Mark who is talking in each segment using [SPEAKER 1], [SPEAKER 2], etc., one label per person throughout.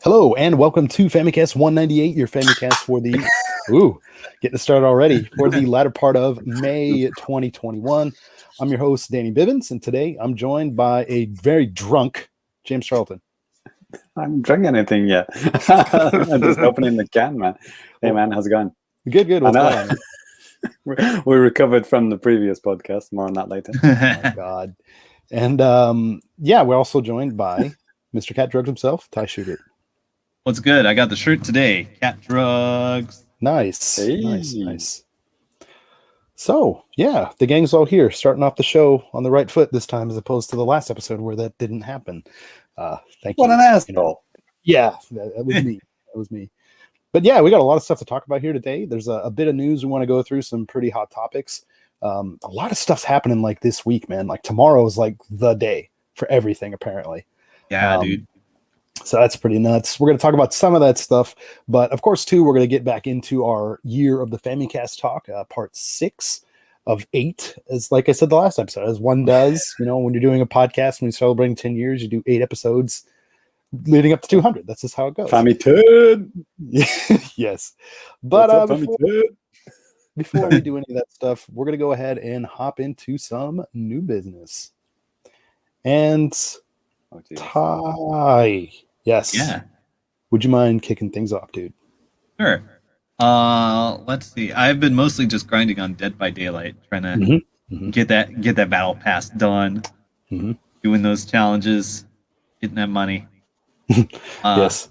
[SPEAKER 1] Hello and welcome to Famicast 198, your Famicast for the getting started already for the latter part of May 2021. I'm your host, Danny Bivens, and today I'm joined by a very drunk James Charlton.
[SPEAKER 2] I haven't drunk anything yet. I'm just opening the can, man. Hey, man, how's it going?
[SPEAKER 1] Good. What's going on?
[SPEAKER 2] We recovered from the previous podcast. More on that later.
[SPEAKER 1] Oh my God. And we're also joined by Mr. Cat Drugs himself, Ty Schubert.
[SPEAKER 3] What's good? I got the shirt today. Cat Drugs.
[SPEAKER 1] Nice.
[SPEAKER 2] Hey.
[SPEAKER 1] Nice. So, yeah, the gang's all here, starting off the show on the right foot this time, as opposed to the last episode where that didn't happen. Thank you.
[SPEAKER 2] What an asshole.
[SPEAKER 1] Yeah, that was me. That was me. But yeah, we got a lot of stuff to talk about here today. There's a bit of news we want to go through, some pretty hot topics. A lot of stuff's happening like this week, man. Like tomorrow is like the day for everything, apparently.
[SPEAKER 3] Yeah, dude.
[SPEAKER 1] So that's pretty nuts. We're going to talk about some of that stuff. But of course, too, we're going to get back into our year of the Famicast talk, part 6 of 8, as like I said the last episode, as one does. You know, when you're doing a podcast, when you're celebrating 10 years, you do 8 episodes leading up to 200. That's just how it goes.
[SPEAKER 2] Famicom.
[SPEAKER 1] Yes. But before
[SPEAKER 2] Sorry.
[SPEAKER 1] we do any of that stuff, we're going to go ahead and hop into some new business. And Ty, yes.
[SPEAKER 3] Yeah.
[SPEAKER 1] Would you mind kicking things off, dude?
[SPEAKER 3] Sure. Let's see. I've been mostly just grinding on Dead by Daylight, trying to get that battle pass done, doing those challenges, getting that money.
[SPEAKER 1] Yes.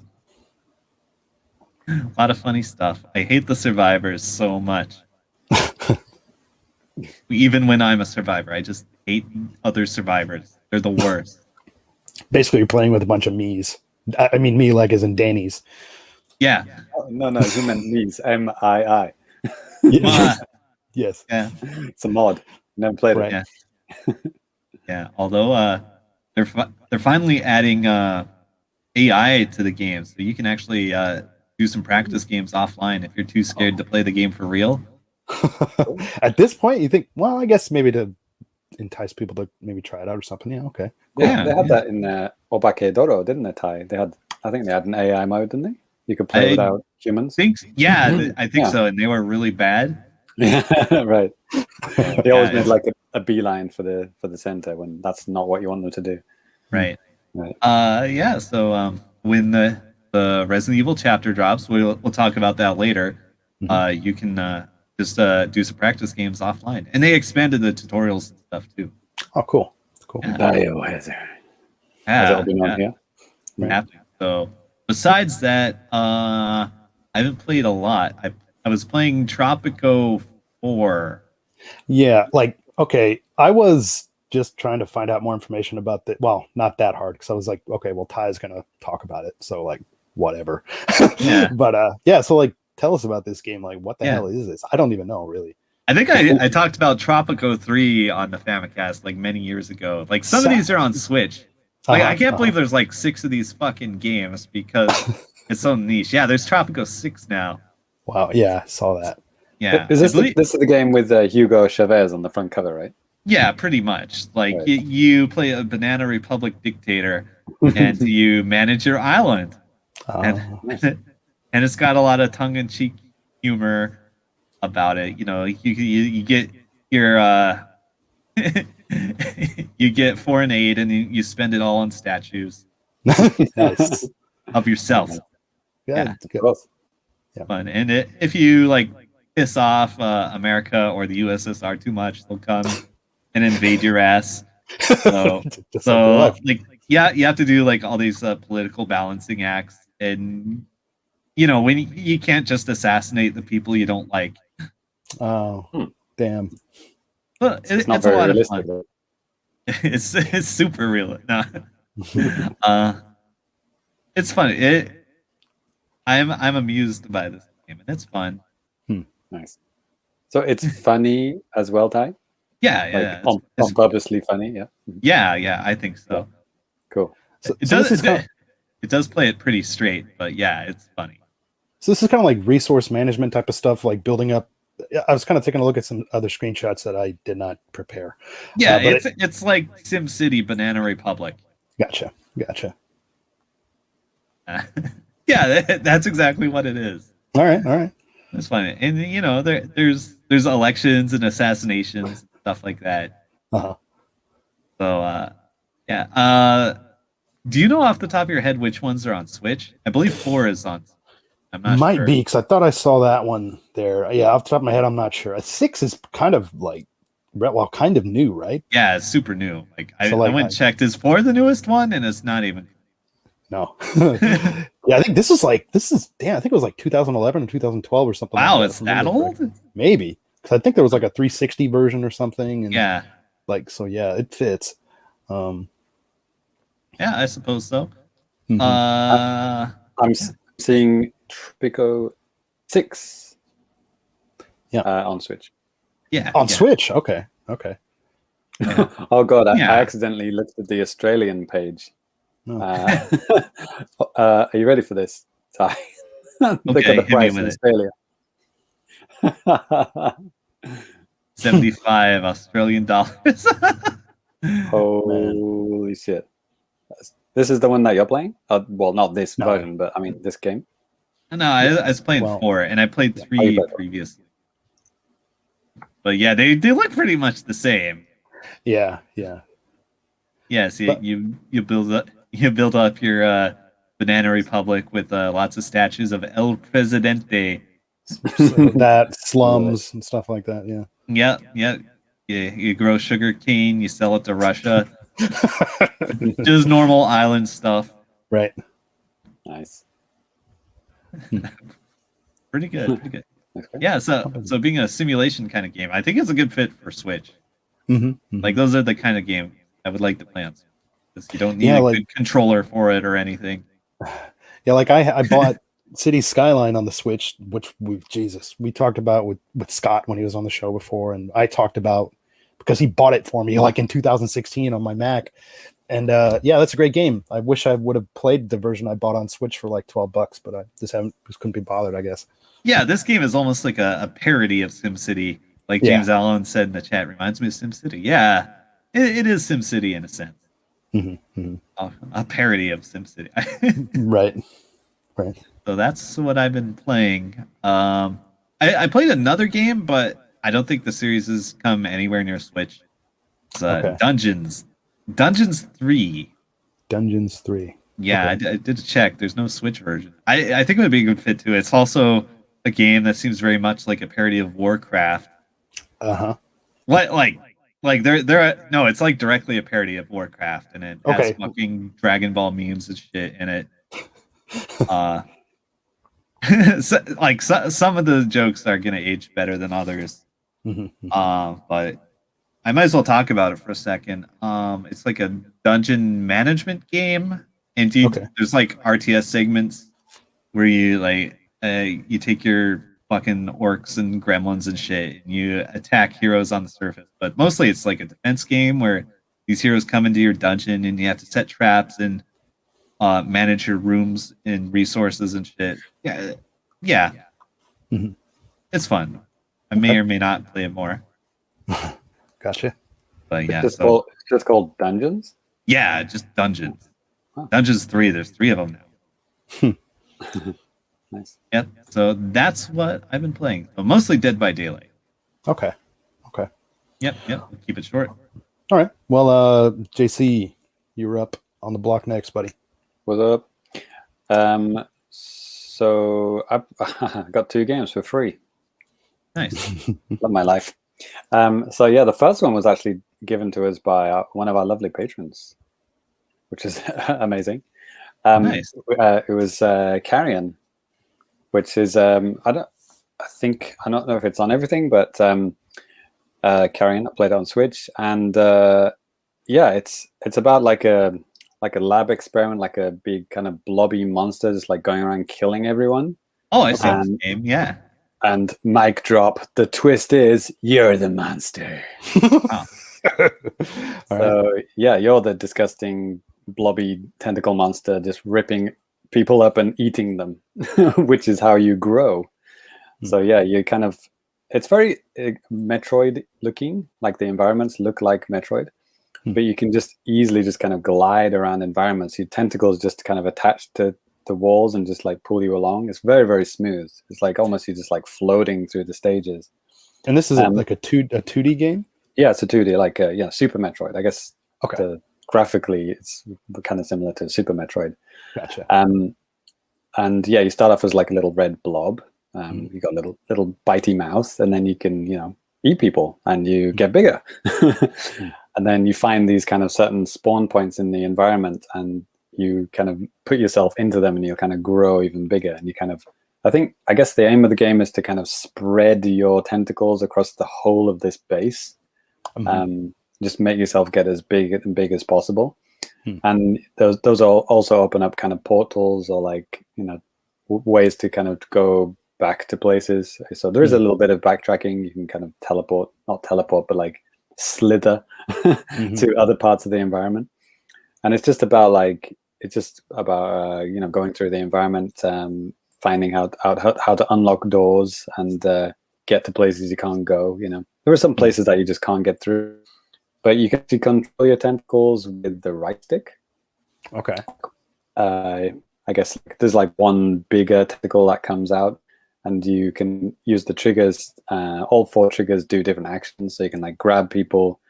[SPEAKER 3] A lot of funny stuff. I hate the survivors so much. Even when I'm a survivor, I just hate other survivors. They're the worst.
[SPEAKER 1] Basically, you're playing with a bunch of me's. I mean, me like as in Danny's.
[SPEAKER 3] Yeah.
[SPEAKER 2] Oh, no, you meant me's. M-I-I.
[SPEAKER 1] Yes.
[SPEAKER 3] Yeah.
[SPEAKER 2] It's a mod. Never played
[SPEAKER 1] Right.
[SPEAKER 2] it.
[SPEAKER 3] Yeah. Yeah. Although they're finally adding AI to the game, so you can actually do some practice games offline if you're too scared to play the game for real.
[SPEAKER 1] At this point, you think, well, I guess maybe to entice people to maybe try it out or something. Yeah, okay.
[SPEAKER 2] Cool.
[SPEAKER 3] Yeah,
[SPEAKER 2] they had that in Obake Doro, didn't they, Ty? I think they had an AI mode, didn't they? You could play without humans.
[SPEAKER 3] I think so, and they were really bad.
[SPEAKER 2] Yeah, right. They always made like a beeline for the center when that's not what you want them to do.
[SPEAKER 3] Right.
[SPEAKER 2] Right.
[SPEAKER 3] So when the Resident Evil chapter drops, we'll talk about that later. You can just do some practice games offline, and they expanded the tutorials and stuff too.
[SPEAKER 1] Oh, cool.
[SPEAKER 3] Yeah.
[SPEAKER 2] Biohazard. Has it all been on here? Right.
[SPEAKER 3] So besides that, I haven't played a lot. I was playing Tropico 4.
[SPEAKER 1] Yeah, like, okay, I was just trying to find out more information about the, well, not that hard, because I was like, okay, well, Ty's going to talk about it, so, like, whatever.
[SPEAKER 3] Yeah.
[SPEAKER 1] But, so, like, tell us about this game. Like, what the hell is this? I don't even know, really.
[SPEAKER 3] I think I talked about Tropico 3 on the Famicast, like, many years ago. Like, some of these are on Switch. Like, I can't believe there's, like, 6 of these fucking games, because it's so niche. Yeah, there's Tropico 6 now.
[SPEAKER 1] Wow, yeah, I saw that.
[SPEAKER 2] Yeah. Is this the game with Hugo Chavez on the front cover, right?
[SPEAKER 3] Yeah, pretty much. Like,
[SPEAKER 2] Right.
[SPEAKER 3] you play a Banana Republic dictator, and you manage your island. And it's got a lot of tongue-in-cheek humor about it. You know, you get your you get foreign aid, and you spend it all on statues
[SPEAKER 1] Nice.
[SPEAKER 3] of yourself.
[SPEAKER 1] Yeah,
[SPEAKER 2] Of course.
[SPEAKER 3] Fun. And if you like piss off America or the USSR too much, they'll come and invade your ass. So,
[SPEAKER 1] Just like real life.
[SPEAKER 3] like, yeah, you have to do like all these political balancing acts, and you know, when you can't just assassinate the people you don't like.
[SPEAKER 1] Oh, damn.
[SPEAKER 3] Well,
[SPEAKER 2] It's not
[SPEAKER 3] it's a
[SPEAKER 2] very
[SPEAKER 3] lot of
[SPEAKER 2] realistic.
[SPEAKER 3] fun. It's super real. No. It's funny. I'm amused by this game, and it's fun.
[SPEAKER 2] Nice. So it's funny as well, Ty?
[SPEAKER 3] Yeah,
[SPEAKER 2] Like on purposely funny, yeah.
[SPEAKER 3] Yeah, I think so.
[SPEAKER 2] Cool.
[SPEAKER 1] So
[SPEAKER 3] It
[SPEAKER 1] this is
[SPEAKER 3] does play it pretty straight, but yeah, it's funny.
[SPEAKER 1] So this is kind of like resource management type of stuff, like building up. I was kind of taking a look at some other screenshots that I did not prepare.
[SPEAKER 3] Yeah,
[SPEAKER 1] but
[SPEAKER 3] it's like SimCity Banana Republic.
[SPEAKER 1] Gotcha.
[SPEAKER 3] Yeah, that's exactly what it is.
[SPEAKER 1] All right.
[SPEAKER 3] It's funny, and there's elections and assassinations and stuff like that.
[SPEAKER 1] Uh-huh.
[SPEAKER 3] So yeah. Do you know off the top of your head which ones are on Switch? I believe 4 is on. I'm not
[SPEAKER 1] Might
[SPEAKER 3] sure.
[SPEAKER 1] be, because I thought I saw that one there. Yeah, off the top of my head, I'm not sure. 6 is kind of like, well, kind of new, right?
[SPEAKER 3] Yeah, it's super new. I
[SPEAKER 1] So, like,
[SPEAKER 3] went and checked. Is 4 the newest one? And it's not even.
[SPEAKER 1] No. Yeah, I think this is damn, I think it was like 2011 or 2012 or something.
[SPEAKER 3] Wow,
[SPEAKER 1] like
[SPEAKER 3] it's that old?
[SPEAKER 1] Maybe. Because I think there was like a 360 version or something. And
[SPEAKER 3] Yeah.
[SPEAKER 1] so yeah, it fits.
[SPEAKER 3] Yeah, I suppose so.
[SPEAKER 1] Mhm.
[SPEAKER 2] I'm seeing Tropico 6 on Switch.
[SPEAKER 3] Yeah.
[SPEAKER 2] Oh,
[SPEAKER 1] On Switch. Okay.
[SPEAKER 2] Oh god,
[SPEAKER 3] Yeah.
[SPEAKER 2] I accidentally looked at the Australian page.
[SPEAKER 1] No.
[SPEAKER 2] Are you ready for this? Sorry. Look
[SPEAKER 3] Okay,
[SPEAKER 2] at the
[SPEAKER 3] hit me
[SPEAKER 2] price
[SPEAKER 3] with
[SPEAKER 2] in
[SPEAKER 3] it.
[SPEAKER 2] Australia.
[SPEAKER 3] 75 Australian dollars.
[SPEAKER 2] Holy shit. This is the one that you're playing? Well, not this
[SPEAKER 1] No.
[SPEAKER 2] version, but I mean this game.
[SPEAKER 3] No, I was playing
[SPEAKER 1] Well,
[SPEAKER 3] 4, and I played 3
[SPEAKER 2] you played 4.
[SPEAKER 3] previously. But yeah, they look pretty much the same.
[SPEAKER 1] Yeah.
[SPEAKER 3] Yeah, see,
[SPEAKER 1] But-
[SPEAKER 3] you build up your Banana Republic with lots of statues of El Presidente.
[SPEAKER 1] So that slums and stuff like that. Yeah.
[SPEAKER 3] Yeah. You grow sugar cane, you sell it to Russia. Just normal island stuff.
[SPEAKER 1] Right.
[SPEAKER 2] Nice.
[SPEAKER 3] Pretty good.
[SPEAKER 2] Okay.
[SPEAKER 3] Yeah, so being a simulation kind of game, I think it's a good fit for Switch.
[SPEAKER 1] Mm-hmm.
[SPEAKER 3] Like those are the kind of game I would like to play on Switch. Because you don't need
[SPEAKER 1] Yeah,
[SPEAKER 3] a
[SPEAKER 1] like-
[SPEAKER 3] good controller for it or anything.
[SPEAKER 1] Yeah, like I bought City Skyline on the Switch, which we talked about with Scott when he was on the show before, and I talked about because he bought it for me like in 2016 on my Mac. And yeah, that's a great game. I wish I would have played the version I bought on Switch for like $12, but I just couldn't be bothered, I guess.
[SPEAKER 3] Yeah, this game is almost like a parody of SimCity. Like James Allen said in the chat, reminds me of SimCity. Yeah, it is SimCity in a sense.
[SPEAKER 1] Mm-hmm.
[SPEAKER 3] A parody of SimCity.
[SPEAKER 1] Right.
[SPEAKER 3] So that's what I've been playing. I played another game, but I don't think the series has come anywhere near Switch. It's Dungeons 3.
[SPEAKER 1] Dungeons 3.
[SPEAKER 3] Yeah,
[SPEAKER 1] Okay.
[SPEAKER 3] I did check. There's no Switch version. I think it would be a good fit too. It's also a game that seems very much like a parody of Warcraft.
[SPEAKER 1] Uh-huh.
[SPEAKER 3] What like they're no, it's like directly a parody of Warcraft, and it has fucking Dragon Ball memes and shit in it. Some of the jokes are gonna age better than others.
[SPEAKER 1] Mm-hmm.
[SPEAKER 3] But I might as well talk about it for a second. It's like a dungeon management game, and there's like RTS segments where you you take your fucking orcs and gremlins and shit, and you attack heroes on the surface. But mostly it's like a defense game where these heroes come into your dungeon and you have to set traps and manage your rooms and resources and shit. Yeah.
[SPEAKER 1] Mm-hmm.
[SPEAKER 3] It's fun. I may or may not play it more.
[SPEAKER 1] Gotcha.
[SPEAKER 3] But yeah,
[SPEAKER 2] It's just called Dungeons?
[SPEAKER 3] Yeah, just Dungeons.
[SPEAKER 2] Huh.
[SPEAKER 3] Dungeons 3, there's 3 of them now.
[SPEAKER 2] Nice.
[SPEAKER 3] Yep. So that's what I've been playing. So mostly Dead by Daylight.
[SPEAKER 1] Okay.
[SPEAKER 3] Yep. Keep it short.
[SPEAKER 1] All right. Well, JC, you're up on the block next, buddy.
[SPEAKER 2] What's up? So I got 2 games for free.
[SPEAKER 3] Nice.
[SPEAKER 2] Love my life. So yeah, the first one was actually given to us by one of our lovely patrons, which is amazing.
[SPEAKER 3] Nice.
[SPEAKER 2] It was Carrion, which is I don't know if it's on everything, but Carrion, I played it on Switch, and yeah, it's about like a lab experiment, like a big kind of blobby monster just like going around killing everyone.
[SPEAKER 3] Oh, I see this game. Yeah.
[SPEAKER 2] And mic drop, the twist is you're the monster. So yeah, you're the disgusting blobby tentacle monster just ripping people up and eating them, which is how you grow. So yeah, you kind of, it's very Metroid looking, like the environments look like Metroid, but you can just easily just kind of glide around environments. Your tentacles just kind of attached to the walls and just like pull you along. It's very, very smooth. It's like almost you're just like floating through the stages.
[SPEAKER 1] And this is like a 2D game?
[SPEAKER 2] Yeah, it's a 2D, like Super Metroid. I guess
[SPEAKER 1] Okay.
[SPEAKER 2] graphically it's kind of similar to Super Metroid.
[SPEAKER 1] Gotcha.
[SPEAKER 2] And yeah, you start off as like a little red blob. You got a little bitey mouth, and then you can, eat people, and you get bigger. And then you find these kind of certain spawn points in the environment, and you kind of put yourself into them, and you'll kind of grow even bigger. And you kind of, I guess the aim of the game is to kind of spread your tentacles across the whole of this base. Just make yourself get as big as possible. And those also open up kind of portals, or like, ways to kind of go back to places. So there is a little bit of backtracking. You can kind of not teleport, but like slither to other parts of the environment. And it's just about going through the environment, finding out how to unlock doors and get to places you can't go. There are some places that you just can't get through, but you can actually control your tentacles with the right stick.
[SPEAKER 1] Okay.
[SPEAKER 2] I guess there's like one bigger tentacle that comes out, and you can use the triggers. All 4 triggers do different actions, so you can like grab people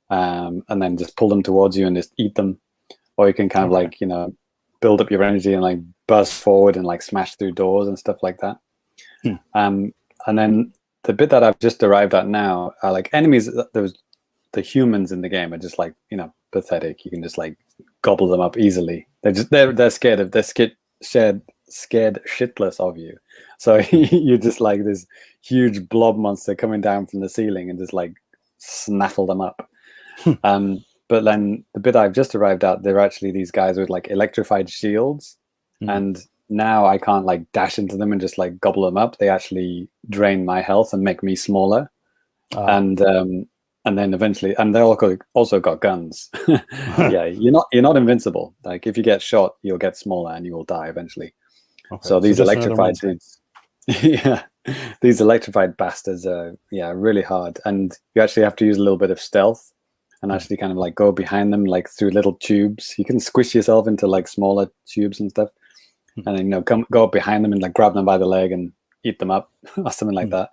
[SPEAKER 2] and then just pull them towards you and just eat them, or you can kind of like build up your energy and like burst forward and like smash through doors and stuff like that. And then the bit that I've just arrived at now are like enemies. The humans in the game are just like pathetic. You can just like gobble them up easily. They're scared shitless of you. So you're just like this huge blob monster coming down from the ceiling and just like snaffle them up. But then the bit I've just arrived at, they're actually these guys with like electrified shields, and now I can't like dash into them and just like gobble them up. They actually drain my health and make me smaller. And then eventually, and they also got guns. Yeah, you're not invincible. Like if you get shot, you'll get smaller and you will die eventually. Okay, so these electrified dudes, these electrified bastards are really hard, and you actually have to use a little bit of stealth and actually kind of like go behind them like through little tubes. You can squish yourself into like smaller tubes and stuff, and then go up behind them and like grab them by the leg and eat them up or something like that.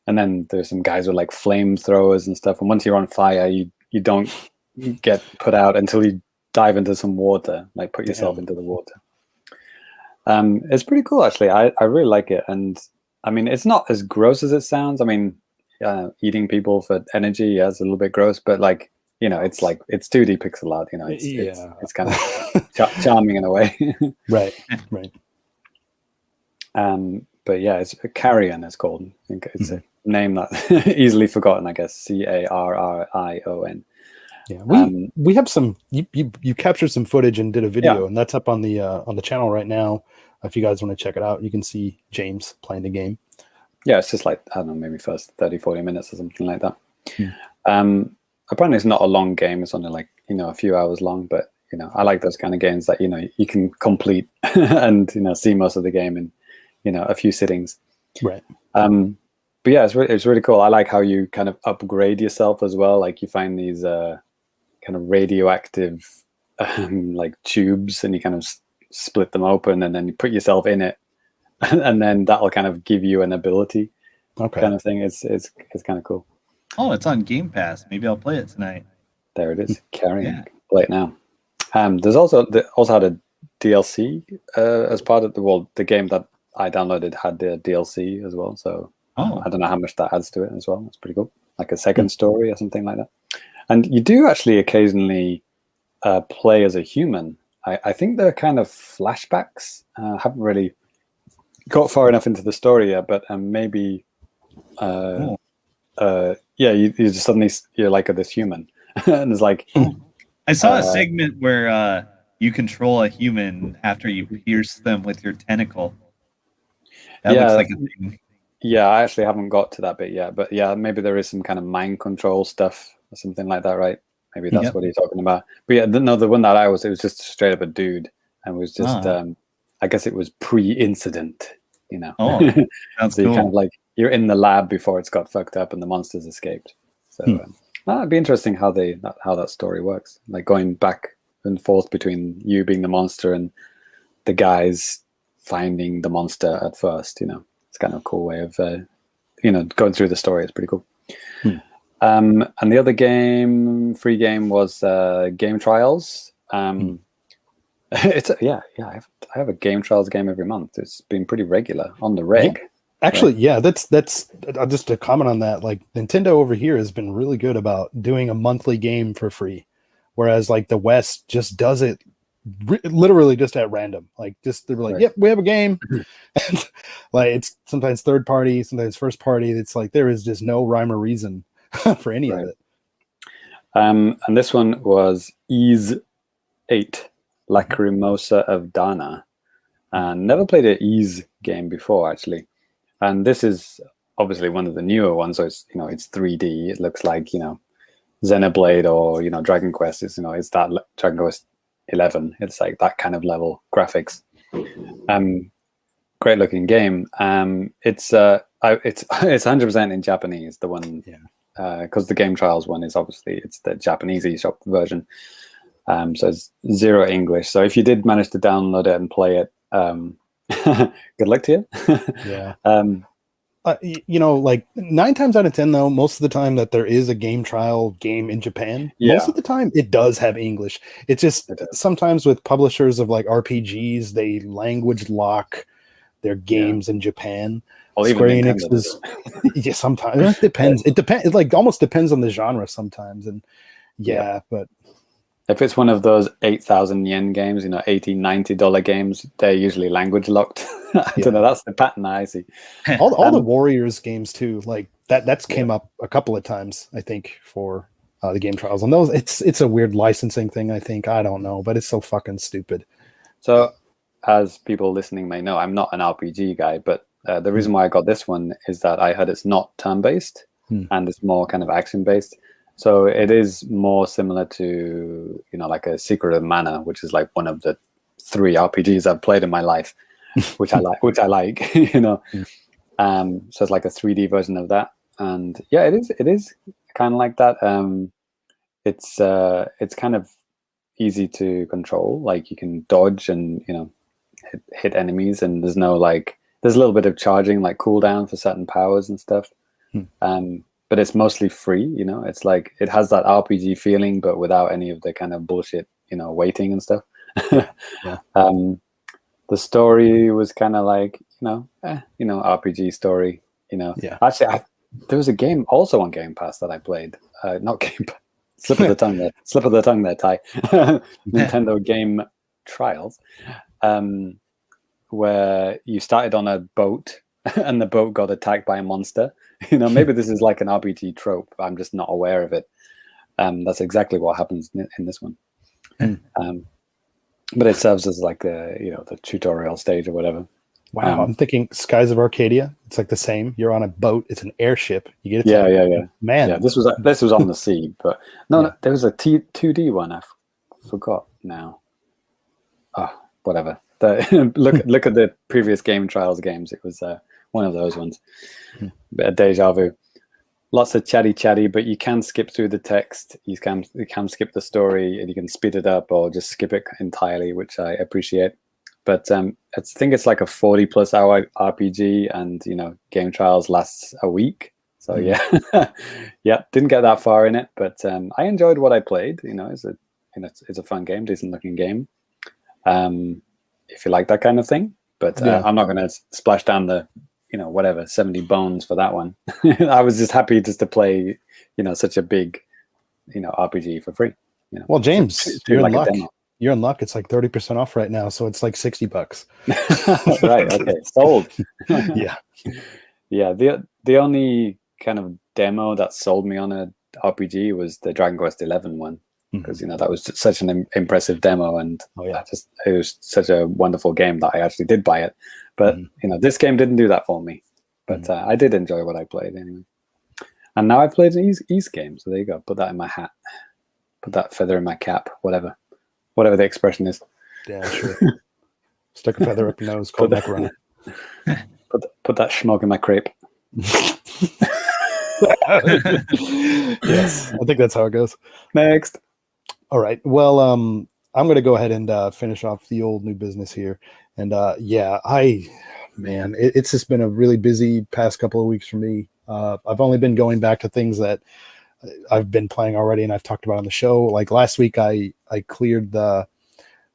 [SPEAKER 2] And then there's some guys with like flamethrowers and stuff. And once you're on fire, you don't get put out until you dive into some water, like put yourself into the water. It's pretty cool, actually. I really like it. And I mean, it's not as gross as it sounds. I mean, eating people for energy, it's a little bit gross, but like, it's 2D pixel art, it's kind of charming in a way.
[SPEAKER 1] Right.
[SPEAKER 2] But yeah, it's Carrion, it's called. I think it's a name that easily forgotten, I guess. Carrion.
[SPEAKER 1] Yeah, we have some. You captured some footage and did a video, and that's up on the channel right now. If you guys want to check it out, you can see James playing the game.
[SPEAKER 2] Yeah, it's just like, I don't know, maybe first 30-40 minutes or something like that. Apparently it's not a long game. It's only like a few hours long, but I like those kind of games that you can complete and see most of the game in a few sittings.
[SPEAKER 1] Right.
[SPEAKER 2] But yeah, it's really cool. I like how you kind of upgrade yourself as well. Like you find these kind of radioactive like tubes, and you kind of split them open, and then you put yourself in it, and then that'll kind of give you an ability. Kind of thing. It's kind of cool.
[SPEAKER 3] Oh, it's on Game Pass. Maybe I'll play it tonight.
[SPEAKER 2] There it is. Carrion. Play it now. There's also had a DLC as part of the game that I downloaded had the DLC as well. So I don't know how much that adds to it as well. It's pretty cool. Like a second story or something like that. And you do actually occasionally play as a human. I think they're kind of flashbacks. I haven't really got far enough into the story yet, but maybe you just suddenly you're like this human. And it's like
[SPEAKER 3] I saw a segment where you control a human after you pierce them with your tentacle. That looks like a thing.
[SPEAKER 2] Yeah, I actually haven't got to that bit yet, but yeah, maybe there is some kind of mind control stuff or something like that, right? Maybe that's what he's talking about. But yeah, the one that it was just straight up a dude, and was just I guess it was pre-incident,
[SPEAKER 3] Oh, that's
[SPEAKER 2] so
[SPEAKER 3] cool.
[SPEAKER 2] you kind of like you're in the lab before it's got fucked up and the monsters escaped. So it'd be interesting how that story works, like going back and forth between you being the monster and the guys finding the monster at first. It's kind of a cool way of going through the story. It's pretty cool. And the other free game was Game Trials. It's I have a Game Trials game every month. It's been pretty regular on the reg.
[SPEAKER 1] Yeah. Actually, that's just to comment on that. Like Nintendo over here has been really good about doing a monthly game for free, whereas like the West just does it literally just at random. Like just they're like, yep, we have a game, and like it's sometimes third party, sometimes first party. It's like there is just no rhyme or reason for any of it.
[SPEAKER 2] And this one was Ys VIII, Lacrimosa of Dana. And never played an Ys game before, actually. And this is obviously one of the newer ones. So it's it's 3D. It looks like Xenoblade or Dragon Quest. It's it's that Dragon Quest 11. It's like that kind of level graphics. Great looking game. It's 100% in Japanese. The one, because the Game Trials one is obviously it's the Japanese eShop version. So it's 0 English. So if you did manage to download it and play it, good luck to you.
[SPEAKER 1] Yeah. Like 9 times out of 10, though, most of the time that there is a game trial game in Japan, most of the time it does have English. It's just sometimes with publishers of like RPGs, they language lock their games in Japan.
[SPEAKER 2] Well,
[SPEAKER 1] Square
[SPEAKER 2] even
[SPEAKER 1] Enix is sometimes it depends. It depends. It like almost depends on the genre sometimes, and but.
[SPEAKER 2] If it's one of those 8,000 yen games, $80, $90 games, they're usually language locked. I don't know. That's the pattern I see.
[SPEAKER 1] All the Warriors games too, like that's came up a couple of times, I think, for the Game Trials. And those, it's a weird licensing thing. I think I don't know, but it's so fucking stupid.
[SPEAKER 2] So, as people listening may know, I'm not an RPG guy, but the reason why I got this one is that I heard it's not turn-based and it's more kind of action-based. So it is more similar to, like a Secret of Mana, which is like one of the 3 RPGs I've played in my life, which I like, So it's like a 3D version of that. And yeah, it is kind of like that. It's kind of easy to control. Like you can dodge and, hit enemies, and there's no there's a little bit of charging, like cooldown for certain powers and stuff. But it's mostly free, it's like it has that RPG feeling, but without any of the kind of bullshit, waiting and stuff. The story was kind of like, RPG story, Actually, there was a game also on Game Pass that I played. Not Game Pass. Slip of the tongue there, Ty. Nintendo Game Trials, where you started on a boat and the boat got attacked by a monster. Maybe this is like an RPG trope. I'm just not aware of it. That's exactly what happens in this one. But it serves as like the tutorial stage or whatever.
[SPEAKER 1] Wow, I'm thinking Skies of Arcadia. It's like the same. You're on a boat. It's an airship. You get
[SPEAKER 2] it.
[SPEAKER 1] Man,
[SPEAKER 2] yeah. This was on the sea, but no, there was a 2D one. I forgot now. Whatever. Look at the previous Game Trials games. It was one of those ones. Bit of deja vu. Lots of chatty, but you can skip through the text. You can skip the story, and you can speed it up or just skip it entirely, which I appreciate. But I think it's like a 40+ hour RPG, and Game Trials lasts a week. So didn't get that far in it, but I enjoyed what I played. It's a fun game, decent looking game. If you like that kind of thing, but I'm not going to splash down the 70 bones for that one. I was just happy just to play such a big RPG for free.
[SPEAKER 1] Well, James, you're in luck. You're in luck. It's like 30% off right now, so it's like $60.
[SPEAKER 2] Right. Okay. Sold.
[SPEAKER 1] Yeah.
[SPEAKER 2] The only kind of demo that sold me on a RPG was the Dragon Quest 11 one, because that was such an impressive demo, and it was such a wonderful game that I actually did buy it. But this game didn't do that for me. But I did enjoy what I played anyway. And now I've played an Ys game, so there you go. Put that in my hat. Put that feather in my cap. Whatever the expression is.
[SPEAKER 1] Yeah, sure. Stick a feather up your nose. Call macaroni.
[SPEAKER 2] Put that schmuck in my crepe.
[SPEAKER 1] Yes, I think that's how it goes.
[SPEAKER 2] Next.
[SPEAKER 1] All right. Well, I'm going to go ahead and finish off the old new business here. And it's just been a really busy past couple of weeks for me. I've only been going back to things that I've been playing already and I've talked about on the show. Like last week, I cleared the,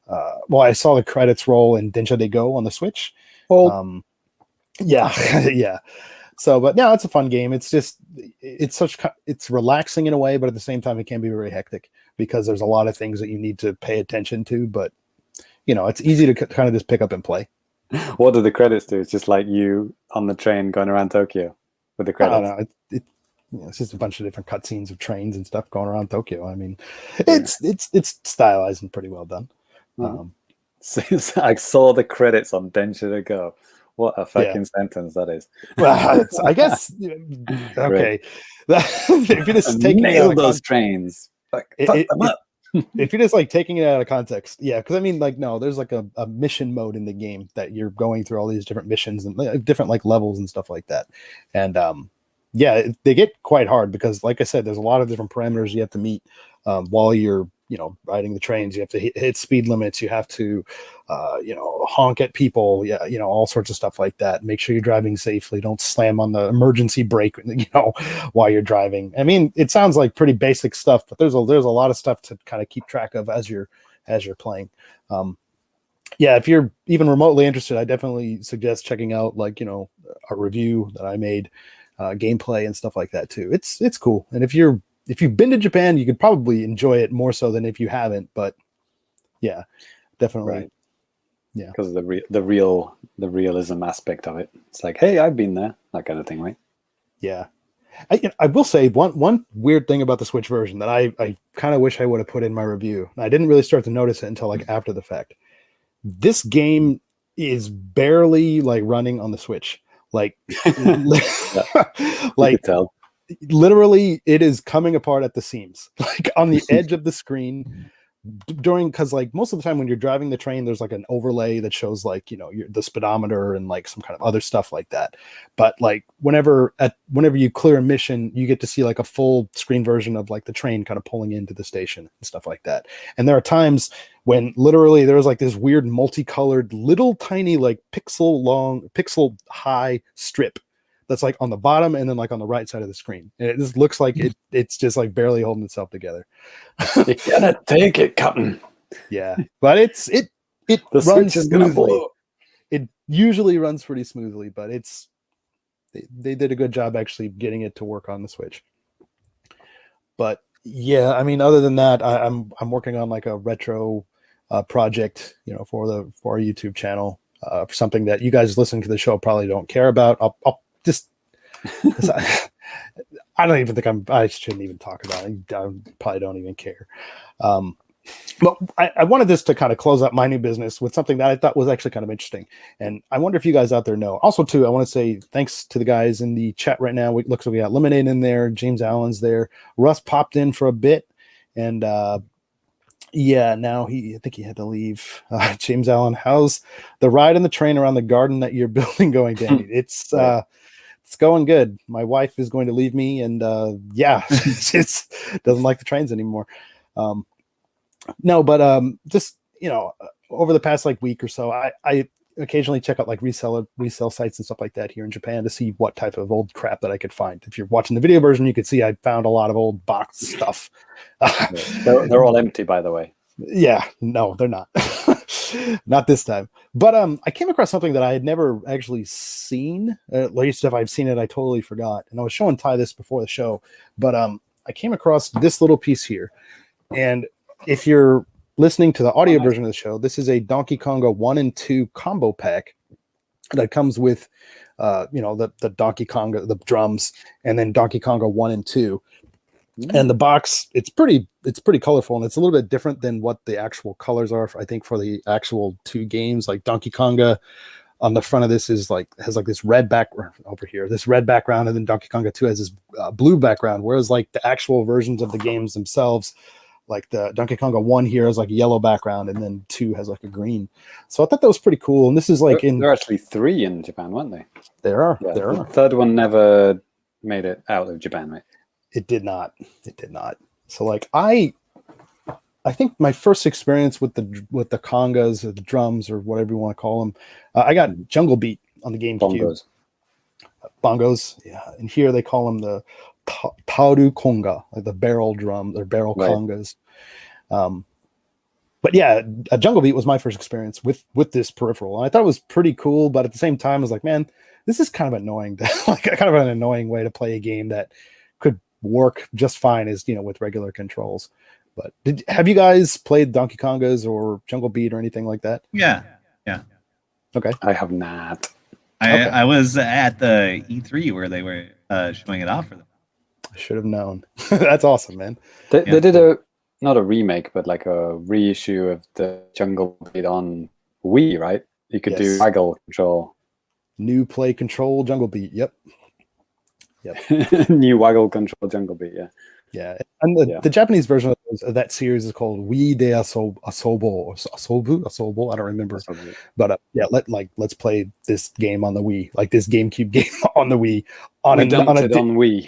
[SPEAKER 1] I saw the credits roll in Densha They Go on the Switch.
[SPEAKER 2] Oh,
[SPEAKER 1] yeah. So, but no, it's a fun game. It's just, it's relaxing in a way, but at the same time, it can be very hectic because there's a lot of things that you need to pay attention to. But, it's easy to kind of just pick up and play.
[SPEAKER 2] what do the credits do? It's just like you on the train going around Tokyo with the credits.
[SPEAKER 1] I don't know. It's just a bunch of different cutscenes of trains and stuff going around Tokyo. I mean, it's stylized and pretty well done.
[SPEAKER 2] I saw the credits on Densha They Go. What a fucking sentence that is.
[SPEAKER 1] Well, I guess okay. If you're just taking
[SPEAKER 2] nail those trains, fuck them up.
[SPEAKER 1] If you're just like taking it out of context, yeah, because I mean, like, no, there's like a mission mode in the game that you're going through all these different missions and different like levels and stuff like that, and they get quite hard because, like I said, there's a lot of different parameters you have to meet while you're riding the trains. You have to hit speed limits. You have to honk at people. Yeah, all sorts of stuff like that. Make sure you're driving safely. Don't slam on the emergency brake while you're driving. I mean, it sounds like pretty basic stuff, but there's a lot of stuff to kind of keep track of as you're playing. If you're even remotely interested, I definitely suggest checking out a review that I made, gameplay and stuff like that too. It's cool. And if you've been to Japan, you could probably enjoy it more so than if you haven't. But yeah, definitely.
[SPEAKER 2] Right.
[SPEAKER 1] Yeah,
[SPEAKER 2] because of the realism aspect of it. It's like, hey, I've been there, that kind of thing, right?
[SPEAKER 1] Yeah. I will say one weird thing about the Switch version that I kind of wish I would have put in my review. And I didn't really start to notice it until like after the fact. This game is barely like running on the Switch. Like, like
[SPEAKER 2] tell.
[SPEAKER 1] Literally it is coming apart at the seams, like on the edge of the screen because like most of the time when you're driving the train, there's like an overlay that shows like, the speedometer and like some kind of other stuff like that. But like whenever you clear a mission, you get to see like a full screen version of like the train kind of pulling into the station and stuff like that. And there are times when literally there's like this weird multicolored little tiny like pixel high strip that's like on the bottom and then like on the right side of the screen. And it just looks like it's just like barely holding itself together.
[SPEAKER 2] You gotta take it, Captain.
[SPEAKER 1] Yeah, but it
[SPEAKER 2] the
[SPEAKER 1] runs
[SPEAKER 2] is gonna
[SPEAKER 1] smoothly.
[SPEAKER 2] blow.
[SPEAKER 1] It usually runs pretty smoothly, but they did a good job actually getting it to work on the Switch. But yeah, I mean, other than that, I'm working on like a retro project, for our YouTube channel, for something that you guys listening to the show probably don't care about. I'll just I don't even think I shouldn't even talk about it. I probably don't even care. But I wanted this to kind of close up my new business with something that I thought was actually kind of interesting. And I wonder if you guys out there know. Also, too, I want to say thanks to the guys in the chat right now. Looks like we got Lemonade in there. James Allen's there. Russ popped in for a bit. And now I think he had to leave. James Allen, how's the ride on the train around the garden that you're building going, Danny? It's going good. My wife is going to leave me, and she doesn't like the trains anymore. Just over the past like week or so, I occasionally check out like resell sites and stuff like that here in Japan to see what type of old crap that I could find. If you're watching the video version, you could see I found a lot of old boxed stuff.
[SPEAKER 2] They're all empty, by the way.
[SPEAKER 1] Yeah, no, they're not. Not this time. But I came across something that I had never actually seen. At least if I've seen it, I totally forgot. And I was showing Ty this before the show. But I came across this little piece here. And if you're listening to the audio version of the show, this is a Donkey Konga 1 and 2 combo pack that comes with the Donkey Konga, the drums, and then Donkey Konga 1 and 2. And the box, it's pretty colorful, and it's a little bit different than what the actual colors are, I think, for the actual two games. Like Donkey Konga on the front of this has this red background over here, this red background, and then Donkey Konga 2 has this blue background, whereas like the actual versions of the games themselves, like the Donkey Konga 1 here has like a yellow background, and then 2 has like a green. So I thought that was pretty cool. And this is like
[SPEAKER 2] there are actually 3 in Japan, weren't they?
[SPEAKER 1] There are.
[SPEAKER 2] The third one never made it out of Japan, right?
[SPEAKER 1] It did not. So like I I think my first experience with the congas or the drums or whatever you want to call them, I got Jungle Beat on the GameCube. Bongos, yeah. And here they call them the Tauru Konga, like the barrel drum or barrel congas. But yeah, a Jungle Beat was my first experience with this peripheral, and I thought it was pretty cool. But at the same time, I was like, man, this is kind of annoying. Like kind of an annoying way to play a game that could work just fine as with regular controls. But have you guys played Donkey Kongas or Jungle Beat or anything like that?
[SPEAKER 3] Yeah.
[SPEAKER 1] Okay.
[SPEAKER 2] I have not.
[SPEAKER 3] I was at the E3 where they were showing it off for them.
[SPEAKER 1] I should have known. That's awesome, man.
[SPEAKER 2] They did not a remake, but like a reissue of the Jungle Beat on Wii, right? You could do waggle control.
[SPEAKER 1] New play control Jungle Beat. Yep.
[SPEAKER 2] New waggle control Jungle Beat.
[SPEAKER 1] Yeah. And the Japanese version of that series is called Wii de Asobo or Asobo. I don't remember. But let's play this game on the Wii, like this GameCube game on the Wii.
[SPEAKER 2] On Wii.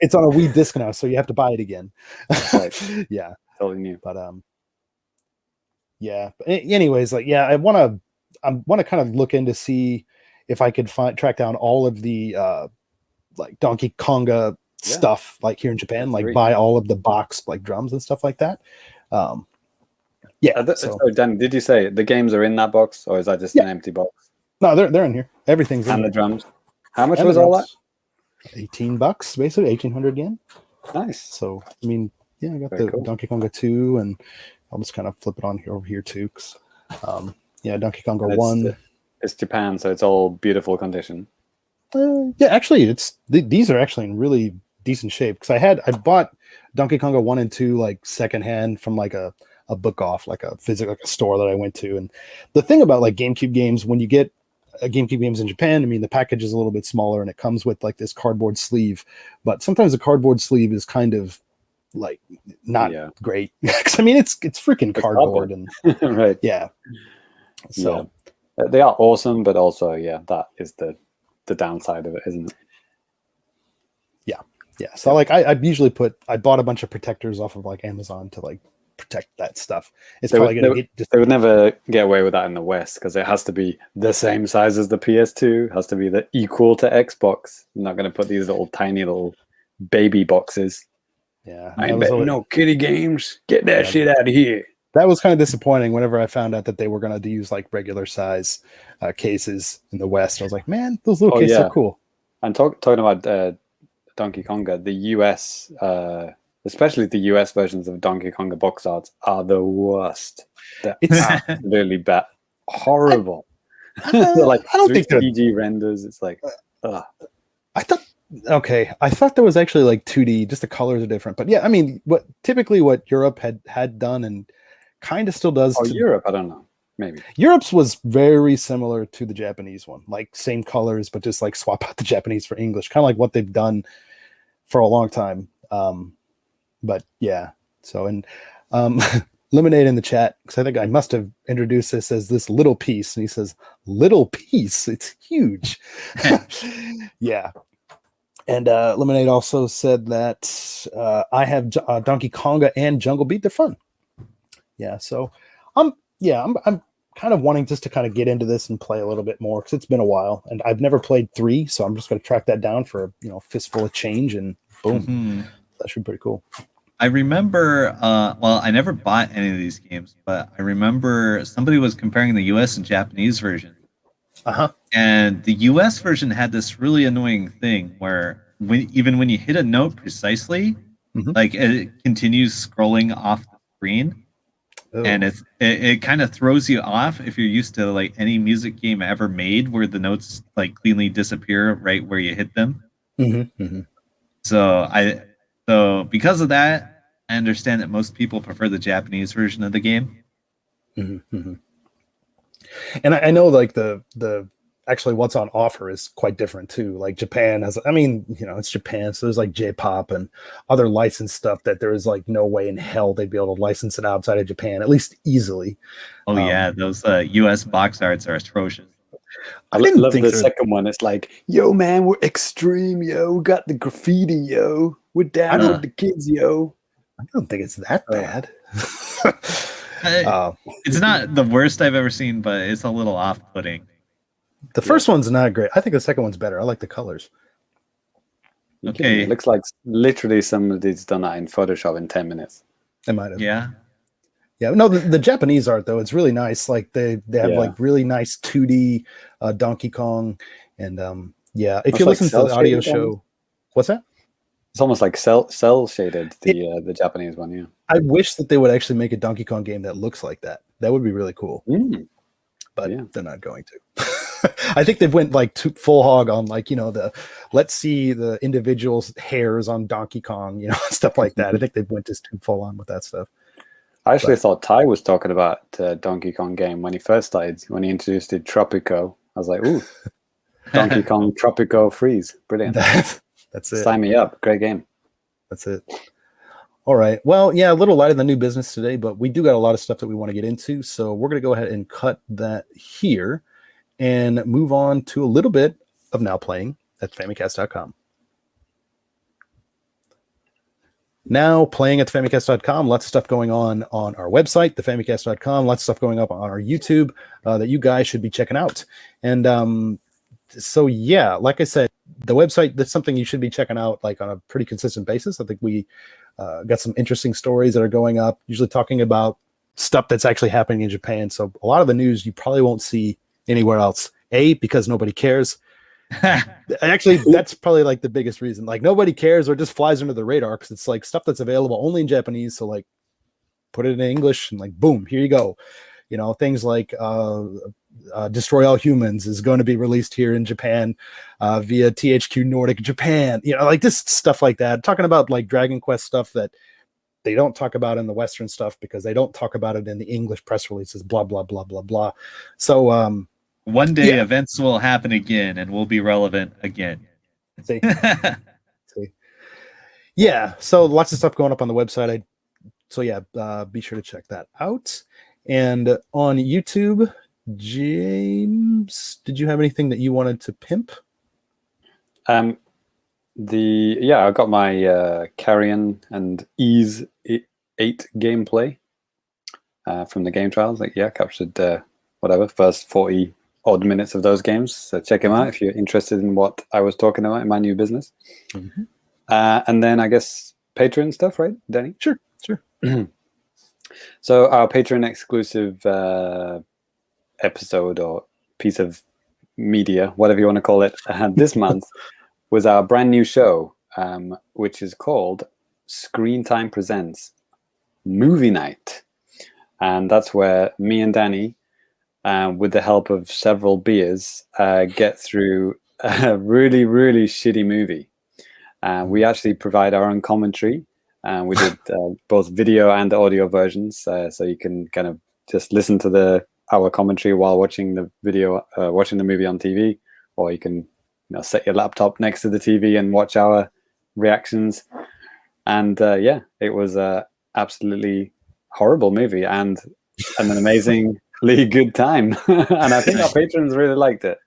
[SPEAKER 1] It's on a Wii disc now, so you have to buy it again.
[SPEAKER 2] Right.
[SPEAKER 1] Yeah.
[SPEAKER 2] Totally new.
[SPEAKER 1] But yeah. But anyways, I want to kind of look in to see if I could track down all of the like Donkey Konga stuff like here in Japan, like buy all of the box like drums and stuff like that. So
[SPEAKER 2] Dan, did you say the games are in that box, or is that just an empty box?
[SPEAKER 1] No, they're in here. Everything's in
[SPEAKER 2] and
[SPEAKER 1] here.
[SPEAKER 2] The drums. How much was all that?
[SPEAKER 1] $18, basically 1,800 yen.
[SPEAKER 2] Nice.
[SPEAKER 1] So I mean, I got
[SPEAKER 2] Very
[SPEAKER 1] the
[SPEAKER 2] cool.
[SPEAKER 1] Donkey Konga 2, and I'll just kind of flip it on here over here too. Donkey Konga 1.
[SPEAKER 2] It's Japan, so it's all beautiful condition.
[SPEAKER 1] Actually, these are actually in really decent shape because I bought Donkey Konga 1 and 2 like secondhand from like a book off, like a physical store that I went to. And the thing about like GameCube games, when you get GameCube games in Japan, I mean the package is a little bit smaller and it comes with like this cardboard sleeve, but sometimes the cardboard sleeve is kind of like not great because I mean it's freaking cardboard and
[SPEAKER 2] right.
[SPEAKER 1] So
[SPEAKER 2] they are awesome, but also that is the downside of it, isn't it?
[SPEAKER 1] Yeah. So like I usually I bought a bunch of protectors off of like Amazon to like protect that stuff. It's probably going to get.
[SPEAKER 2] They would never get away with that in the West because it has to be the same size as the PS2. Has to be equal to Xbox. You're not going to put these little tiny little baby boxes.
[SPEAKER 1] Yeah,
[SPEAKER 2] I bet no kiddie games. Get that shit out of here.
[SPEAKER 1] That was kind of disappointing whenever I found out that they were going to use like regular size cases in the West. I was like, man, those little cases are cool.
[SPEAKER 2] And talking about Donkey Konga, the US, especially the US versions of Donkey Konga box arts are the worst. They're absolutely bad, horrible. They're like
[SPEAKER 1] I don't think they're
[SPEAKER 2] CG renders. It's like,
[SPEAKER 1] I thought there was actually like 2D, just the colors are different. But yeah, I mean, what Europe had done and kind of still does.
[SPEAKER 2] Europe, I don't know. Maybe
[SPEAKER 1] Europe's was very similar to the Japanese one, like same colors, but just like swap out the Japanese for English, kind of like what they've done for a long time. But yeah, so and Lemonade in the chat, because I think I must have introduced this as this little piece, and he says little piece, it's huge. Yeah. And Lemonade also said that I have Donkey Konga and Jungle Beat. They're fun. Yeah, so I'm kind of wanting just to kind of get into this and play a little bit more because it's been a while, and I've never played 3, so I'm just going to track that down for a fistful of change, and boom, that should be pretty cool.
[SPEAKER 3] I remember, I never bought any of these games, but I remember somebody was comparing the US and Japanese version. And the US version had this really annoying thing where even when you hit a note precisely, like it continues scrolling off the screen. Oh. And it kind of throws you off if you're used to like any music game ever made where the notes like cleanly disappear right where you hit them. So because of that, I understand that most people prefer the Japanese version of the game.
[SPEAKER 1] And I know like the actually what's on offer is quite different too. Like Japan has, I mean, it's Japan, so there's like J-pop and other licensed stuff that there is like no way in hell they'd be able to license it outside of Japan, at least easily.
[SPEAKER 3] Oh yeah, those US box arts are atrocious.
[SPEAKER 2] I love the second one. It's like, yo man, we're extreme, yo. We got the graffiti, yo. We're down with the kids, yo.
[SPEAKER 1] I don't think it's that bad.
[SPEAKER 3] It's not the worst I've ever seen, but it's a little off-putting.
[SPEAKER 1] The first one's not great. I think the second one's better. I like the colors.
[SPEAKER 3] Okay.
[SPEAKER 2] It looks like literally somebody's done that in Photoshop in 10 minutes.
[SPEAKER 1] They might have.
[SPEAKER 3] Yeah.
[SPEAKER 1] Yeah. No, the Japanese art though, it's really nice. Like they have like really nice 2D Donkey Kong, and yeah. If you listen to the audio show, what's that?
[SPEAKER 2] It's almost like cell shaded, the Japanese one. Yeah.
[SPEAKER 1] I wish that they would actually make a Donkey Kong game that looks like that. That would be really cool. But they're not going to. I think they've went like full hog on like, let's see the individual's hairs on Donkey Kong, stuff like that. I think they've went just too full on with that stuff.
[SPEAKER 2] I actually thought Ty was talking about Donkey Kong game when he first started, when he introduced it, Tropico. I was like, ooh, Donkey Kong Tropico Freeze. Brilliant.
[SPEAKER 1] That's it.
[SPEAKER 2] Sign me up. Great game.
[SPEAKER 1] That's it. All right. Well, yeah, a little light in the new business today, but we do got a lot of stuff that we want to get into. So we're going to go ahead and cut that here and move on to a little bit of Now Playing at Famicast.com. Now Playing at Famicast.com, lots of stuff going on our website, thefamicast.com, lots of stuff going up on our YouTube that you guys should be checking out. And so, yeah, like I said, the website, that's something you should be checking out like on a pretty consistent basis. I think we got some interesting stories that are going up, usually talking about stuff that's actually happening in Japan. So a lot of the news you probably won't see anywhere else. Because nobody cares. Actually, that's probably like the biggest reason. Like nobody cares or just flies under the radar because it's like stuff that's available only in Japanese. So like put it in English and like, boom, here you go. Things like Destroy All Humans is going to be released here in Japan via THQ Nordic Japan. Like this stuff like that. Talking about like Dragon Quest stuff that they don't talk about in the Western stuff because they don't talk about it in the English press releases, blah, blah, blah, blah, blah. So,
[SPEAKER 3] one day events will happen again and will be relevant again.
[SPEAKER 1] See? Yeah. So lots of stuff going up on the website. Be sure to check that out. And on YouTube, James, did you have anything that you wanted to pimp?
[SPEAKER 2] I got my Carrion and Ys VIII gameplay from the game trials. Captured first 40 odd minutes of those games. So check them out if you're interested in what I was talking about in my new business. Mm-hmm. And then I guess Patreon stuff, right, Danny?
[SPEAKER 1] Sure.
[SPEAKER 2] So our Patreon exclusive episode or piece of media, whatever you want to call it, this month was our brand new show, which is called Screen Time Presents Movie Night. And that's where me and Danny, with the help of several beers, get through a really, really shitty movie. We actually provide our own commentary. We did both video and audio versions, so you can kind of just listen to our commentary while watching the video, watching the movie on TV, or you can set your laptop next to the TV and watch our reactions. And it was a absolutely horrible movie and an amazingly good time. And I think our patrons really liked it.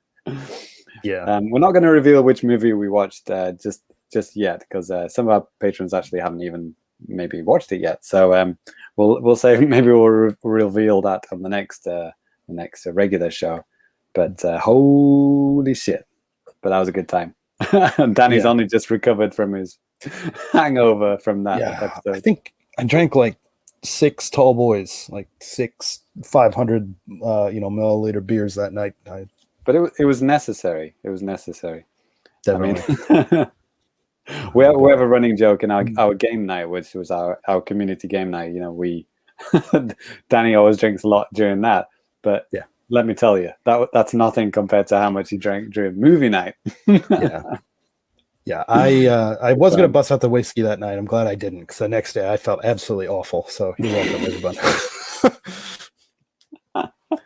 [SPEAKER 1] Yeah.
[SPEAKER 2] We're not going to reveal which movie we watched just yet, because some of our patrons actually haven't even maybe watched it yet. So we'll say maybe we'll reveal that on the next regular show. But holy shit! But that was a good time. Danny's only just recovered from his hangover from that episode.
[SPEAKER 1] I think I drank like 6 tall boys, like 6 500 milliliter beers that night.
[SPEAKER 2] But it was necessary. It was necessary.
[SPEAKER 1] Definitely.
[SPEAKER 2] I mean, we have a running joke in our game night, which was our community game night. We Danny always drinks a lot during that, but let me tell you, that's nothing compared to how much he drank during movie night.
[SPEAKER 1] I was gonna bust out the whiskey that night. I'm glad I didn't, because the next day I felt absolutely awful. So you're welcome, everybody.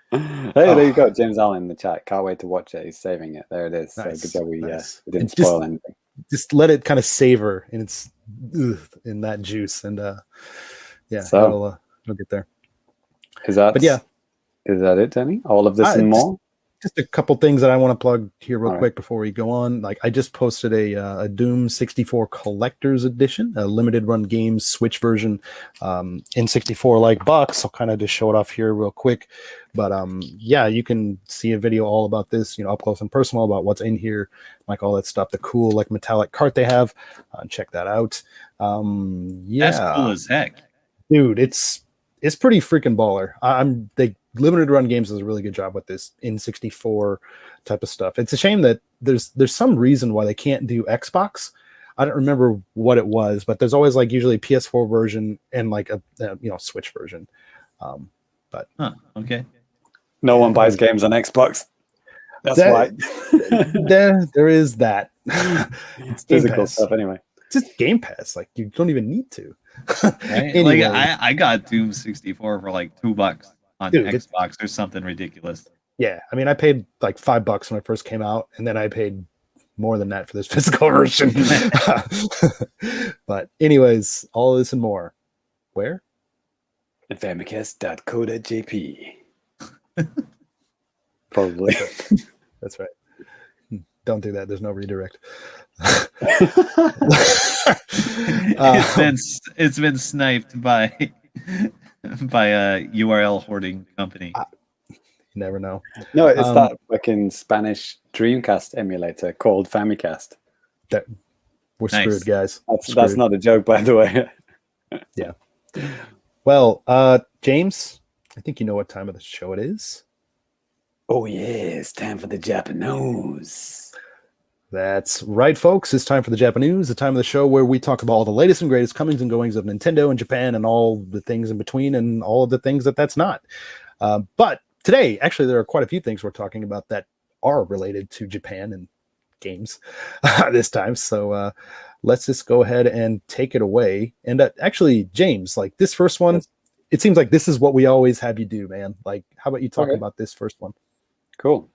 [SPEAKER 2] Hey, there you go, James Allen in the chat. Can't wait to watch it. He's saving it. There it is.
[SPEAKER 1] Nice.
[SPEAKER 2] Good job. We didn't
[SPEAKER 1] Just
[SPEAKER 2] spoil anything.
[SPEAKER 1] Just let it kind of savor in its in that juice, and
[SPEAKER 2] so
[SPEAKER 1] it'll get there.
[SPEAKER 2] Is that it, Danny? All of this and more?
[SPEAKER 1] just a couple things that I want to plug here real quick before we go on. Like I just posted a Doom 64 Collector's Edition, a limited run games Switch version, in 64 like box. I'll kind of just show it off here real quick. But yeah, you can see a video all about this, up close and personal about what's in here, like all that stuff, the cool like metallic cart they have. Check that out. Yeah,
[SPEAKER 3] that's cool as heck,
[SPEAKER 1] dude. It's pretty freaking baller. They limited run games does a really good job with this in 64 type of stuff. It's a shame that there's some reason why they can't do Xbox. I don't remember what it was, but there's always like usually a PS4 version and like a Switch version. But
[SPEAKER 3] okay,
[SPEAKER 2] no one buys games on Xbox. That's why.
[SPEAKER 1] there is that.
[SPEAKER 2] It's physical stuff anyway.
[SPEAKER 1] It's just Game Pass. Like you don't even need to.
[SPEAKER 3] Right?
[SPEAKER 1] Anyway.
[SPEAKER 3] Like I got Doom 64 for like $2 on Xbox or something ridiculous.
[SPEAKER 1] Yeah, I mean, I paid like $5 when it first came out, and then I paid more than that for this physical version. But anyways, all of this and more. Where?
[SPEAKER 2] At famicast.co.jp. Probably.
[SPEAKER 1] That's right. Don't do that. There's no redirect.
[SPEAKER 3] It's been sniped by a URL hoarding company.
[SPEAKER 1] You never know.
[SPEAKER 2] No, it's that fucking Spanish Dreamcast emulator called Famicast.
[SPEAKER 1] We're screwed, guys.
[SPEAKER 2] That's not a joke, by the way.
[SPEAKER 1] Yeah. Well, James, I think you know what time of the show it is.
[SPEAKER 2] Oh yes, time for the JAPANews.
[SPEAKER 1] That's right, folks. It's time for the JAPANews, the time of the show where we talk about all the latest and greatest comings and goings of Nintendo and Japan and all the things in between and all of the things that's not. But today, actually, there are quite a few things we're talking about that are related to Japan and games this time. So let's just go ahead and take it away. And actually, James, like this first one, it seems like this is what we always have you do, man. Like, how about you talk about this first one?
[SPEAKER 2] Cool.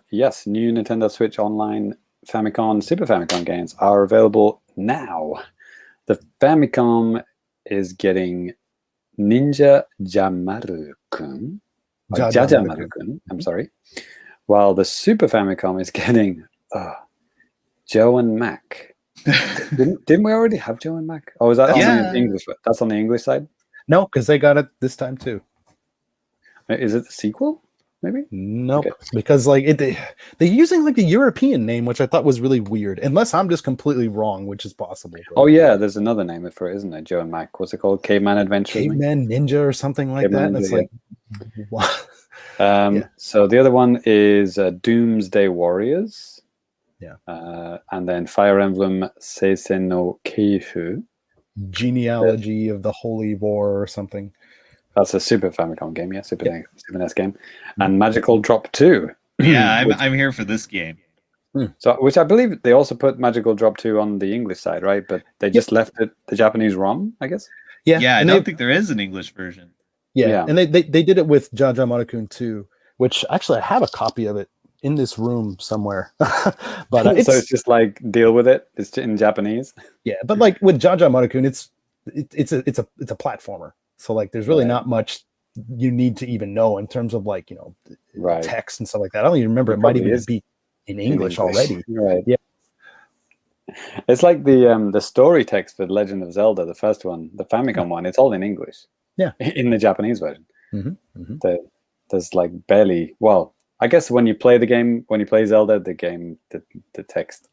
[SPEAKER 2] Yes, new Nintendo Switch Online Famicom, Super Famicom games are available now. The Famicom is getting Ninja Jamaru-kun. Jajamaru-kun, I'm sorry. While the Super Famicom is getting Joe and Mac. Didn't we already have Joe and Mac? Oh, is that on the English? That's on the English side?
[SPEAKER 1] No, because they got it this time too.
[SPEAKER 2] Is it the sequel? Maybe?
[SPEAKER 1] Nope. Okay. Because like they're using like the European name, which I thought was really weird. Unless I'm just completely wrong, which is possible.
[SPEAKER 2] But... Oh yeah, there's another name for it, isn't there? Joe and Mac. What's it called? Caveman Adventures?
[SPEAKER 1] Caveman Ninja or something like that. And it's like what?
[SPEAKER 2] So the other one is Doomsday Warriors.
[SPEAKER 1] Yeah.
[SPEAKER 2] And then Fire Emblem Seisen no Keifu.
[SPEAKER 1] Genealogy of the Holy War or something.
[SPEAKER 2] That's a Super Famicom game, yeah, Super NES game. And Magical Drop 2.
[SPEAKER 3] Yeah, I'm here for this game.
[SPEAKER 2] So, which I believe they also put Magical Drop 2 on the English side, right? But they just left it the Japanese ROM, I guess.
[SPEAKER 3] Yeah, I don't think there is an English version.
[SPEAKER 1] Yeah. And they did it with Jajamaru-kun too, which actually I have a copy of it in this room somewhere. But
[SPEAKER 2] so it's just like deal with it. It's in Japanese.
[SPEAKER 1] Yeah, but like with Jajamaru-kun, it's a platformer. So like there's really not much you need to even know in terms of like, text and stuff like that. I don't even remember. It might even be in English already.
[SPEAKER 2] Right. Yeah. It's like the story text for Legend of Zelda, the first one, the Famicom one, it's all in English.
[SPEAKER 1] Yeah.
[SPEAKER 2] In the Japanese version. There's like barely, well, I guess when you play the game, when you play Zelda, the text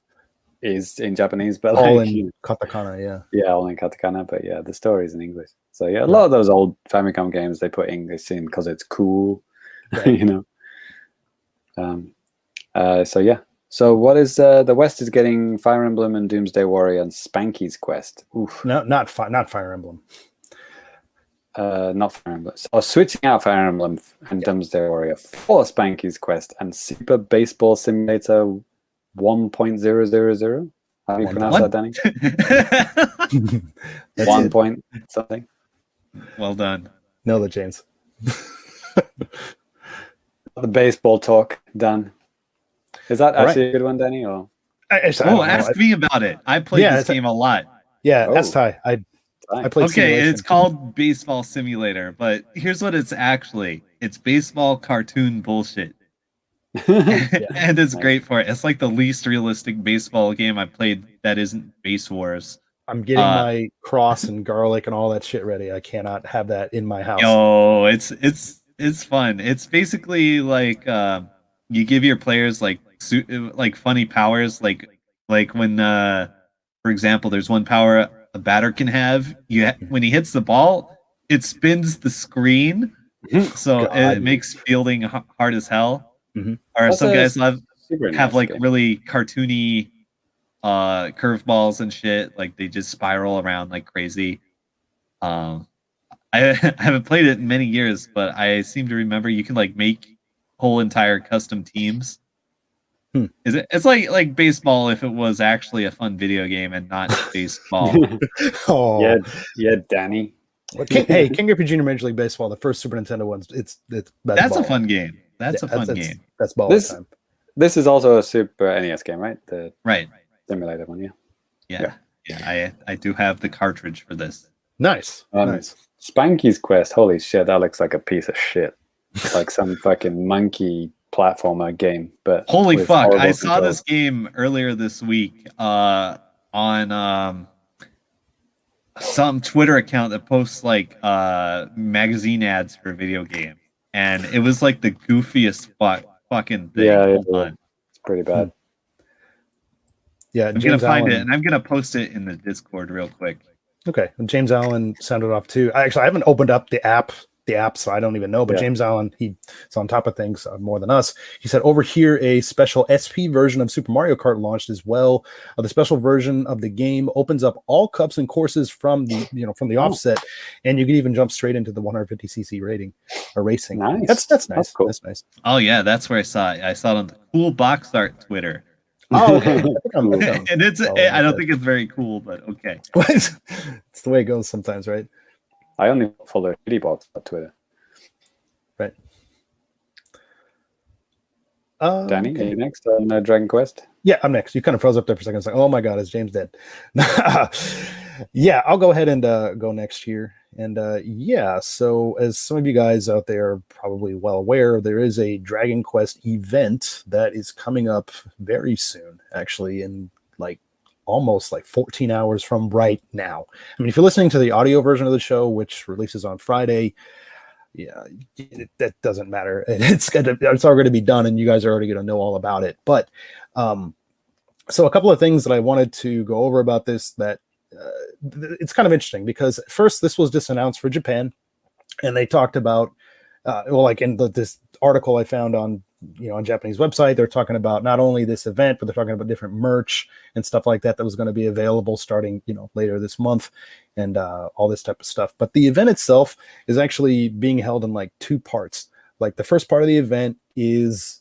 [SPEAKER 2] is in Japanese, but
[SPEAKER 1] all in katakana,
[SPEAKER 2] all in katakana, but the story is in English. So a lot of those old Famicom games they put English in because it's cool, right. So what is the West is getting Fire Emblem and Doomsday Warrior and Spanky's Quest. Oof.
[SPEAKER 1] No, not Fire Emblem.
[SPEAKER 2] Not Fire Emblem. So switching out Fire Emblem and Doomsday Warrior for Spanky's Quest and Super Baseball Simulator 1.000. How do you pronounce that, Danny? 1 point something.
[SPEAKER 3] Well done.
[SPEAKER 1] Nailed it, James.
[SPEAKER 2] The baseball talk done. Is that actually a good one, Danny? Or
[SPEAKER 3] ask me about it. I played this game a lot.
[SPEAKER 1] Yeah, that's Ty. I played.
[SPEAKER 3] Okay, it's called Baseball Simulator, but here's what it's actually. It's baseball cartoon bullshit. and it's
[SPEAKER 2] Nice.
[SPEAKER 3] great for it. It's like the least realistic baseball game I played that isn't Base Wars.
[SPEAKER 1] I'm getting my cross and garlic and all that shit ready. I cannot have that in my house.
[SPEAKER 3] Yo, it's fun. It's basically like you give your players like funny powers, like when for example, there's one power a batter can have. When he hits the ball, it spins the screen, so
[SPEAKER 1] God.
[SPEAKER 3] it makes fielding hard as hell.
[SPEAKER 1] Mhm.
[SPEAKER 3] Or
[SPEAKER 2] That's
[SPEAKER 3] some
[SPEAKER 2] a
[SPEAKER 3] guys
[SPEAKER 2] super
[SPEAKER 3] have
[SPEAKER 2] nice
[SPEAKER 3] like
[SPEAKER 2] game.
[SPEAKER 3] really cartoony curveballs and shit. Like they just spiral around like crazy. I haven't played it in many years, but I seem to remember you can like make whole entire custom teams. It's like baseball if it was actually a fun video game and not baseball.
[SPEAKER 1] Oh,
[SPEAKER 2] yeah, Danny.
[SPEAKER 1] Well, hey, King Griffey Jr. Major League Baseball, the first Super Nintendo one.
[SPEAKER 3] That's a fun game. That's a fun game.
[SPEAKER 1] That's ball
[SPEAKER 2] This-
[SPEAKER 1] time.
[SPEAKER 2] This is also a Super NES game, right? The
[SPEAKER 3] Right.
[SPEAKER 2] simulated one,
[SPEAKER 3] Yeah. I do have the cartridge for this.
[SPEAKER 1] Nice, nice.
[SPEAKER 2] Spanky's Quest, holy shit, that looks like a piece of shit. Like some fucking monkey platformer game. But
[SPEAKER 3] Holy
[SPEAKER 2] with
[SPEAKER 3] fuck!
[SPEAKER 2] horrible
[SPEAKER 3] I saw
[SPEAKER 2] controls.
[SPEAKER 3] this game earlier this week on some Twitter account that posts like magazine ads for video game, and it was like the goofiest fucking thing.
[SPEAKER 2] Yeah,
[SPEAKER 3] Hold on.
[SPEAKER 2] it's pretty bad.
[SPEAKER 1] Yeah,
[SPEAKER 3] I'm gonna find it and I'm gonna post it in the Discord real quick.
[SPEAKER 1] Okay, and James Allen sounded off too. I haven't opened up the app, so I don't even know. But
[SPEAKER 2] Yeah.
[SPEAKER 1] James Allen, he's on top of things more than us. He said over here a special SP version of Super Mario Kart launched as well. The special version of the game opens up all cups and courses from the offset, and you can even jump straight into the 150cc rating or racing.
[SPEAKER 2] Nice.
[SPEAKER 1] That's nice.
[SPEAKER 2] That's cool.
[SPEAKER 1] That's nice.
[SPEAKER 3] Oh yeah, that's where I saw it. I saw it on the Cool Box Art Twitter.
[SPEAKER 1] Oh, okay.
[SPEAKER 3] And I don't think it's very cool, but okay.
[SPEAKER 1] It's the way it goes sometimes, right?
[SPEAKER 2] I only follow Shitty Box on Twitter.
[SPEAKER 1] Right.
[SPEAKER 2] Danny,
[SPEAKER 1] Okay.
[SPEAKER 2] are you next on Dragon Quest?
[SPEAKER 1] Yeah, I'm next. You kind of froze up there for a second. It's like, oh my God, is James dead? Yeah, I'll go ahead and go next here. And yeah, so as some of you guys out there are probably well aware, there is a Dragon Quest event that is coming up very soon, actually, in like almost like 14 hours from right now. I mean, if you're listening to the audio version of the show, which releases on Friday, yeah, that doesn't matter. It's all going to be done, and you guys are already going to know all about it. But so a couple of things that I wanted to go over about this that it's kind of interesting because first this was just announced for Japan, and they talked about like in this article I found on on Japanese website, they're talking about not only this event, but they're talking about different merch and stuff like that was going to be available starting later this month and all this type of stuff. But the event itself is actually being held in like two parts. Like the first part of the event is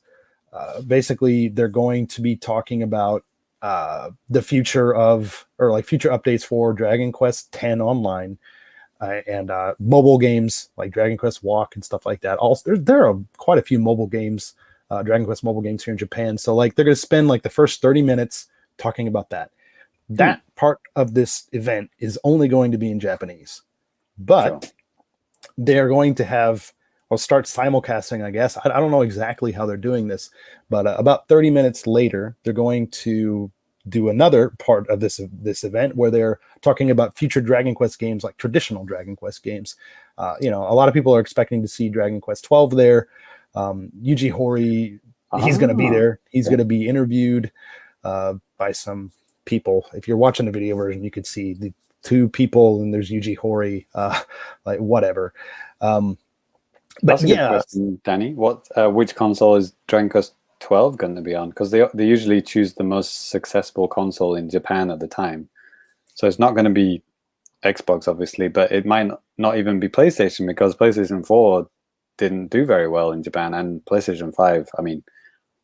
[SPEAKER 1] basically they're going to be talking about the future of future updates for Dragon Quest X Online and mobile games like Dragon Quest Walk and stuff like that. Also, there are quite a few mobile games, Dragon Quest mobile games here in Japan. So like they're going to spend like the first 30 minutes talking about that. That part of this event is only going to be in Japanese, but they're going to have start simulcasting, I guess. I don't know exactly how they're doing this, but about 30 minutes later, they're going to do another part of this event where they're talking about future Dragon Quest games, like traditional Dragon Quest games. A lot of people are expecting to see Dragon Quest 12 there. Yuji Horii, he's going to be there. He's going to be interviewed by some people. If you're watching the video version, you could see the two people, and there's Yuji Horii, like whatever. But
[SPEAKER 2] that's a good question, Danny. Which console is Dragon Quest 12 going to be on? Because they usually choose the most successful console in Japan at the time. So it's not going to be Xbox, obviously, but it might not even be PlayStation because PlayStation 4 didn't do very well in Japan, and PlayStation 5, I mean,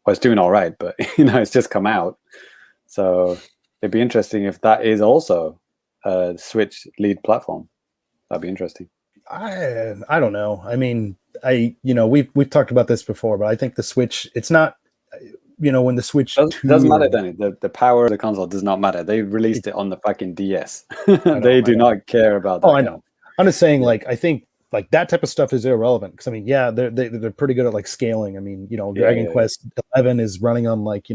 [SPEAKER 2] well, it's doing all right, but it's just come out. So it'd be interesting if that is also a Switch lead platform. That'd be interesting.
[SPEAKER 1] I don't know. I mean, we've talked about this before, but I think the Switch, it's not, when the Switch
[SPEAKER 2] doesn't matter, Danny. The power of the console does not matter. They released it on the fucking DS. They do not care about that.
[SPEAKER 1] Oh, I know. I'm just saying, like, I think like that type of stuff is irrelevant because I mean, yeah, they're pretty good at like scaling. I mean, Dragon Quest 11 is running on like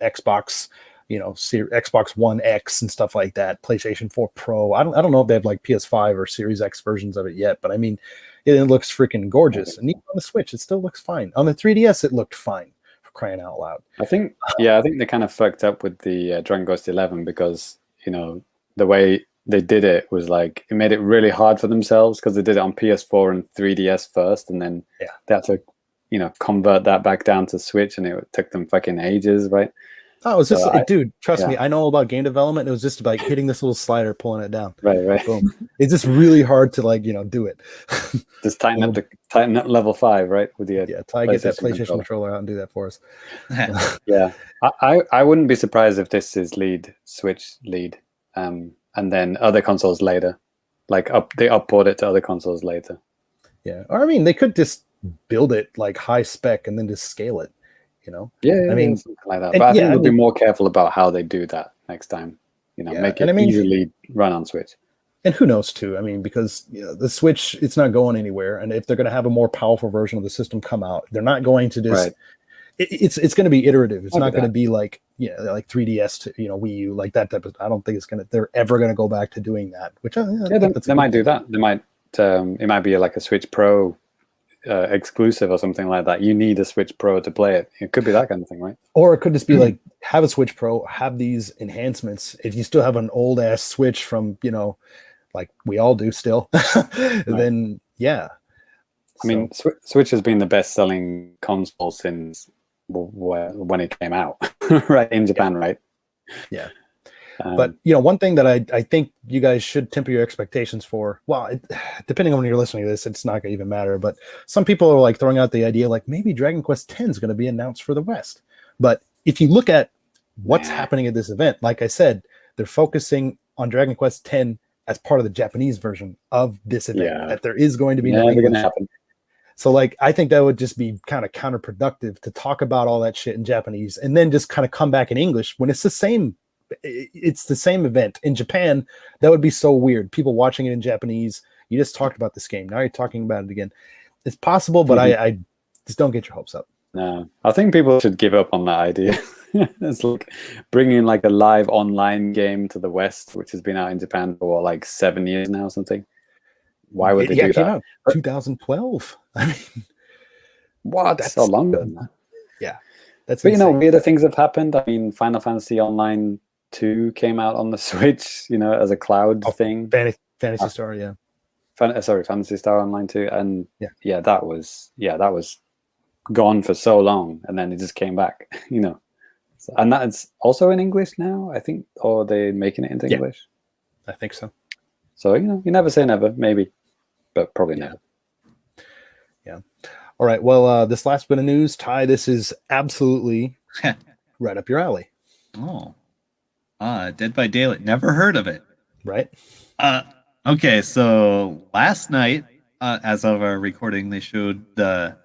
[SPEAKER 1] Xbox, Xbox One X and stuff like that. PlayStation 4 Pro. I don't know if they have like PS5 or Series X versions of it yet, but I mean, it looks freaking gorgeous. And even on the Switch, it still looks fine. On the 3DS, it looked fine. For crying out loud.
[SPEAKER 2] I think they kind of fucked up with the Dragon Quest 11 because the way they did it was like it made it really hard for themselves because they did it on PS4 and 3DS first, and then they had to convert that back down to Switch, and it took them fucking ages, right?
[SPEAKER 1] Oh, it was just dude, trust me, I know all about game development. It was just like hitting this little slider, pulling it down.
[SPEAKER 2] Right.
[SPEAKER 1] Boom. It's just really hard to like, do it.
[SPEAKER 2] Just tighten up level 5, right? With the
[SPEAKER 1] Ty, get that PlayStation controller out and do that for us.
[SPEAKER 2] Yeah. I wouldn't be surprised if this is Switch lead, and then other consoles later. Like they upport it to other consoles later. Yeah.
[SPEAKER 1] Or I mean, they could just build it like high spec and then just scale it.
[SPEAKER 2] I mean, something like that. But I think they'll be more careful about how they do that next time. Make it easily run on Switch.
[SPEAKER 1] And who knows too? I mean, because the Switch, it's not going anywhere. And if they're going to have a more powerful version of the system come out, they're not going to just. Right. It's going to be iterative. It's not going to be like like 3DS to Wii U, like that type of. I don't think they're ever going to go back to doing that. Which
[SPEAKER 2] they might do that. They might. It might be like a Switch Pro. Exclusive or something like that. You need a Switch Pro to play it. It could be that kind of thing, right?
[SPEAKER 1] Or it could just be like have a Switch Pro, have these enhancements. If you still have an old ass Switch from like we all do still, then I
[SPEAKER 2] mean, Switch has been the best selling console since when it came out, right in Japan, right?
[SPEAKER 1] Yeah. But one thing that I think you guys should temper your expectations for. Well, depending on when you're listening to this, it's not going to even matter. But some people are like throwing out the idea like maybe Dragon Quest X is going to be announced for the West. But if you look at what's happening at this event, like I said, they're focusing on Dragon Quest X as part of the Japanese version of this event. Yeah. That there is going to be no English.
[SPEAKER 2] Going to happen.
[SPEAKER 1] So like I think that would just be kind of counterproductive to talk about all that shit in Japanese and then just kind of come back in English when it's the same. It's the same event in Japan. That would be so weird. People watching it in Japanese. You just talked about this game. Now you're talking about it again. It's possible, but I just don't get your hopes up.
[SPEAKER 2] No, I think people should give up on that idea. It's like bringing like a live online game to the West, which has been out in Japan for like 7 years now or something. Why would they do that?
[SPEAKER 1] Out 2012. I mean,
[SPEAKER 2] what? That's so long ago.
[SPEAKER 1] Yeah,
[SPEAKER 2] but weirder things have happened. I mean, Final Fantasy Online 2 came out on the Switch, as a cloud thing.
[SPEAKER 1] Fantasy Star, yeah.
[SPEAKER 2] Fantasy Star Online 2, and that was gone for so long, and then it just came back, and that's also in English now, I think, or they're making it into English.
[SPEAKER 1] I think so.
[SPEAKER 2] So you never say never, maybe, but probably never.
[SPEAKER 1] Yeah. All right. Well, this last bit of news, Ty, this is absolutely right up your alley.
[SPEAKER 3] Oh. Dead by Daylight. Never heard of it.
[SPEAKER 1] Right.
[SPEAKER 3] Okay, so last night, as of our recording, they showed the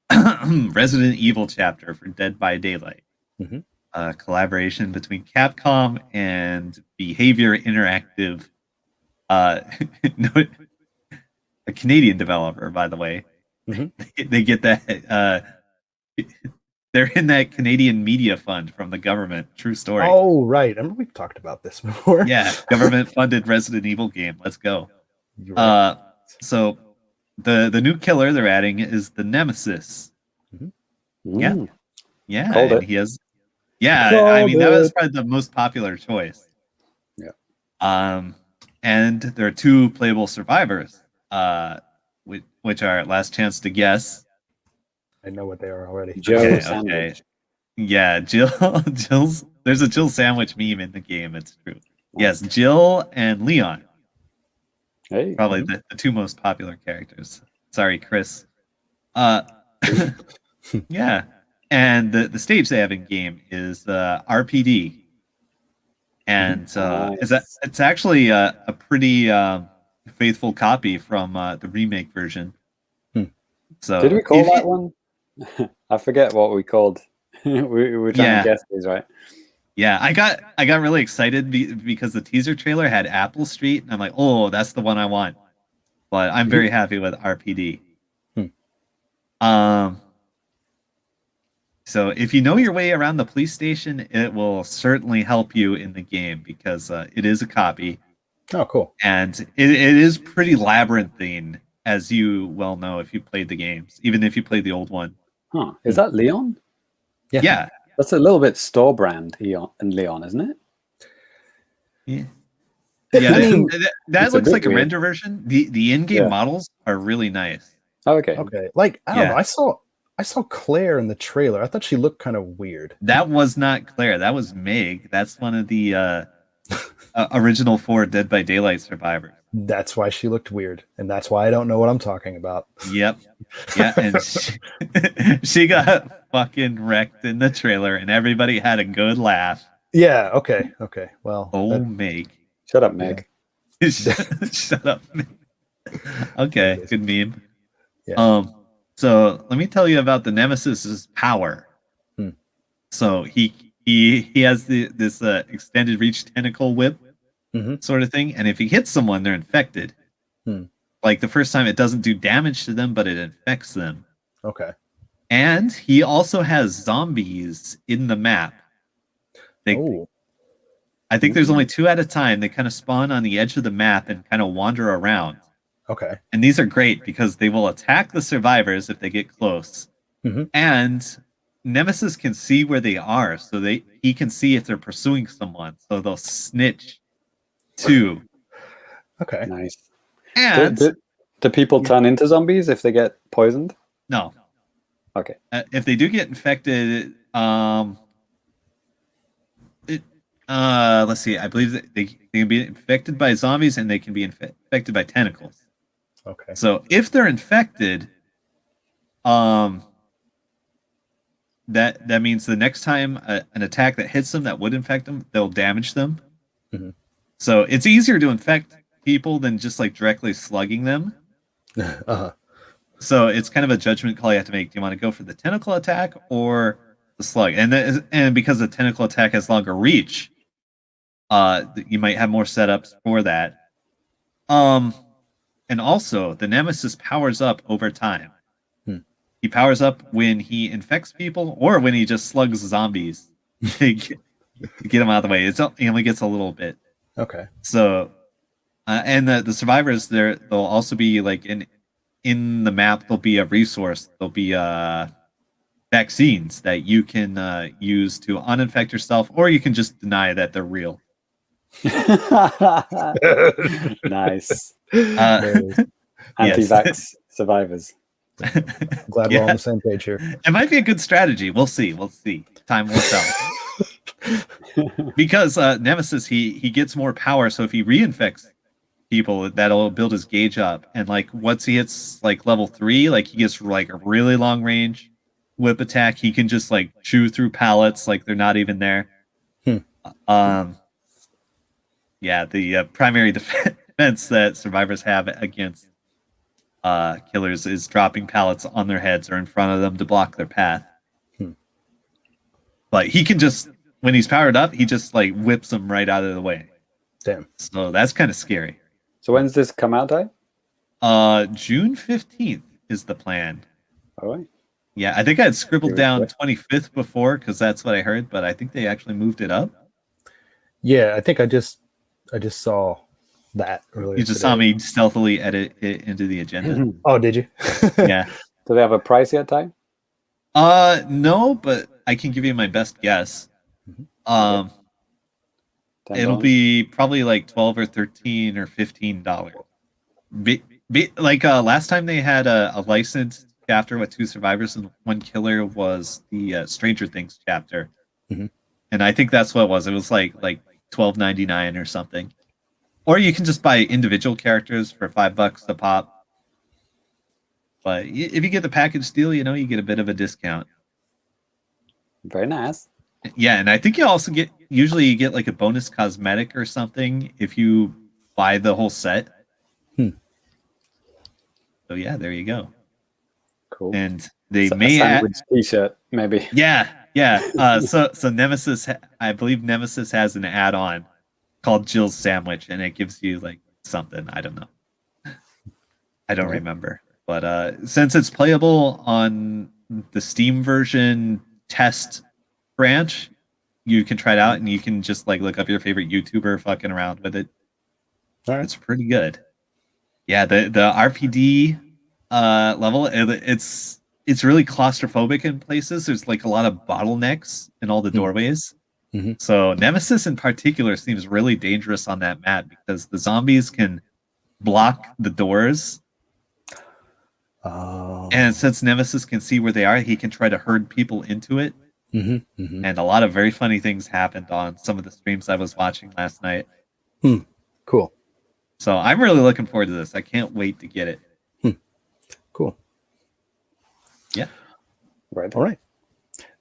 [SPEAKER 3] Resident Evil chapter for Dead by Daylight.
[SPEAKER 1] Mm-hmm.
[SPEAKER 3] A collaboration between Capcom and Behavior Interactive, a Canadian developer, by the way.
[SPEAKER 1] Mm-hmm.
[SPEAKER 3] They get that. They're in that Canadian media fund from the government. True story.
[SPEAKER 1] Oh, right. I remember we've talked about this before.
[SPEAKER 3] Yeah, government-funded Resident Evil game. Let's go. Right. So the new killer they're adding is the Nemesis.
[SPEAKER 1] Mm-hmm.
[SPEAKER 3] Yeah.
[SPEAKER 2] Called it.
[SPEAKER 3] He has. Yeah, I mean that was probably the most popular choice.
[SPEAKER 2] Yeah.
[SPEAKER 3] And there are 2 playable survivors, which are Last Chance to Guess.
[SPEAKER 1] I know what they are already.
[SPEAKER 2] Jill Sandwich.
[SPEAKER 3] Yeah, Jill's. There's a Jill Sandwich meme in the game. It's true. Yes, Jill and Leon.
[SPEAKER 2] Hey.
[SPEAKER 3] Probably the 2 most popular characters. Sorry, Chris. Yeah, and the stage they have in game is RPD, and it's actually a pretty faithful copy from the remake version. So
[SPEAKER 2] did we call that one? I forget what we called. we were trying to guess these, right?
[SPEAKER 3] Yeah, I got really excited because the teaser trailer had Apple Street, and I'm like, oh, that's the one I want. but I'm very happy with RPD. So if you know your way around the police station, it will certainly help you in the game because it is a copy.
[SPEAKER 1] Oh, cool.
[SPEAKER 3] And it is pretty labyrinthine, as you well know if you played the games, even if you played the old one.
[SPEAKER 2] Huh. Is that Leon?
[SPEAKER 3] Yeah.
[SPEAKER 2] That's a little bit store brand Leon, isn't it?
[SPEAKER 3] Yeah. Yeah,
[SPEAKER 1] I mean,
[SPEAKER 3] that looks like a
[SPEAKER 2] weird.
[SPEAKER 3] render version. The in-game models are really nice.
[SPEAKER 2] Oh, okay.
[SPEAKER 1] Okay. Like, I don't know. I saw Claire in the trailer. I thought she looked kind of weird.
[SPEAKER 3] That was not Claire. That was Meg. That's one of the original 4 Dead by Daylight survivors.
[SPEAKER 1] That's why she looked weird, and that's why I don't know what I'm talking about.
[SPEAKER 3] Yep. Yeah, and she got fucking wrecked in the trailer, and everybody had a good laugh.
[SPEAKER 1] Yeah. Okay. Okay. Well.
[SPEAKER 3] Meg.
[SPEAKER 2] Shut up, Meg.
[SPEAKER 3] Shut up, Meg. Okay, good meme.
[SPEAKER 1] Yeah.
[SPEAKER 3] So let me tell you about the Nemesis's power. So he has this extended reach tentacle whip sort of thing, and if he hits someone, they're infected. Like the first time, it doesn't do damage to them, but it infects them.
[SPEAKER 1] Okay.
[SPEAKER 3] And he also has zombies in the map. I think there's only 2 at a time. They kind of spawn on the edge of the map and kind of wander around.
[SPEAKER 1] Okay.
[SPEAKER 3] And these are great because they will attack the survivors if they get close. And Nemesis can see where they are, so he can see if they're pursuing someone. So they'll snitch too.
[SPEAKER 1] Okay.
[SPEAKER 2] Nice.
[SPEAKER 3] And
[SPEAKER 2] do people turn into zombies if they get poisoned?
[SPEAKER 3] No.
[SPEAKER 2] Okay.
[SPEAKER 3] If they do get infected, let's see. I believe that they can be infected by zombies and they can be infected by tentacles.
[SPEAKER 1] Okay.
[SPEAKER 3] So if they're infected, that means the next time an attack that hits them that would infect them, they'll damage them. So it's easier to infect people than just like directly slugging them. So it's kind of a judgment call you have to make. Do you want to go for the tentacle attack or the slug? And because the tentacle attack has longer reach, you might have more setups for that. And also, the Nemesis powers up over time. He powers up when he infects people or when he just slugs zombies to get them out of the way. He only gets a little bit.
[SPEAKER 1] Okay.
[SPEAKER 3] So, and the survivors, they'll also be like in the map, there'll be a resource. There'll be vaccines that you can use to uninfect yourself, or you can just deny that they're real.
[SPEAKER 2] Nice.
[SPEAKER 3] Anti-vax
[SPEAKER 2] survivors.
[SPEAKER 1] Glad we're on the same page here.
[SPEAKER 3] It might be a good strategy. We'll see. Time will tell. Because Nemesis, he gets more power, so if he reinfects people, that'll build his gauge up. And like once he hits like level 3, like he gets like a really long range whip attack. He can just like chew through pallets like they're not even there. Yeah, the primary defense that survivors have against killers is dropping pallets on their heads or in front of them to block their path. But he can just, when he's powered up, he just like whips them right out of the way.
[SPEAKER 1] Damn.
[SPEAKER 3] So that's kind of scary.
[SPEAKER 2] So when's this come out, June
[SPEAKER 3] 15th is the plan.
[SPEAKER 2] All right.
[SPEAKER 3] Yeah, I think I had scribbled down 25th before because that's what I heard, but I think they actually moved it up.
[SPEAKER 1] Yeah, I think I just saw that earlier.
[SPEAKER 3] You just saw me stealthily edit it into the agenda.
[SPEAKER 1] Oh, did you?
[SPEAKER 3] Yeah.
[SPEAKER 2] Do they have a price yet, Ty?
[SPEAKER 3] No, but I can give you my best guess. It'll be probably like $12 or $13 or $15. Like last time they had a licensed chapter with 2 survivors and 1 killer was the Stranger Things chapter, and I think that's what it was. It was like $12.99 or something. Or you can just buy individual characters for $5 a pop. But if you get the package deal, you get a bit of a discount.
[SPEAKER 2] Very nice.
[SPEAKER 3] Yeah, and I think you also usually you get like a bonus cosmetic or something if you buy the whole set. So yeah, there you go.
[SPEAKER 2] Cool.
[SPEAKER 3] And they
[SPEAKER 2] a
[SPEAKER 3] may
[SPEAKER 2] sandwich t-shirt, maybe.
[SPEAKER 3] Yeah. So Nemesis, I believe Nemesis has an add-on called Jill's Sandwich, and it gives you like something. I don't know. I don't remember. But since it's playable on the Steam version test branch, you can try it out and you can just like look up your favorite YouTuber fucking around with it.
[SPEAKER 1] All right.
[SPEAKER 3] It's pretty good. Yeah, the RPD level, it's really claustrophobic in places. There's like a lot of bottlenecks in all the doorways.
[SPEAKER 1] Mm-hmm.
[SPEAKER 3] So Nemesis in particular seems really dangerous on that map because the zombies can block the doors.
[SPEAKER 1] Oh.
[SPEAKER 3] And since Nemesis can see where they are, he can try to herd people into it.
[SPEAKER 1] Mm-hmm. Mm-hmm.
[SPEAKER 3] And a lot of very funny things happened on some of the streams I was watching last night.
[SPEAKER 1] Cool.
[SPEAKER 3] So I'm really looking forward to this. I can't wait to get it.
[SPEAKER 1] Cool.
[SPEAKER 3] Yeah.
[SPEAKER 1] Right. All right.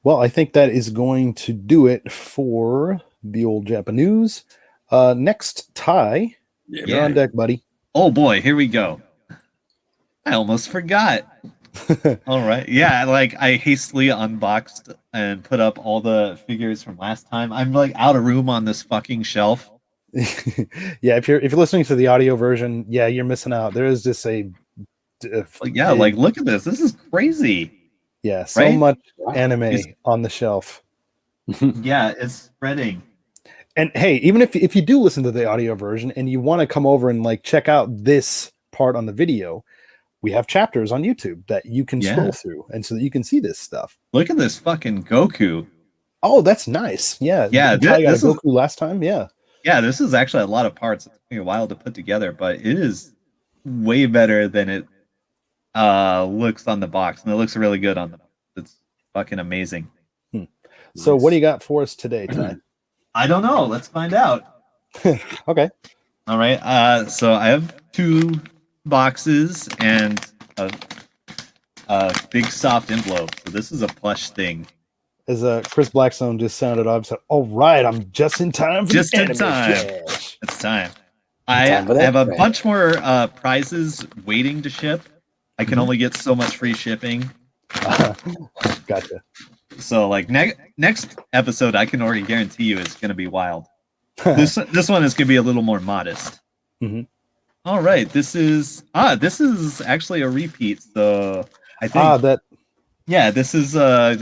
[SPEAKER 1] Well, I think that is going to do it for the old JAPANews. Next, Ty, you're on deck, buddy.
[SPEAKER 3] Oh boy, here we go. I almost forgot. All right. Yeah, like I hastily unboxed and put up all the figures from last time. I'm like out of room on this fucking shelf.
[SPEAKER 1] Yeah, if you're listening to the audio version, yeah, you're missing out. There is just like
[SPEAKER 3] look at this. This is crazy.
[SPEAKER 1] Yeah, so much anime on the shelf.
[SPEAKER 3] Yeah, it's spreading.
[SPEAKER 1] And hey, even if you do listen to the audio version and you want to come over and like check out this part on the video, we have chapters on YouTube that you can scroll through, and so that you can see this stuff.
[SPEAKER 3] Look at this fucking Goku.
[SPEAKER 1] Oh, that's nice. Yeah.
[SPEAKER 3] Yeah,
[SPEAKER 1] Ty got a Goku last time. Yeah.
[SPEAKER 3] Yeah, this is actually a lot of parts. It took me a while to put together, but it is way better than it looks on the box, and it looks really good on the box. It's fucking amazing.
[SPEAKER 1] So what do you got for us today, Ty?
[SPEAKER 3] I don't know. Let's find out.
[SPEAKER 1] Okay.
[SPEAKER 3] All right. So I have 2 boxes and a big soft envelope. So this is a plush thing.
[SPEAKER 1] As Chris Blackstone just sounded off, said, "All right, I'm just in time for
[SPEAKER 3] just
[SPEAKER 1] the
[SPEAKER 3] in time.
[SPEAKER 1] Flash."
[SPEAKER 3] It's time. I have a bunch more prizes waiting to ship. I can only get so much free shipping.
[SPEAKER 1] Gotcha.
[SPEAKER 3] So like next episode, I can already guarantee you it's going to be wild. This one is going to be a little more modest.
[SPEAKER 1] Mm-hmm.
[SPEAKER 3] All right, this is actually a repeat. So I think yeah, this is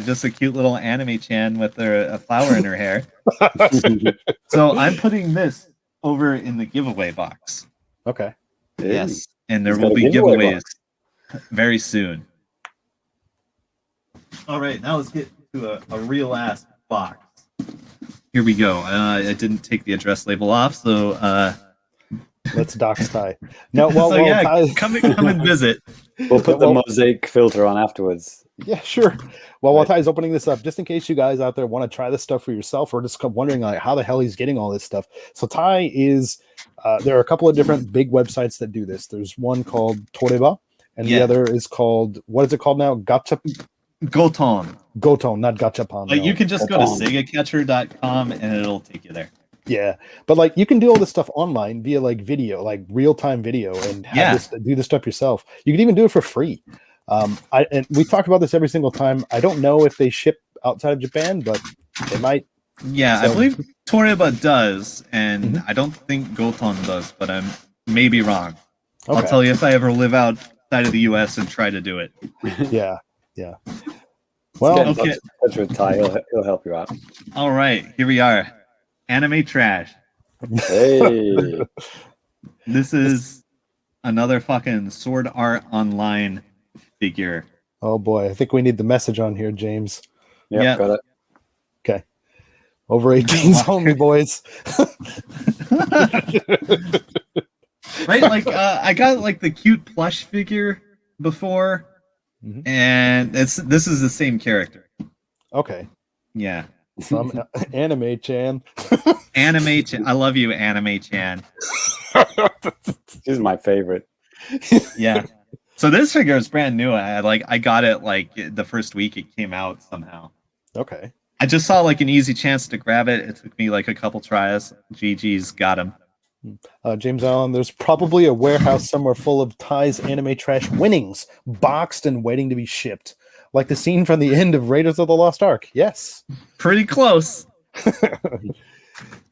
[SPEAKER 3] just a cute little anime chan with a flower in her hair. So I'm putting this over in the giveaway box.
[SPEAKER 1] Okay.
[SPEAKER 3] Yes, and there will be giveaways very soon. All right, now let's get to a real ass box. Here we go. I didn't take the address label off, so
[SPEAKER 1] let's dox Ty. No,
[SPEAKER 3] come and visit.
[SPEAKER 2] We'll put the mosaic filter on afterwards.
[SPEAKER 1] Yeah, sure. Well, while Ty's opening this up, just in case you guys out there want to try this stuff for yourself or just wondering like how the hell he's getting all this stuff. So Ty is, there are a couple of different big websites that do this. There's one called Toreba, and the other is called, what is it called now?
[SPEAKER 3] Goton,
[SPEAKER 1] not Gachapon.
[SPEAKER 3] But you can just go to segacatcher.com and it'll take you there.
[SPEAKER 1] Yeah, but like you can do all this stuff online via like video, like real-time video, and do this stuff yourself. You can even do it for free. And we talk about this every single time. I don't know if they ship outside of Japan, but they might.
[SPEAKER 3] Yeah, so, I believe Toreba does, and I don't think Goton does, but I may be wrong. Okay. I'll tell you if I ever live outside of the U.S. and try to do it.
[SPEAKER 1] Yeah. Well,
[SPEAKER 2] okay. Touch with Ty. He'll help you out.
[SPEAKER 3] All right, here we are. Anime trash.
[SPEAKER 2] Hey.
[SPEAKER 3] This is another fucking Sword Art Online figure.
[SPEAKER 1] Oh boy, I think we need the message on here, James.
[SPEAKER 2] Yeah, got it.
[SPEAKER 1] Okay. Over 18s only, boys.
[SPEAKER 3] Right, like I got like the cute plush figure before, and this is the same character.
[SPEAKER 1] Okay.
[SPEAKER 3] Yeah.
[SPEAKER 1] Some anime chan.
[SPEAKER 3] Anime chan. I love you, anime chan.
[SPEAKER 2] She's my favorite.
[SPEAKER 3] Yeah. So this figure is brand new. I got it like the first week it came out somehow.
[SPEAKER 1] Okay.
[SPEAKER 3] I just saw like an easy chance to grab it. It took me like a couple tries. GG's got him.
[SPEAKER 1] James Allen, there's probably a warehouse somewhere full of Ty's anime trash winnings, boxed and waiting to be shipped. Like the scene from the end of Raiders of the Lost Ark. Yes.
[SPEAKER 3] Pretty close.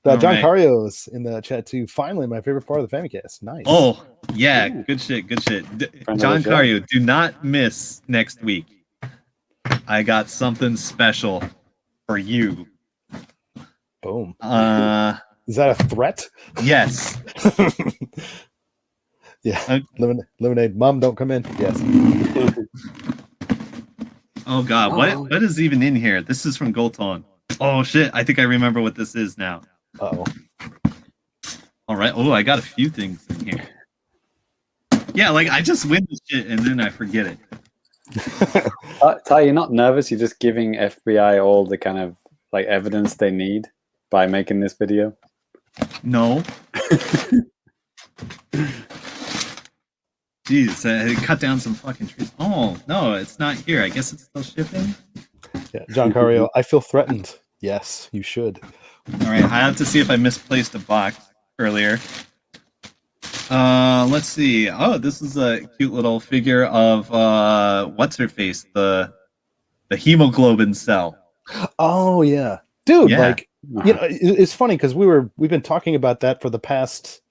[SPEAKER 1] John
[SPEAKER 3] right.
[SPEAKER 1] Carrios in the chat too. Finally, my favorite part of the Famicast. Nice.
[SPEAKER 3] Oh, yeah. Good shit. Good shit. John Carrio, do not miss next week. I got something special for you.
[SPEAKER 1] Boom.
[SPEAKER 3] Uh,
[SPEAKER 1] Is that a threat?
[SPEAKER 3] yes.
[SPEAKER 1] Yeah. Lemonade. Mom, don't come in. Yes.
[SPEAKER 3] Oh God, what is even in here? This is from Golton. Oh shit, I think I remember what this is now.
[SPEAKER 1] Uh-oh.
[SPEAKER 3] All right. Oh, I got a few things in here. Yeah, like I just win this shit and then I forget it.
[SPEAKER 2] Ty, you're not nervous? You're just giving FBI all the kind of like evidence they need by making this video?
[SPEAKER 3] No. Jeez, I cut down some fucking trees. Oh, no, it's not here. I guess it's still shipping.
[SPEAKER 1] Yeah, John Carrio, I feel threatened. Yes, you should.
[SPEAKER 3] All right, I have to see if I misplaced a box earlier. Let's see. Oh, this is a cute little figure of what's her face, the hemoglobin cell.
[SPEAKER 1] Oh yeah, dude.
[SPEAKER 3] Yeah.
[SPEAKER 1] Like, you know, it's funny because we've been talking about that for the past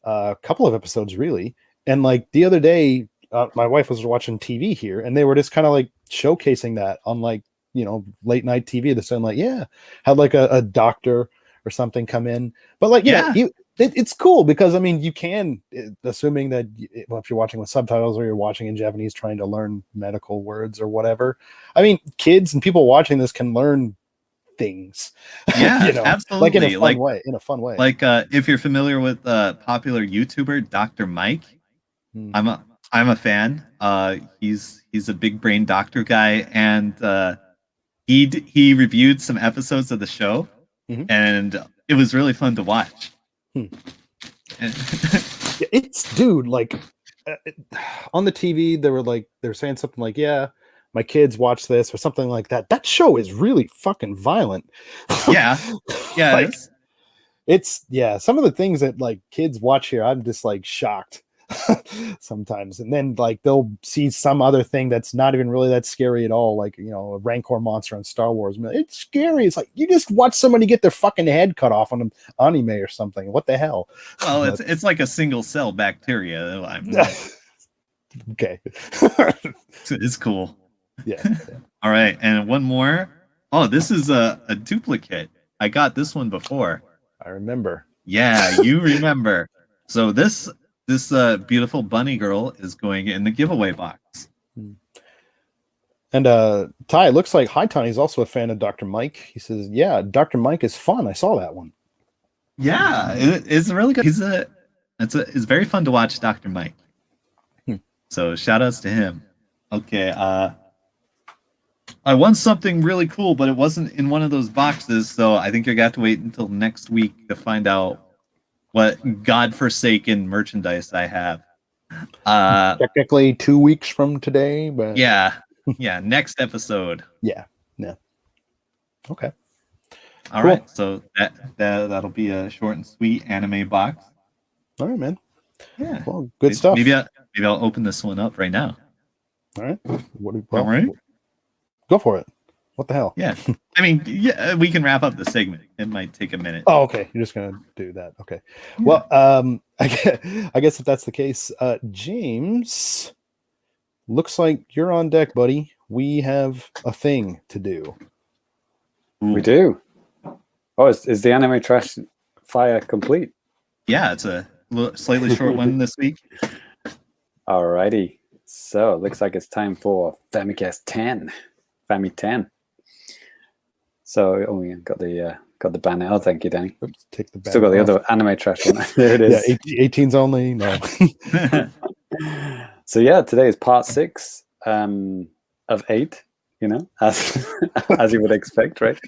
[SPEAKER 1] couple of episodes, really. And like the other day, my wife was watching TV here, and they were just kind of like showcasing that on like, you know, late night TV. They're saying like, yeah, had like a doctor or something come in, but like, yeah, it's cool because I mean, you can, assuming that if you're watching with subtitles or you're watching in Japanese, trying to learn medical words or whatever. I mean, kids and people watching this can learn things.
[SPEAKER 3] Yeah,
[SPEAKER 1] you know,
[SPEAKER 3] absolutely.
[SPEAKER 1] Like in a fun way.
[SPEAKER 3] Like if you're familiar with popular YouTuber Dr. Mike, I'm a fan. He's a big brain doctor guy, and he reviewed some episodes of the show, and it was really fun to watch.
[SPEAKER 1] It's dude, like on the TV, they were saying something like, yeah, my kids watch this or something like that. That show is really fucking violent.
[SPEAKER 3] Yeah.
[SPEAKER 1] Like, it's some of the things that like kids watch here, I'm just like shocked sometimes. And then like they'll see some other thing that's not even really that scary at all, like, you know, a Rancor monster on Star Wars. It's scary. It's like you just watch somebody get their fucking head cut off on an anime or something. What the hell?
[SPEAKER 3] Well, it's like a single cell bacteria.
[SPEAKER 1] Okay.
[SPEAKER 3] It's cool.
[SPEAKER 1] Yeah.
[SPEAKER 3] All right, and one more. Oh, this is a duplicate. I got this one before.
[SPEAKER 1] I remember.
[SPEAKER 3] Yeah, you remember. So this beautiful bunny girl is going in the giveaway box.
[SPEAKER 1] And Ty, it looks like Hi Tony is also a fan of Dr. Mike. He says, yeah, Dr. Mike is fun. I saw that one.
[SPEAKER 3] Yeah, it's really good. It's very fun to watch Dr. Mike. So shout outs to him. Okay, I won something really cool, but it wasn't in one of those boxes, so I think you're gonna have to wait until next week to find out what godforsaken merchandise I have.
[SPEAKER 1] Technically 2 weeks from today, but
[SPEAKER 3] yeah, next episode.
[SPEAKER 1] Yeah. Okay.
[SPEAKER 3] All right, so that'll be a short and sweet anime box.
[SPEAKER 1] All right, man.
[SPEAKER 3] Yeah.
[SPEAKER 1] Well, good stuff.
[SPEAKER 3] Maybe I'll open this one up right now.
[SPEAKER 1] All right.
[SPEAKER 3] All right.
[SPEAKER 1] Go for it. What the hell?
[SPEAKER 3] Yeah. I mean, yeah, we can wrap up the segment. It might take a minute.
[SPEAKER 1] Oh, okay. You're just gonna do that. Okay. Yeah. Well, I guess if that's the case, James, looks like you're on deck, buddy. We have a thing to do.
[SPEAKER 2] We do. Oh, is the anime trash fire complete?
[SPEAKER 3] Yeah, it's a slightly short one this week.
[SPEAKER 2] Alrighty. So it looks like it's time for Famicast 10. Fami 10. So we got the banner. Oh, thank you, Danny.
[SPEAKER 1] Oops, take the banner.
[SPEAKER 2] Still got the other anime trash one. There it is.
[SPEAKER 1] Yeah, 18s only. No.
[SPEAKER 2] So yeah, today is part 6 of 8. You know, as you would expect, right?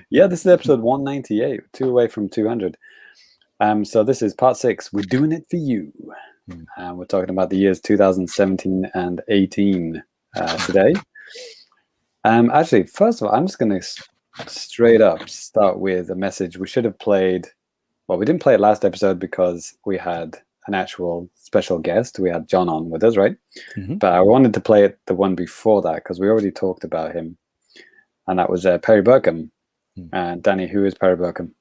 [SPEAKER 2] Yeah, this is episode 198, 2 away from 200. So this is part 6. We're doing it for you. We're talking about the years 2017 and 18 today. Actually, first of all, I'm just going to straight up start with a message we should have played. Well, we didn't play it last episode because we had an actual special guest. We had John on with us, right? But I wanted to play it the one before that because we already talked about him, and that was Perry Burkham. And Danny, who is Perry Burkham?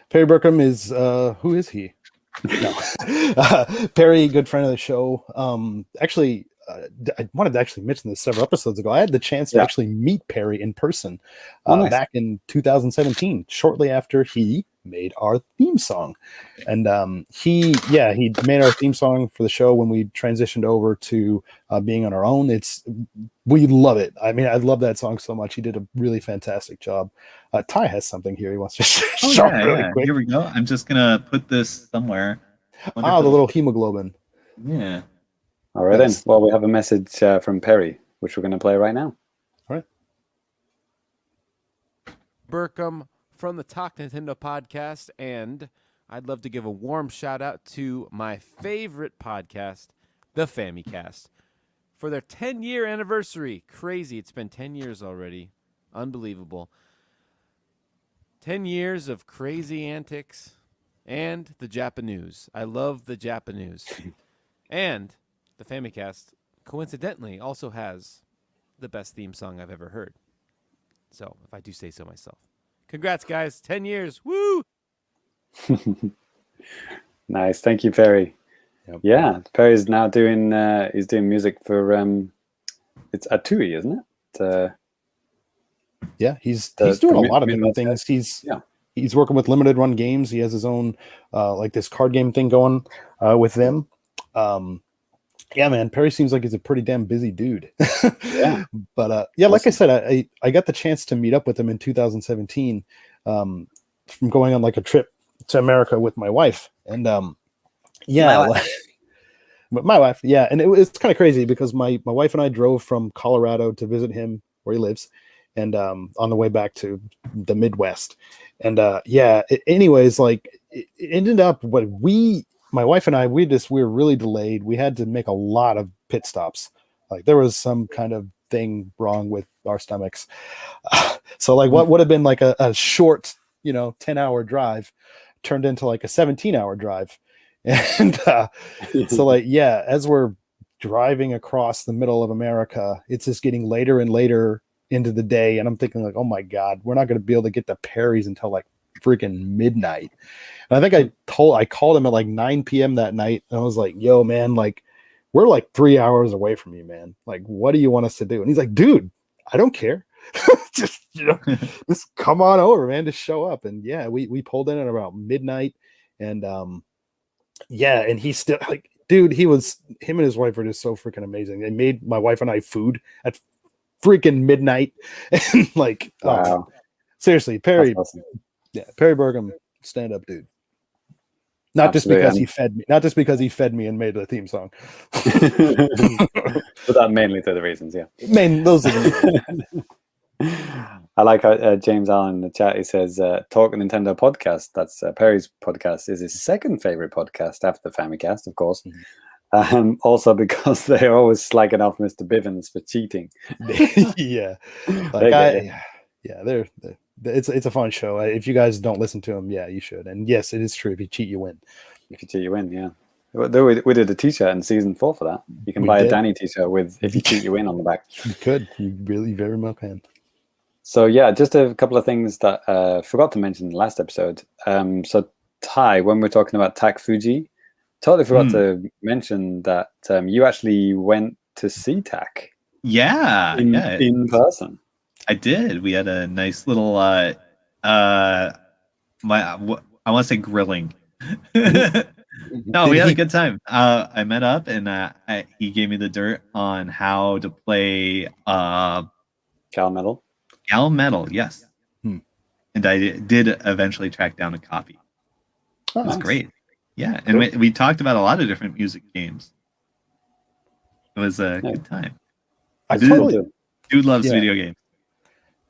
[SPEAKER 1] Perry Burkham is who is he? No, Perry, good friend of the show. Actually, I wanted to actually mention this several episodes ago. I had the chance to actually meet Perry in person
[SPEAKER 2] Nice.
[SPEAKER 1] back in 2017, shortly after he made our theme song. And he made our theme song for the show when we transitioned over to being on our own. We love it. I mean, I love that song so much. He did a really fantastic job. Ty has something here he wants to show really quick.
[SPEAKER 3] Here we go. I'm just gonna put this somewhere.
[SPEAKER 1] The little hemoglobin.
[SPEAKER 3] Yeah.
[SPEAKER 2] All right, then. Well, we have a message from Perry, which we're going to play right now.
[SPEAKER 1] All right.
[SPEAKER 4] Burkham from the Talk Nintendo podcast, and I'd love to give a warm shout out to my favorite podcast, the Famicast, for their 10-year anniversary. Crazy. It's been 10 years already. Unbelievable. 10 years of crazy antics and the JAPANews. I love the JAPANews. And the Famicast, coincidentally, also has the best theme song I've ever heard. So, if I do say so myself. Congrats, guys. 10 years. Woo!
[SPEAKER 2] Nice. Thank you, Perry. Yep. Yeah, Perry's now doing he's doing music for it's Atui, isn't it?
[SPEAKER 1] Yeah, he's doing a lot of different things. He's working with limited run games. He has his own like this card game thing going with them. Yeah, man, Perry seems like he's a pretty damn busy dude.
[SPEAKER 2] Yeah.
[SPEAKER 1] But like I said, I got the chance to meet up with him in 2017 from going on like a trip to America with my wife. And my wife, yeah. And it's kind of crazy because my wife and I drove from Colorado to visit him where he lives, and on the way back to the Midwest. And anyways, like it ended up my wife and I, we were really delayed. We had to make a lot of pit stops. Like there was some kind of thing wrong with our stomachs. So like what would have been like a short, 10-hour drive turned into like a 17-hour drive. And so like, yeah, as we're driving across the middle of America, it's just getting later and later into the day. And I'm thinking like, oh my God, we're not going to be able to get to Perry's until like freaking midnight. And I think I called him at like 9 p.m. that night, and I was like, yo, man, like we're like 3 hours away from you, man. Like, what do you want us to do? And he's like, dude, I don't care. just just come on over, man, to show up. And yeah, we pulled in at about midnight, and and he's still like, dude, him and his wife are just so freaking amazing. They made my wife and I food at freaking midnight. And like,
[SPEAKER 2] wow.
[SPEAKER 1] Seriously, Perry,
[SPEAKER 2] awesome.
[SPEAKER 1] Yeah, Perry Burkham, stand up dude. Not
[SPEAKER 2] Absolutely.
[SPEAKER 1] Just because he fed me and made the theme song.
[SPEAKER 2] But that mainly to the reasons, yeah.
[SPEAKER 1] Those are the
[SPEAKER 2] I like how James Allen in the chat, he says, Talk Nintendo podcast, that's Perry's podcast, is his second favorite podcast after the Famicast, of course. Mm-hmm. Also because they're always slagging off Mr. Bivens for cheating.
[SPEAKER 1] Yeah. Like they're it's a fun show. If you guys don't listen to him, yeah, you should. And yes, it is true. If you cheat, you win.
[SPEAKER 2] If you cheat, you win, yeah. We did a t-shirt in season 4 for that. You can buy a Danny t-shirt with "If you cheat, you win" on the back.
[SPEAKER 1] You could. You really very much can.
[SPEAKER 2] So yeah, just a couple of things that I forgot to mention in the last episode. So Ty, when we're talking about Tak Fuji, totally forgot to mention that you actually went to see Tak.
[SPEAKER 3] Yeah,
[SPEAKER 2] in person.
[SPEAKER 3] I did. We had a nice little I want to say grilling. No, we had a good time. I met up, and he gave me the dirt on how to play
[SPEAKER 2] Cal Metal.
[SPEAKER 3] Cal Metal, yes. And I did eventually track down a copy. It was great. Yeah, and we talked about a lot of different music games. It was a good time. Dude loves video games.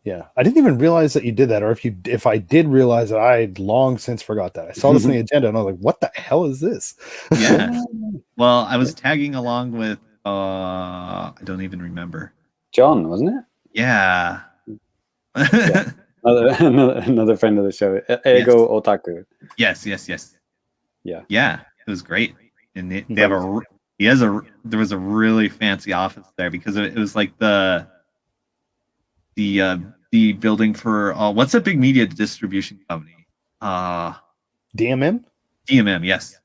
[SPEAKER 1] Yeah, I didn't even realize that you did that, or if I did realize it, I had long since forgot that. I saw this on the agenda, and I was like, "What the hell is this?"
[SPEAKER 3] Yeah. Well, I was tagging along with I don't even remember.
[SPEAKER 2] John, wasn't it?
[SPEAKER 3] Yeah.
[SPEAKER 2] Another friend of the show, Ego Otaku.
[SPEAKER 3] Yes.
[SPEAKER 2] Yeah.
[SPEAKER 3] It was great, and there was a really fancy office there because it was like the the building for what's a big media distribution company?
[SPEAKER 1] DMM.
[SPEAKER 3] DMM, yes.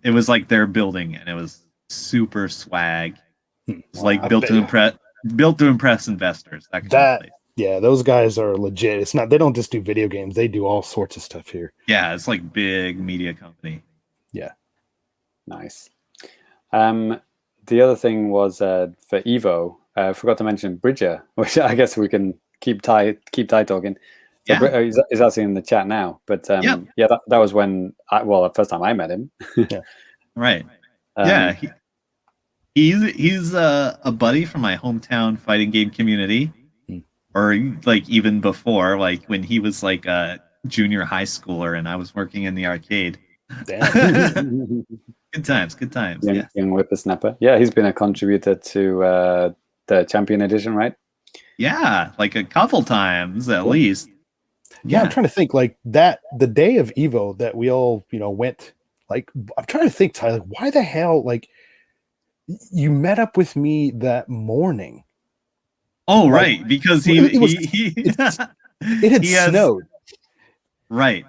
[SPEAKER 3] It was like their building, and it was super swag. It's like built to impress investors. That kind of place.
[SPEAKER 1] Yeah, those guys are legit. It's not, they don't just do video games, they do all sorts of stuff here.
[SPEAKER 3] Yeah, it's like big media company.
[SPEAKER 1] Yeah.
[SPEAKER 2] Nice. The other thing was for Evo, I forgot to mention Bridger, which I guess we can keep Ty talking. So
[SPEAKER 3] Yeah.
[SPEAKER 2] he's actually in the chat now. But that was when the first time I met him.
[SPEAKER 1] Yeah.
[SPEAKER 3] Right. Yeah. He's a buddy from my hometown fighting game community. Or like even before, like when he was like a junior high schooler and I was working in the arcade.
[SPEAKER 1] Damn.
[SPEAKER 3] Good times.
[SPEAKER 2] Young whippersnapper. Yeah, he's been a contributor to the Champion Edition, right?
[SPEAKER 3] Yeah, like a couple times at least.
[SPEAKER 1] Yeah, I'm trying to think like that the day of Evo that we all, went, like I'm trying to think, Tyler, why the hell like you met up with me that morning?
[SPEAKER 3] Oh, right, because it
[SPEAKER 1] had snowed.
[SPEAKER 3] Right.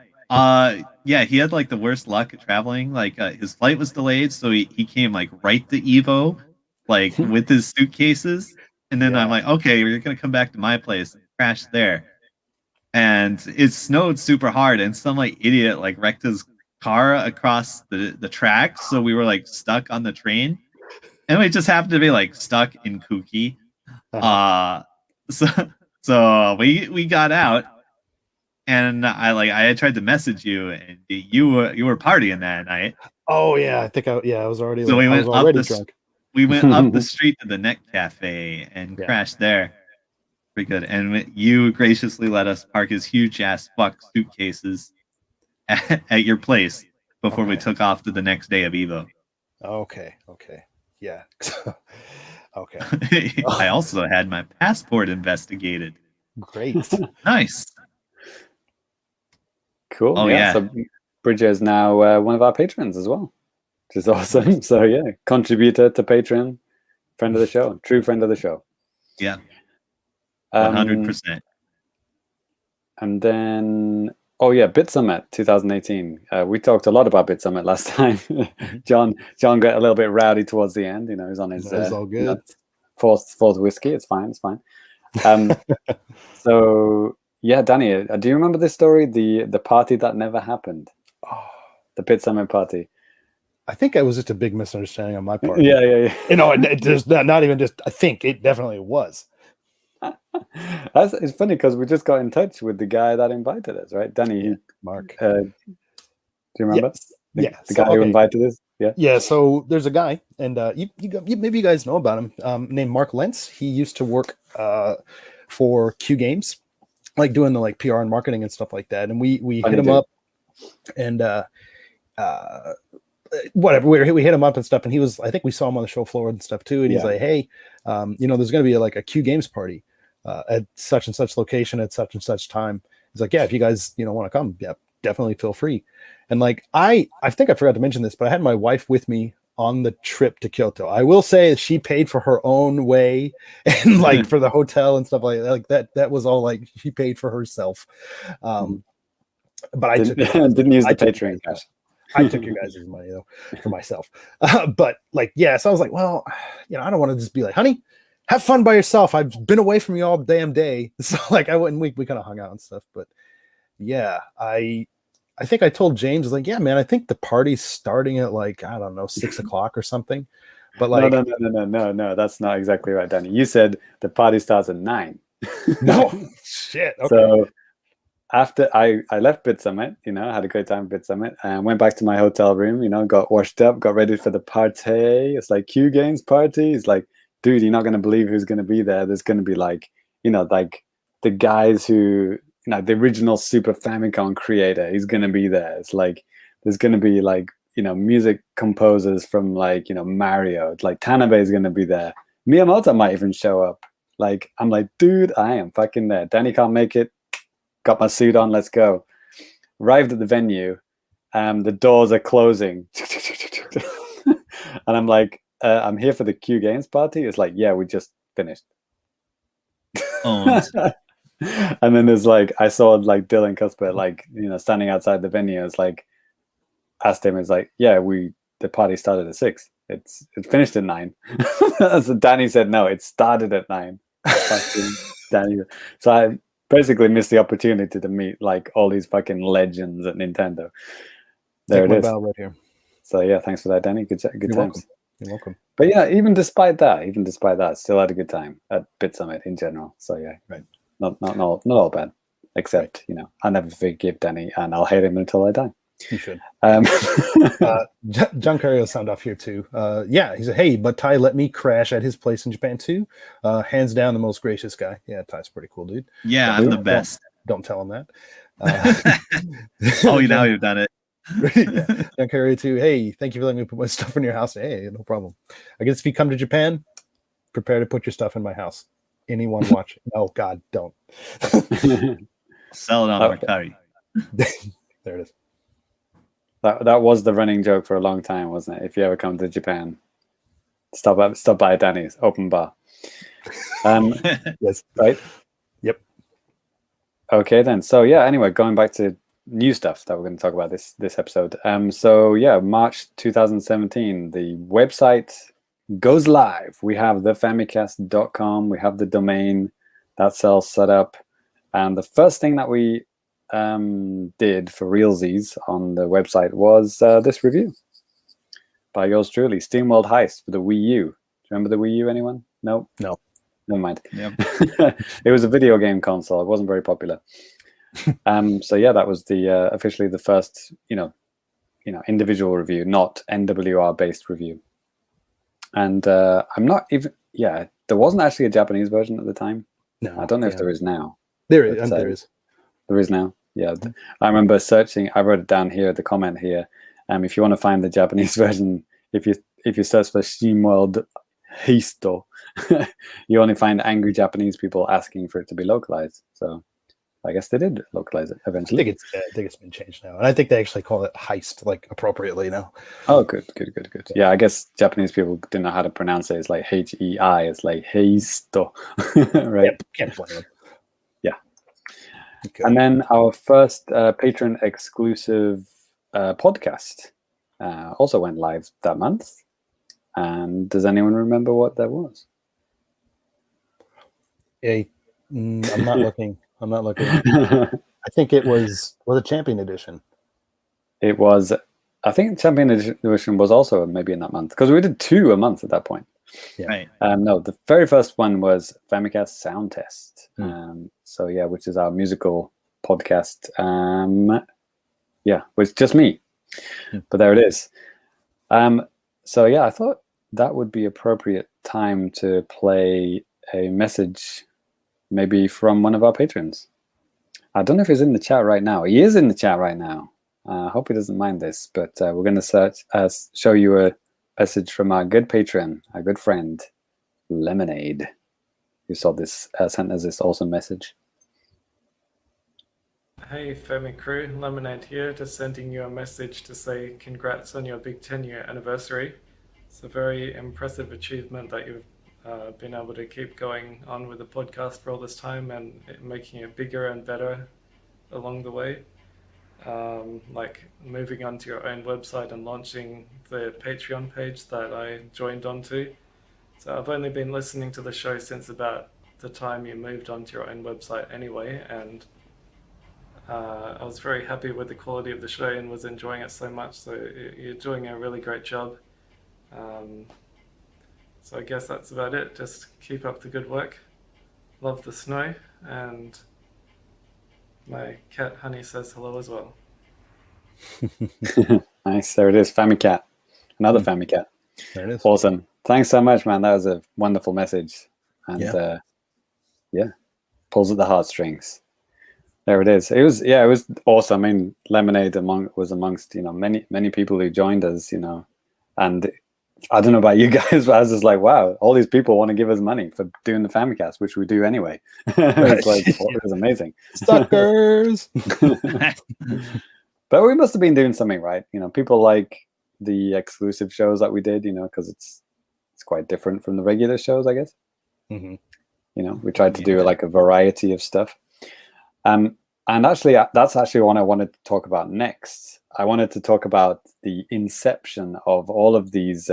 [SPEAKER 3] Yeah, he had like the worst luck at traveling. Like his flight was delayed, so he came like right to Evo, like with his suitcases. And then I'm like, okay, you're gonna come back to my place and crash there. And it snowed super hard, and some like idiot like wrecked his car across the tracks, so we were like stuck on the train. And we just happened to be like stuck in Kuki. So we got out, and I had tried to message you, and you were partying that night.
[SPEAKER 1] Oh yeah, I think I was already.
[SPEAKER 3] So we went up
[SPEAKER 1] drunk.
[SPEAKER 3] We went up the street to the Neck Cafe and crashed there. Pretty good. And you graciously let us park his huge ass fuck suitcases at your place before we took off to the next day of Evo.
[SPEAKER 1] Okay. Yeah. Okay.
[SPEAKER 3] I also had my passport investigated.
[SPEAKER 1] Great.
[SPEAKER 3] Nice.
[SPEAKER 2] Cool.
[SPEAKER 3] Oh, yeah.
[SPEAKER 2] So Bridger is now one of our patrons as well, which is awesome. So yeah, contributor to Patreon, friend of the show, true friend of the show.
[SPEAKER 3] Yeah. 100%.
[SPEAKER 2] And then, Bit Summit 2018. We talked a lot about Bit Summit last time. John got a little bit rowdy towards the end. He was on his
[SPEAKER 1] all good.
[SPEAKER 2] Fourth whiskey. It's fine. So yeah, Danny, do you remember this story? The party that never happened.
[SPEAKER 1] Oh,
[SPEAKER 2] the Bit Summit party.
[SPEAKER 1] I think it was just a big misunderstanding on my part.
[SPEAKER 2] Yeah.
[SPEAKER 1] There's not even just. I think it definitely was.
[SPEAKER 2] It's funny because we just got in touch with the guy that invited us, right? Danny,
[SPEAKER 1] Mark.
[SPEAKER 2] Do you remember?
[SPEAKER 1] Yeah.
[SPEAKER 2] The guy who invited us. Yeah.
[SPEAKER 1] Yeah. So there's a guy, and maybe you guys know about him, named Mark Lentz. He used to work for Q Games, like doing the like PR and marketing and stuff like that. And we hit him up, and whatever, we hit him up and stuff. And he was, I think we saw him on the show floor and stuff too. And he's like, hey, there's going to be like a Q Games party at such and such location at such and such time. He's like, yeah, if you guys, want to come, yeah, definitely feel free. And like, I think I forgot to mention this, but I had my wife with me on the trip to Kyoto. I will say she paid for her own way and like for the hotel and stuff like that. Like that was all like she paid for herself. But I
[SPEAKER 2] didn't use the Patreon cash.
[SPEAKER 1] I took your guys' money though for myself. But like, yeah, so I was like, well, I don't want to just be like, honey, have fun by yourself. I've been away from you all damn day. So like I went and we kind of hung out and stuff. But yeah, I think I told James, I was like, yeah, man, I think the party's starting at like, I don't know, 6 o'clock or something. But like,
[SPEAKER 2] no, that's not exactly right, Danny. You said the party starts at 9.
[SPEAKER 1] No, shit. Okay.
[SPEAKER 2] So after I left Bit Summit, I had a great time at Bit Summit, and went back to my hotel room, got washed up, got ready for the party. It's like Q Games party. It's like, dude, you're not going to believe who's going to be there. There's going to be like, like the guys who, the original Super Famicom creator, he's going to be there. It's like, there's going to be like, music composers from like, Mario. It's like Tanabe is going to be there. Miyamoto might even show up. Like, I'm like, dude, I am fucking there. Danny can't make it. Got my suit on. Let's go. Arrived at the venue. The doors are closing. And I'm like, I'm here for the Q Games party. It's like, yeah, we just finished.
[SPEAKER 3] Oh,
[SPEAKER 2] And then there's like, I saw like Dylan Cuthbert, like, you know, standing outside the venue. It's like, asked him, it's like, yeah, the party started at 6. It finished at 9. So Danny said, no, it started at 9. Fucking Danny. So I basically missed the opportunity to meet like all these fucking legends at Nintendo. There
[SPEAKER 1] Take
[SPEAKER 2] it
[SPEAKER 1] my
[SPEAKER 2] is.
[SPEAKER 1] bow right here.
[SPEAKER 2] So yeah, thanks for that, Danny. Good
[SPEAKER 1] You're
[SPEAKER 2] times.
[SPEAKER 1] welcome. You're welcome.
[SPEAKER 2] But yeah, even despite that, still had a good time at Bit Summit in general. So yeah,
[SPEAKER 1] Right.
[SPEAKER 2] Not all bad. Except, you know, I'll never forgive Danny, and I'll hate him until I die.
[SPEAKER 1] You should.
[SPEAKER 2] Um,
[SPEAKER 1] John Carrion sound off here too. Yeah, he said, "Hey, but Ty let me crash at his place in Japan too. Hands down, the most gracious guy. Yeah, Ty's pretty cool, dude.
[SPEAKER 3] Yeah, I'm the best.
[SPEAKER 1] Don't tell him that.
[SPEAKER 3] Oh, now you've done it.
[SPEAKER 1] Yeah. John Carrion too. Hey, thank you for letting me put my stuff in your house. Hey, no problem. I guess if you come to Japan, prepare to put your stuff in my house. Anyone watching? Oh God, don't.
[SPEAKER 3] Sell it on Mercari.
[SPEAKER 1] There it is.
[SPEAKER 2] that was the running joke for a long time, wasn't it? If you ever come to Japan, stop by Danny's open bar.
[SPEAKER 1] Yes.
[SPEAKER 2] Right.
[SPEAKER 1] Yep.
[SPEAKER 2] Okay then. So yeah. Anyway, going back to new stuff that we're going to talk about this episode. So yeah, March 2017, the website goes live. We have the Famicast.com. We have the domain. That's all set up. And the first thing that we did for realsies on the website was this review by yours truly, SteamWorld Heist for the Wii U. Do you remember the Wii U, anyone? No?
[SPEAKER 1] No.
[SPEAKER 2] Never mind.
[SPEAKER 3] Yep.
[SPEAKER 2] It was a video game console. It wasn't very popular. So yeah, that was the officially the first, you know, individual review, not NWR based review. And I'm not even, yeah, there wasn't actually a Japanese version at the time.
[SPEAKER 1] No,
[SPEAKER 2] I don't know if there is now.
[SPEAKER 1] There is.
[SPEAKER 2] But,
[SPEAKER 1] There is.
[SPEAKER 2] There is now. Yeah, I remember searching. I wrote it down here, the comment here. If you want to find the Japanese version, if you search for SteamWorld Heist, you only find angry Japanese people asking for it to be localized. So I guess they did localize it eventually.
[SPEAKER 1] I think it's been changed now, and I think they actually call it heist like appropriately now.
[SPEAKER 2] Oh, good. Yeah, I guess Japanese people didn't know how to pronounce it. It's like HEI. It's like heisto, right?
[SPEAKER 1] Yep, can't blame them.
[SPEAKER 2] Yeah.
[SPEAKER 1] Okay.
[SPEAKER 2] And then our first patron exclusive podcast also went live that month. And does anyone remember what that was?
[SPEAKER 1] I'm not looking. I'm not looking. I think it was a Champion Edition.
[SPEAKER 2] It was, I think Champion Edition was also maybe in that month, because we did 2 a month at that point.
[SPEAKER 1] Yeah.
[SPEAKER 3] Right.
[SPEAKER 2] No, the very first one was Famicast Sound Test. So yeah, which is our musical podcast. Yeah, with just me. But there it is. So yeah, I thought that would be appropriate time to play a message maybe from one of our patrons. I don't know if he's in the chat right now. He is in the chat right now. I hope he doesn't mind this, but we're going to show you a message from our good patron, our good friend, Lemonade, who sent us this awesome message.
[SPEAKER 5] Hey Femi crew, Lemonade here, just sending you a message to say congrats on your big 10-year anniversary. It's a very impressive achievement that you've been able to keep going on with the podcast for all this time and making it bigger and better along the way. Like moving onto your own website and launching the Patreon page that I joined onto. So I've only been listening to the show since about the time you moved onto your own website anyway, and I was very happy with the quality of the show and was enjoying it so much. So you're doing a really great job. So I guess that's about it. Just keep up the good work. Love the snow, and my cat Honey says hello as well.
[SPEAKER 2] Nice. There it is. Famicat. Another Famicat.
[SPEAKER 1] There it is.
[SPEAKER 2] Awesome. Thanks so much, man. That was a wonderful message. And yeah, pulls at the heartstrings. There it is. It was awesome. I mean, Lemonade was amongst, many people who joined us, and I don't know about you guys, but I was just like, wow, all these people want to give us money for doing the Famicast, which we do anyway. It's like, it was amazing.
[SPEAKER 1] Suckers.
[SPEAKER 2] But we must have been doing something right. People like the exclusive shows that we did, because it's quite different from the regular shows, I guess.
[SPEAKER 1] Mm-hmm.
[SPEAKER 2] We tried to do like a variety of stuff. And actually, that's actually what I wanted to talk about next. I wanted to talk about the inception of all of these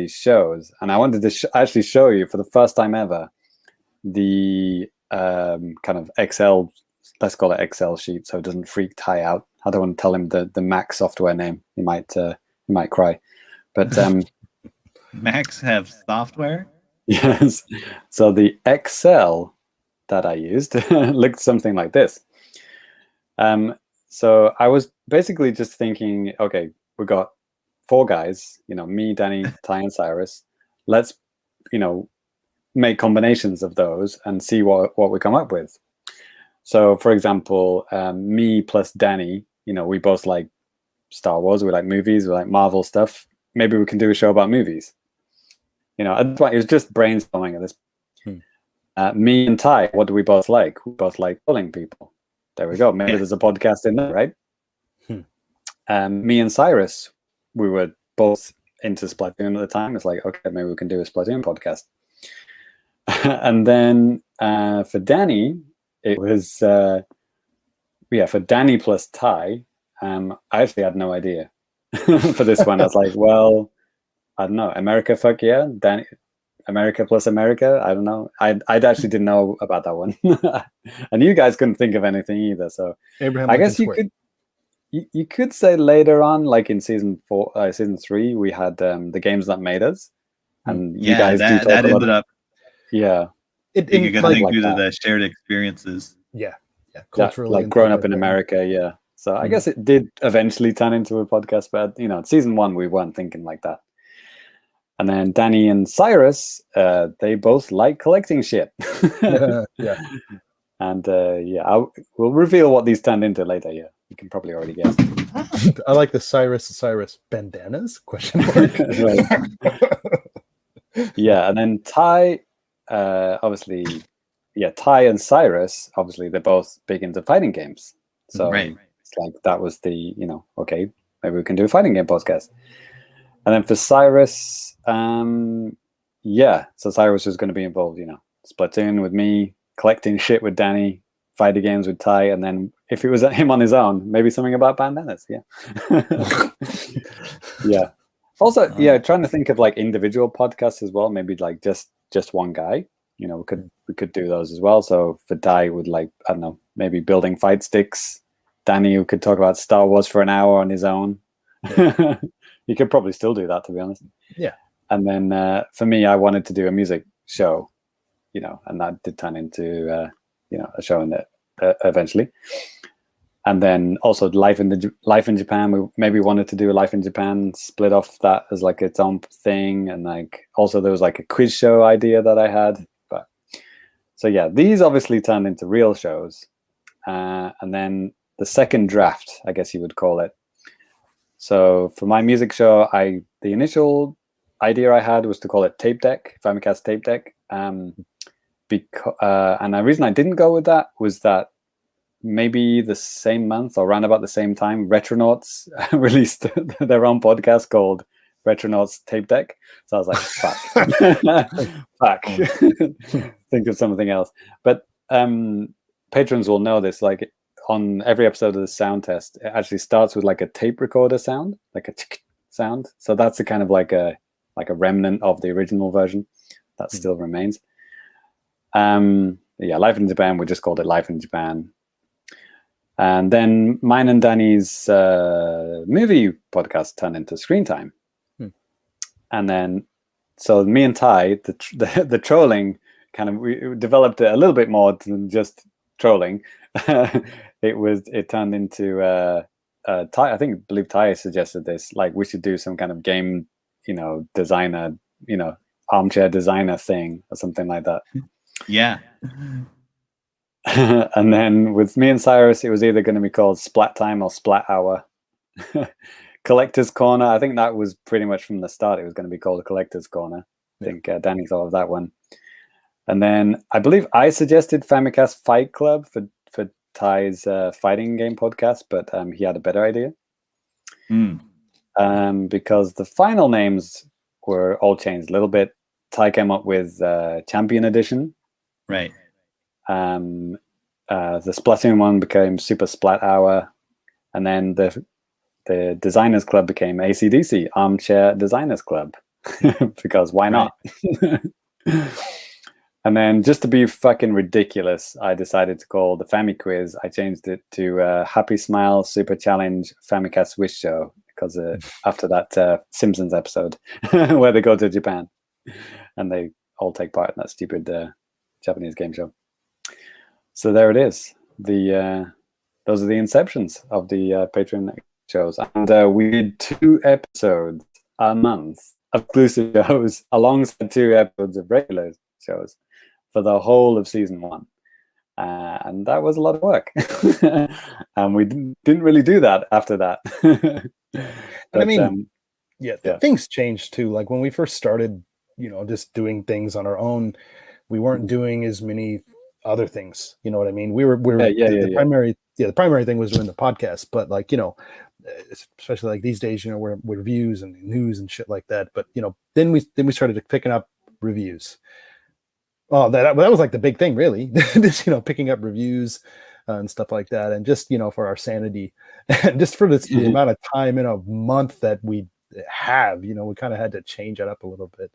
[SPEAKER 2] shows, and I wanted to actually show you for the first time ever the kind of Excel, let's call it Excel sheet, so it doesn't freak Ty out. I don't want to tell him the Mac software name. He might cry. But
[SPEAKER 3] Macs have software?
[SPEAKER 2] yes. So the Excel that I used looked something like this. So I was basically just thinking, okay, we got 4 guys, me, Danny, Ty, and Cyrus. Let's, make combinations of those and see what we come up with. So, for example, me plus Danny, we both like Star Wars, we like movies, we like Marvel stuff. Maybe we can do a show about movies. That's why it was just brainstorming at this. Me and Ty, what do we both like? We both like killing people. There we go. Maybe there's a podcast in there, right? Me and Cyrus, we were both into Splatoon at the time. It's like, okay, maybe we can do a Splatoon podcast. And then for Danny, it was, for Danny plus Ty, I actually had no idea for this one. I was like, well, I don't know. America, fuck yeah. Danny, America plus America. I don't know. I actually didn't know about that one, and you guys couldn't think of anything either. So
[SPEAKER 1] Abraham
[SPEAKER 2] I guess you could say later on, like in season 3, we had the games that made us, and you guys do talk
[SPEAKER 3] that
[SPEAKER 2] about
[SPEAKER 3] ended up.
[SPEAKER 2] Yeah,
[SPEAKER 3] you could think due to the shared experiences.
[SPEAKER 1] Yeah, culturally,
[SPEAKER 2] like growing up in America. Yeah, so I guess it did eventually turn into a podcast, but season 1 we weren't thinking like that. And then Danny and Cyrus, they both like collecting shit.
[SPEAKER 1] Yeah.
[SPEAKER 2] And we'll reveal what these turned into later. Yeah, you can probably already guess.
[SPEAKER 1] I like the Cyrus bandanas ?
[SPEAKER 2] Yeah, and then Ty, obviously, Ty and Cyrus, obviously, they're both big into fighting games. So it's like that was the, okay, maybe we can do a fighting game podcast. And then for Cyrus, so Cyrus was going to be involved, Splatoon with me, collecting shit with Danny, fighting games with Ty, and then if it was him on his own, maybe something about bandanas. Yeah. Yeah. Also, trying to think of like individual podcasts as well. Maybe like just one guy. We could do those as well. So for Ty, would like, I don't know, maybe building fight sticks. Danny, who could talk about Star Wars for an hour on his own. Yeah. You could probably still do that, to be honest.
[SPEAKER 1] Yeah.
[SPEAKER 2] And then for me, I wanted to do a music show, and that did turn into a show in that eventually. And then also Life in Japan. We maybe wanted to do a Life in Japan, split off that as like its own thing. And like also there was like a quiz show idea that I had. But so yeah, these obviously turned into real shows. And then the second draft, I guess you would call it. So for my music show, the initial idea I had was to call it Tape Deck, Famicast Tape Deck. And the reason I didn't go with that was that maybe the same month or around about the same time, Retronauts released their own podcast called Retronauts Tape Deck. So I was like, fuck. Think of something else. But patrons will know this, like on every episode of the sound test, it actually starts with like a tape recorder sound, like a tick sound. So that's a kind of like a remnant of the original version that still remains. Life in Japan, we just called it Life in Japan. And then mine and Danny's movie podcast turned into Screen Time. And then, so me and Ty, the trolling we developed it a little bit more than just trolling. It turned into Ty. I believe Ty suggested this. Like we should do some kind of game, designer, armchair designer thing or something like that.
[SPEAKER 3] Yeah.
[SPEAKER 2] And then with me and Cyrus, it was either going to be called Splat Time or Splat Hour. Collector's Corner. I think that was pretty much from the start. It was going to be called a Collector's Corner. I think Danny thought of that one. And then I believe I suggested Famicast Fight Club for Ty's fighting game podcast, but he had a better idea. Because the final names were all changed a little bit. Ty came up with Champion Edition.
[SPEAKER 3] Right.
[SPEAKER 2] the Splatoon one became Super Splat Hour, and then the Designers Club became ACDC, Armchair Designers Club, because why not? And then just to be fucking ridiculous, I decided to call the Fami Quiz. I changed it to Happy Smile Super Challenge Famicast Wish Show, because after that Simpsons episode where they go to Japan and they all take part in that stupid Japanese game show. So there it is. Those are the inceptions of the Patreon shows, and we did 2 episodes a month of exclusive shows alongside 2 episodes of regular shows for the whole of season 1, and that was a lot of work. And we didn't really do that after that. But,
[SPEAKER 1] I mean, things changed too. Like when we first started, just doing things on our own, we weren't doing as many other things. You know what I mean? The primary thing was doing the podcast, but like, especially like these days, we're reviews and news and shit like that. But then we started picking up reviews. Oh, that was like the big thing, really. Just picking up reviews and stuff like that, and just for our sanity, and just for the amount of time in a month that we have, we kind of had to change it up a little bit.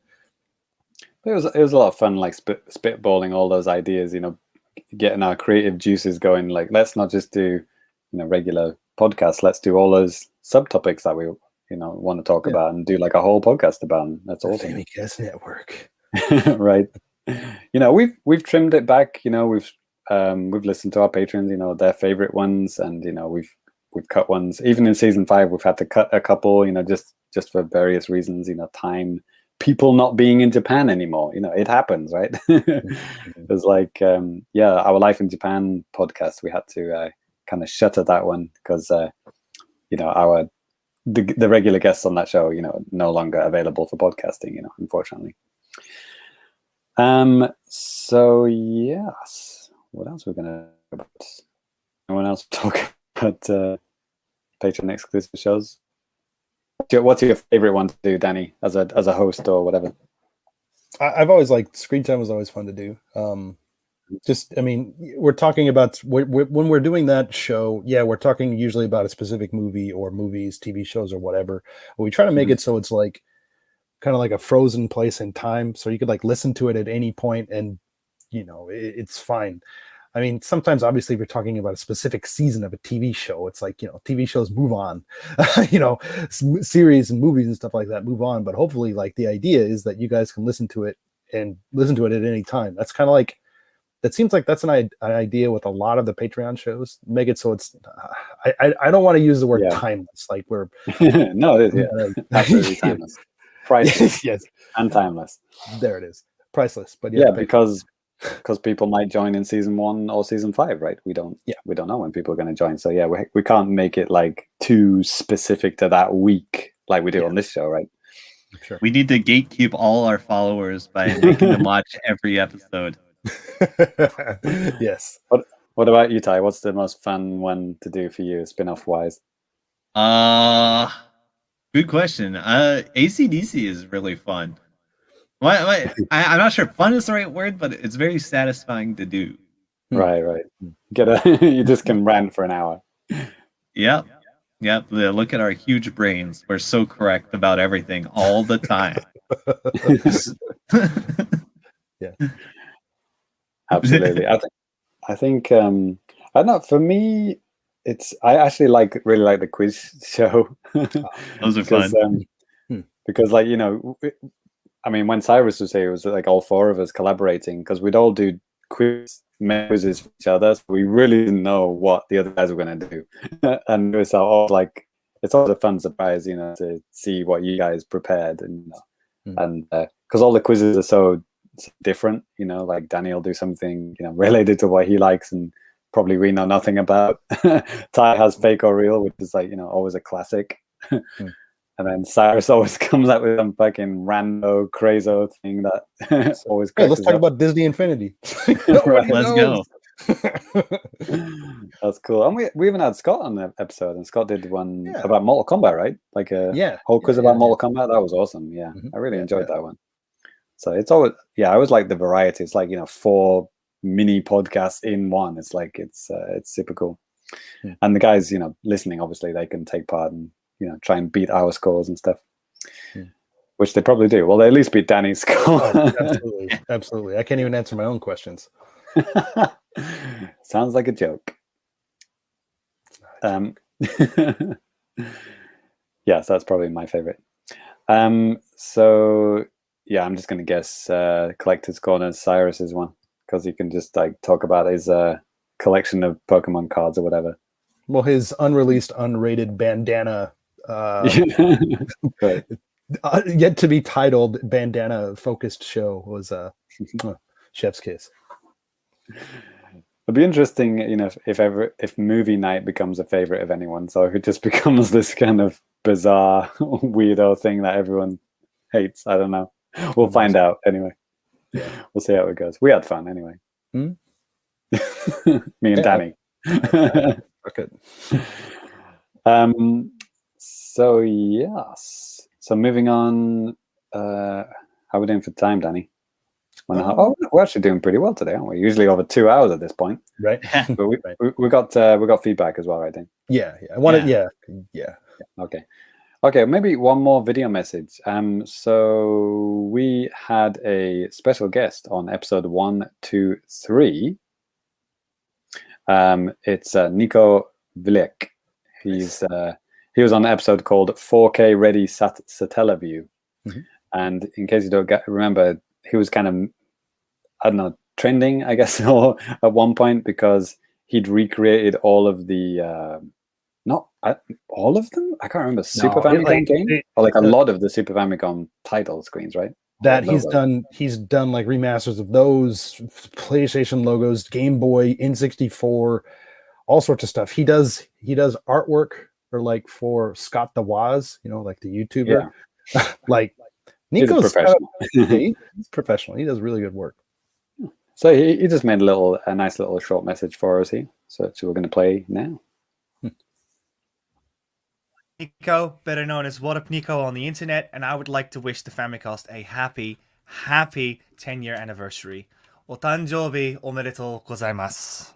[SPEAKER 2] It was a lot of fun, like spitballing all those ideas, getting our creative juices going. Like, let's not just do regular podcasts. Let's do all those subtopics that we want to talk about, and do like a whole podcast about them. That's awesome.
[SPEAKER 1] Famicast Network,
[SPEAKER 2] right? We've trimmed it back. We've listened to our patrons, their favorite ones, and we've cut ones. Even in season 5, we've had to cut a couple, just for various reasons. Time, people not being in Japan anymore. It happens, right? There's like our Life in Japan podcast. We had to kind of shutter that one because the regular guests on that show, no longer available for podcasting. Unfortunately. So yes, what else we're gonna talk about? Anyone else talk about Patreon exclusive shows? What's your favorite one to do, Danny, as a host or whatever?
[SPEAKER 1] I've always liked Screen Time. Was always fun to do. We're talking about when we're doing that show. Yeah, we're talking usually about a specific movie or movies, TV shows, or whatever. But we try to make it so it's like kind of like a frozen place in time, so you could like listen to it at any point, and it's fine. I mean, sometimes obviously if you're talking about a specific season of a TV show, it's like TV shows move on, series and movies and stuff like that move on. But hopefully, like, the idea is that you guys can listen to it at any time. That's kind of like, that seems like that's an idea with a lot of the Patreon shows. Make it so it's I don't want to use the word timeless, like we're
[SPEAKER 2] no, it is, absolutely timeless. Priceless.
[SPEAKER 1] Yes,
[SPEAKER 2] and timeless.
[SPEAKER 1] There it is. Priceless. But
[SPEAKER 2] because people might join in season 1 or season 5, right? We don't know when people are going to join. So we can't make it like too specific to that week like we do on this show, right?
[SPEAKER 1] Sure.
[SPEAKER 3] We need to gatekeep all our followers by making them watch every episode.
[SPEAKER 1] Yes.
[SPEAKER 2] What about you, Ty? What's the most fun one to do for you, spin-off wise?
[SPEAKER 3] Good question. ACDC is really fun. I'm not sure fun is the right word, but it's very satisfying to do.
[SPEAKER 2] Right. You just can rant for an hour.
[SPEAKER 3] Yep. Look at our huge brains. We're so correct about everything all the time.
[SPEAKER 2] Yeah. Absolutely. I think I don't know, for me, I actually really like the quiz show.
[SPEAKER 3] Those are fun.
[SPEAKER 2] Because when Cyrus was here, it was like all 4 of us collaborating, because we'd all do quizzes for each other. So we really didn't know what the other guys were going to do. And it was all like, it's always a fun surprise, to see what you guys prepared. And because all the quizzes are so different, like Danny will do something, related to what he likes and probably we know nothing about. Ty has fake or real, which is like, always a classic. And then Cyrus always comes up with some fucking rando, crazo thing that always.
[SPEAKER 1] Hey, let's talk about Disney Infinity.
[SPEAKER 3] Right. Let's go.
[SPEAKER 2] That's cool. And we even had Scott on the episode, and Scott did one about Mortal Kombat, right? Like a whole quiz about Mortal Kombat. That was awesome. Yeah, I really enjoyed that one. So it's always, I always like the variety. It's like 4 mini podcast in one. It's like it's super cool. And the guys, listening, obviously they can take part and try and beat our scores and stuff, which they probably do. Well, they at least beat Danny's score.
[SPEAKER 1] Oh, absolutely. I can't even answer my own questions.
[SPEAKER 2] Sounds like a joke. Yes, that's probably my favorite. So yeah, I'm just gonna guess Collector's Corner Cyrus's one, because you can just like talk about his collection of Pokemon cards or whatever.
[SPEAKER 1] Well, his unreleased, unrated bandana,
[SPEAKER 2] Right.
[SPEAKER 1] yet to be titled bandana focused show was chef's kiss.
[SPEAKER 2] It'd be interesting, if movie night becomes a favorite of anyone. So if it just becomes this kind of bizarre, weirdo thing that everyone hates, I don't know. We'll find out anyway.
[SPEAKER 1] Yeah.
[SPEAKER 2] We'll see how it goes. We had fun anyway. Me and Danny.
[SPEAKER 1] Okay.
[SPEAKER 2] So yes. So moving on. How are we doing for time, Danny? Oh, we're actually doing pretty well today, aren't we? Usually over 2 hours at this point,
[SPEAKER 1] Right.
[SPEAKER 2] but we got feedback as well, I think.
[SPEAKER 1] Yeah. I wanted. Yeah.
[SPEAKER 2] Okay. Maybe one more video message. So we had a special guest on episode 1, 2, 3. It's Niko Vilek. He was on an episode called 4K Ready Satellaview, and in case you don't remember, he was kind of, I don't know, trending, I guess, or at one point, because he'd recreated all of the not all of them. I can't remember. Super Famicom game, or like a lot of the Super Famicom title screens, right?
[SPEAKER 1] That he's done like remasters of those, PlayStation logos, Game Boy, N64, all sorts of stuff. He does artwork for Scott the Woz, like the YouTuber. Yeah. Like Niko's professional. He's professional. He does really good work.
[SPEAKER 2] So he just made a nice little short message for us here. So we're going to play now.
[SPEAKER 6] Niko, better known as What Up Niko on the internet, and I would like to wish the Famicast a happy 10-year anniversary. Otanjoubi omedetou gozaimasu.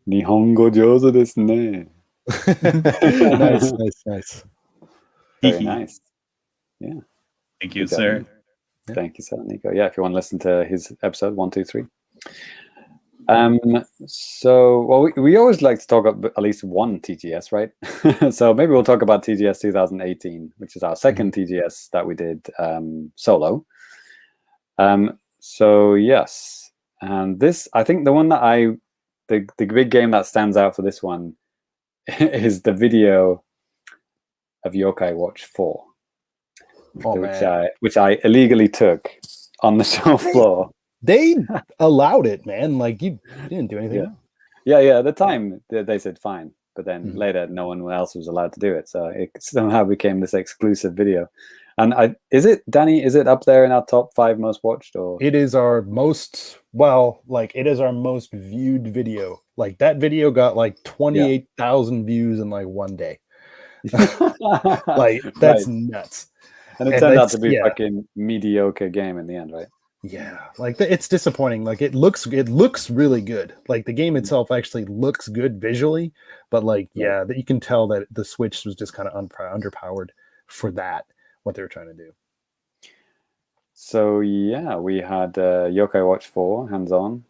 [SPEAKER 2] Nihongo jouzu desu ne.
[SPEAKER 1] Nice.
[SPEAKER 2] Very nice. Yeah.
[SPEAKER 3] Thank you, sir.
[SPEAKER 2] Thank you, sir, Niko. Yeah, if you want to listen to his episode 1, 2, 3. So, we always like to talk about at least one TGS, right? So maybe we'll talk about TGS 2018, which is our second TGS that we did solo. So yes, and this, I think the one that the big game that stands out for this one is the video of Yokai Watch 4, which I illegally took on the show floor.
[SPEAKER 1] They allowed it, man. Like, you didn't do anything.
[SPEAKER 2] Yeah. At the time, they said fine. But then later, no one else was allowed to do it. So it somehow became this exclusive video. And is it up there in our top 5 most watched? Or
[SPEAKER 1] it is our most, it is our most viewed video. Like, that video got like 28,000 views in like one day. Like, that's nuts.
[SPEAKER 2] And it turned out to be a fucking mediocre game in the end, right?
[SPEAKER 1] Yeah, like it's disappointing. Like it looks really good. Like the game itself actually looks good visually, but that you can tell that the Switch was just kind of underpowered for what they were trying to do.
[SPEAKER 2] So yeah, we had Yokai Watch 4 hands-on,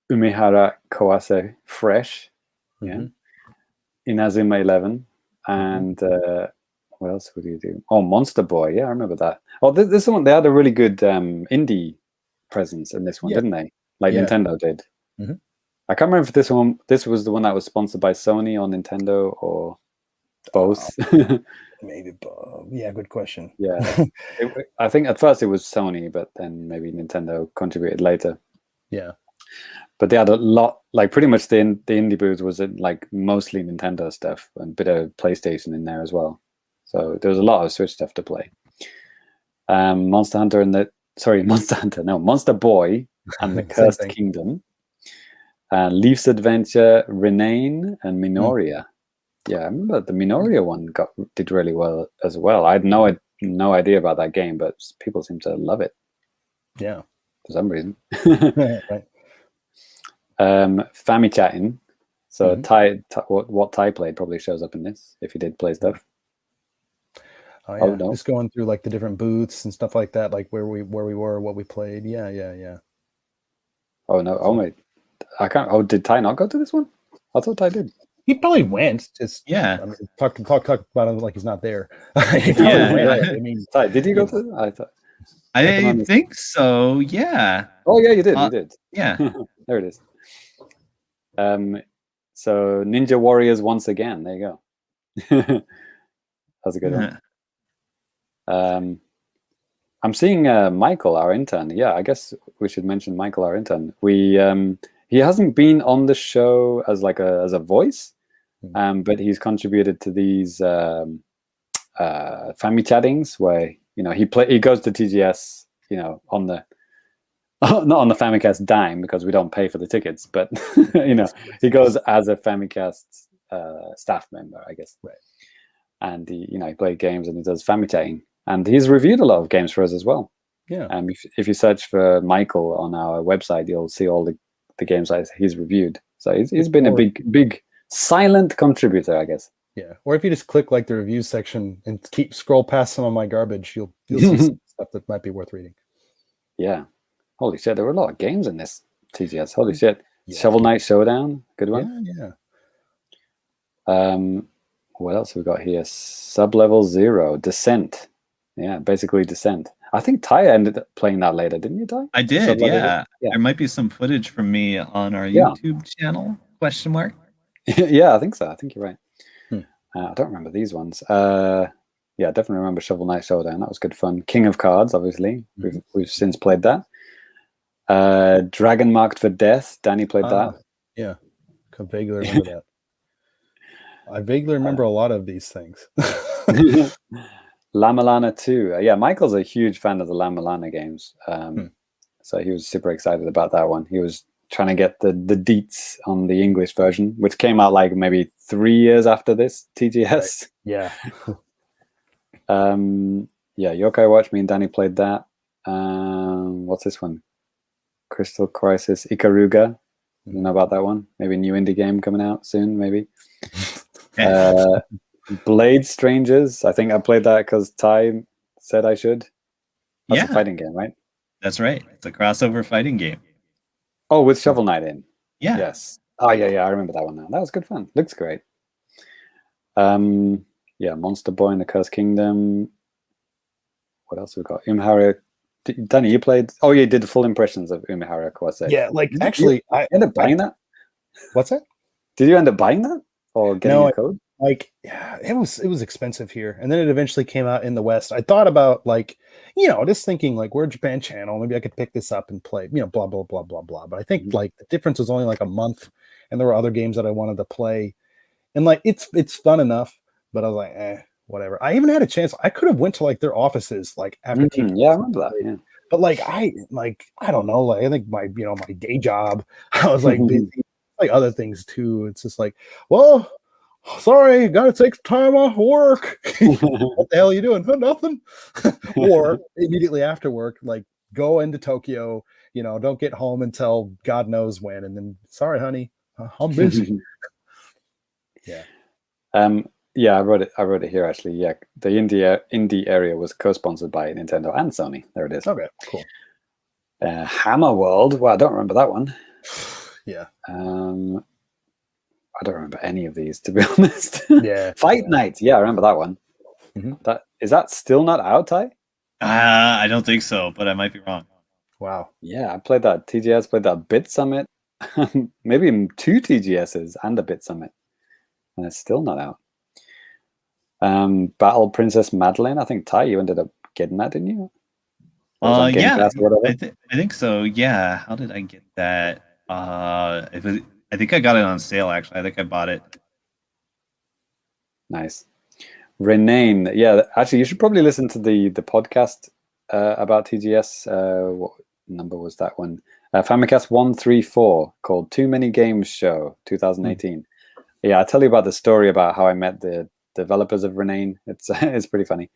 [SPEAKER 2] Umehara Kawase Fresh, Inazuma 11, and what else would you do? Oh, Monster Boy, yeah, I remember that. Oh, this one, they had a really good indie presence in this one, didn't they? Like Nintendo did. I can't remember if this was the one that was sponsored by Sony or Nintendo or both.
[SPEAKER 1] Maybe both. Yeah, good question.
[SPEAKER 2] Yeah, I think at first it was Sony, but then maybe Nintendo contributed later.
[SPEAKER 1] Yeah,
[SPEAKER 2] but they had a lot, like pretty much the indie booth was like mostly Nintendo stuff and a bit of PlayStation in there as well. So there was a lot of Switch stuff to play. Monster Boy and the Cursed Kingdom, Leaf's Adventure, Renane, and Minoria. Yeah, I remember the Minoria one did really well as well. I had no idea about that game, but people seem to love it.
[SPEAKER 1] Yeah,
[SPEAKER 2] for some reason.
[SPEAKER 1] Right.
[SPEAKER 2] Famichatting. So
[SPEAKER 1] Mhm.
[SPEAKER 2] what Ty played probably shows up in this if he did play stuff.
[SPEAKER 1] Oh yeah,
[SPEAKER 2] Oh, no.
[SPEAKER 1] just going through like the different booths and stuff like that, like where we were, what we played. Yeah.
[SPEAKER 2] Oh no! Oh my! I can't. Oh, did Ty not go to this one? I thought Ty did.
[SPEAKER 1] He probably went. Just
[SPEAKER 3] Yeah.
[SPEAKER 1] I mean, talk about him like he's not there. He probably
[SPEAKER 3] Yeah.
[SPEAKER 1] went. I mean,
[SPEAKER 2] Ty, did you go
[SPEAKER 1] you
[SPEAKER 2] to this? I thought.
[SPEAKER 3] I think so. Yeah.
[SPEAKER 2] Oh yeah, you did. You did.
[SPEAKER 3] Yeah.
[SPEAKER 2] There it is. So Ninja Warriors once again. There you go. That's a good one. I'm seeing Michael, our intern. Yeah, I guess we should mention Michael, our intern. He hasn't been on the show as like a voice, but he's contributed to these family chattings where he goes to TGS, on the not on the Famicast dime because we don't pay for the tickets, but he goes as a Famicast staff member, I guess.
[SPEAKER 1] Right.
[SPEAKER 2] And he played games and he does family chatting. And he's reviewed a lot of games for us as well.
[SPEAKER 1] Yeah.
[SPEAKER 2] If you search for Michael on our website, you'll see all the games that he's reviewed. So he's been a big silent contributor, I guess.
[SPEAKER 1] Yeah. Or if you just click like the reviews section and scroll past some of my garbage, you'll see some stuff that might be worth reading.
[SPEAKER 2] Yeah. Holy shit, there were a lot of games in this TGS. Holy shit. Yeah. Shovel Knight Showdown, good one.
[SPEAKER 1] Yeah.
[SPEAKER 2] What else have we got here? Sublevel Zero, Descent. Yeah, basically Descent. I think Ty ended up playing that later, didn't you, Ty?
[SPEAKER 3] I did, yeah. There might be some footage from me on our YouTube channel, ?
[SPEAKER 2] Yeah, I think so. I think you're right. I don't remember these ones. Yeah, definitely remember Shovel Knight Showdown. That was good fun. King of Cards, obviously. We've since played that. Dragon Marked for Death. Danny played that.
[SPEAKER 1] Yeah, I vaguely remember that. I vaguely remember a lot of these things.
[SPEAKER 2] Lamalana 2. Yeah, Michael's a huge fan of the Lamalana games. So he was super excited about that one. He was trying to get the deets on the English version, which came out like maybe 3 years after this TGS.
[SPEAKER 1] Right.
[SPEAKER 2] Yeah. Yokai Watch, me and Danny played that. What's this one? Crystal Crisis Ikaruga. You know about that one? Maybe a new indie game coming out soon, maybe. Blade Strangers. I think I played that because Ty said I should. That's a fighting game, right?
[SPEAKER 3] That's right. It's a crossover fighting game.
[SPEAKER 2] Oh, with Shovel Knight in.
[SPEAKER 3] Yeah.
[SPEAKER 2] Yes. Oh, yeah. I remember that one now. That was good fun. Looks great. Monster Boy in the Cursed Kingdom. What else have we got? Umihara. Danny, you played. Oh, you did the full impressions of Umihara Kawase.
[SPEAKER 1] Yeah, like actually,
[SPEAKER 2] I ended up buying that.
[SPEAKER 1] What's that?
[SPEAKER 2] Did you end up buying that or getting a code?
[SPEAKER 1] Like, yeah, it was expensive here, and then it eventually came out in the West. I thought about just thinking like, we're a Japan channel, maybe I could pick this up and play, blah blah blah blah blah. But I think like the difference was only like a month, and there were other games that I wanted to play, and like it's fun enough. But I was like, whatever. I even had a chance. I could have went to like their offices like after.
[SPEAKER 2] Yeah, I remember that. Yeah.
[SPEAKER 1] But like I don't know. Like I think my my day job, I was like busy, like other things too. It's just like, well, sorry, got to take time off work. What the hell are you doing? Nothing. Or immediately after work, like go into Tokyo. Don't get home until God knows when, and then sorry, honey, I'm busy. Yeah.
[SPEAKER 2] Yeah, I wrote it here actually. Yeah, the indie area was co-sponsored by Nintendo and Sony. There it is.
[SPEAKER 1] Okay, cool.
[SPEAKER 2] Hammer World. Well, I don't remember that one.
[SPEAKER 1] Yeah.
[SPEAKER 2] I don't remember any of these, to be honest.
[SPEAKER 1] Yeah.
[SPEAKER 2] Fight Night. Yeah, I remember that one. Is that still not out, Ty?
[SPEAKER 3] I don't think so, but I might be wrong.
[SPEAKER 1] Wow.
[SPEAKER 2] Yeah, I played that TGS, played that Bit Summit, maybe 2 TGSs and a Bit Summit, and it's still not out. Battle Princess Madeline. I think Ty, you ended up getting that, didn't you?
[SPEAKER 3] Yeah, I think so. Yeah. How did I get that? I think I got it on sale. Actually, I think I bought it.
[SPEAKER 2] Nice. Renane. Yeah, actually, you should probably listen to the podcast about TGS. What number was that one? Famicast 134 called Too Many Games Show 2018. Yeah, I'll tell you about the story about how I met the developers of Renane. It's pretty funny.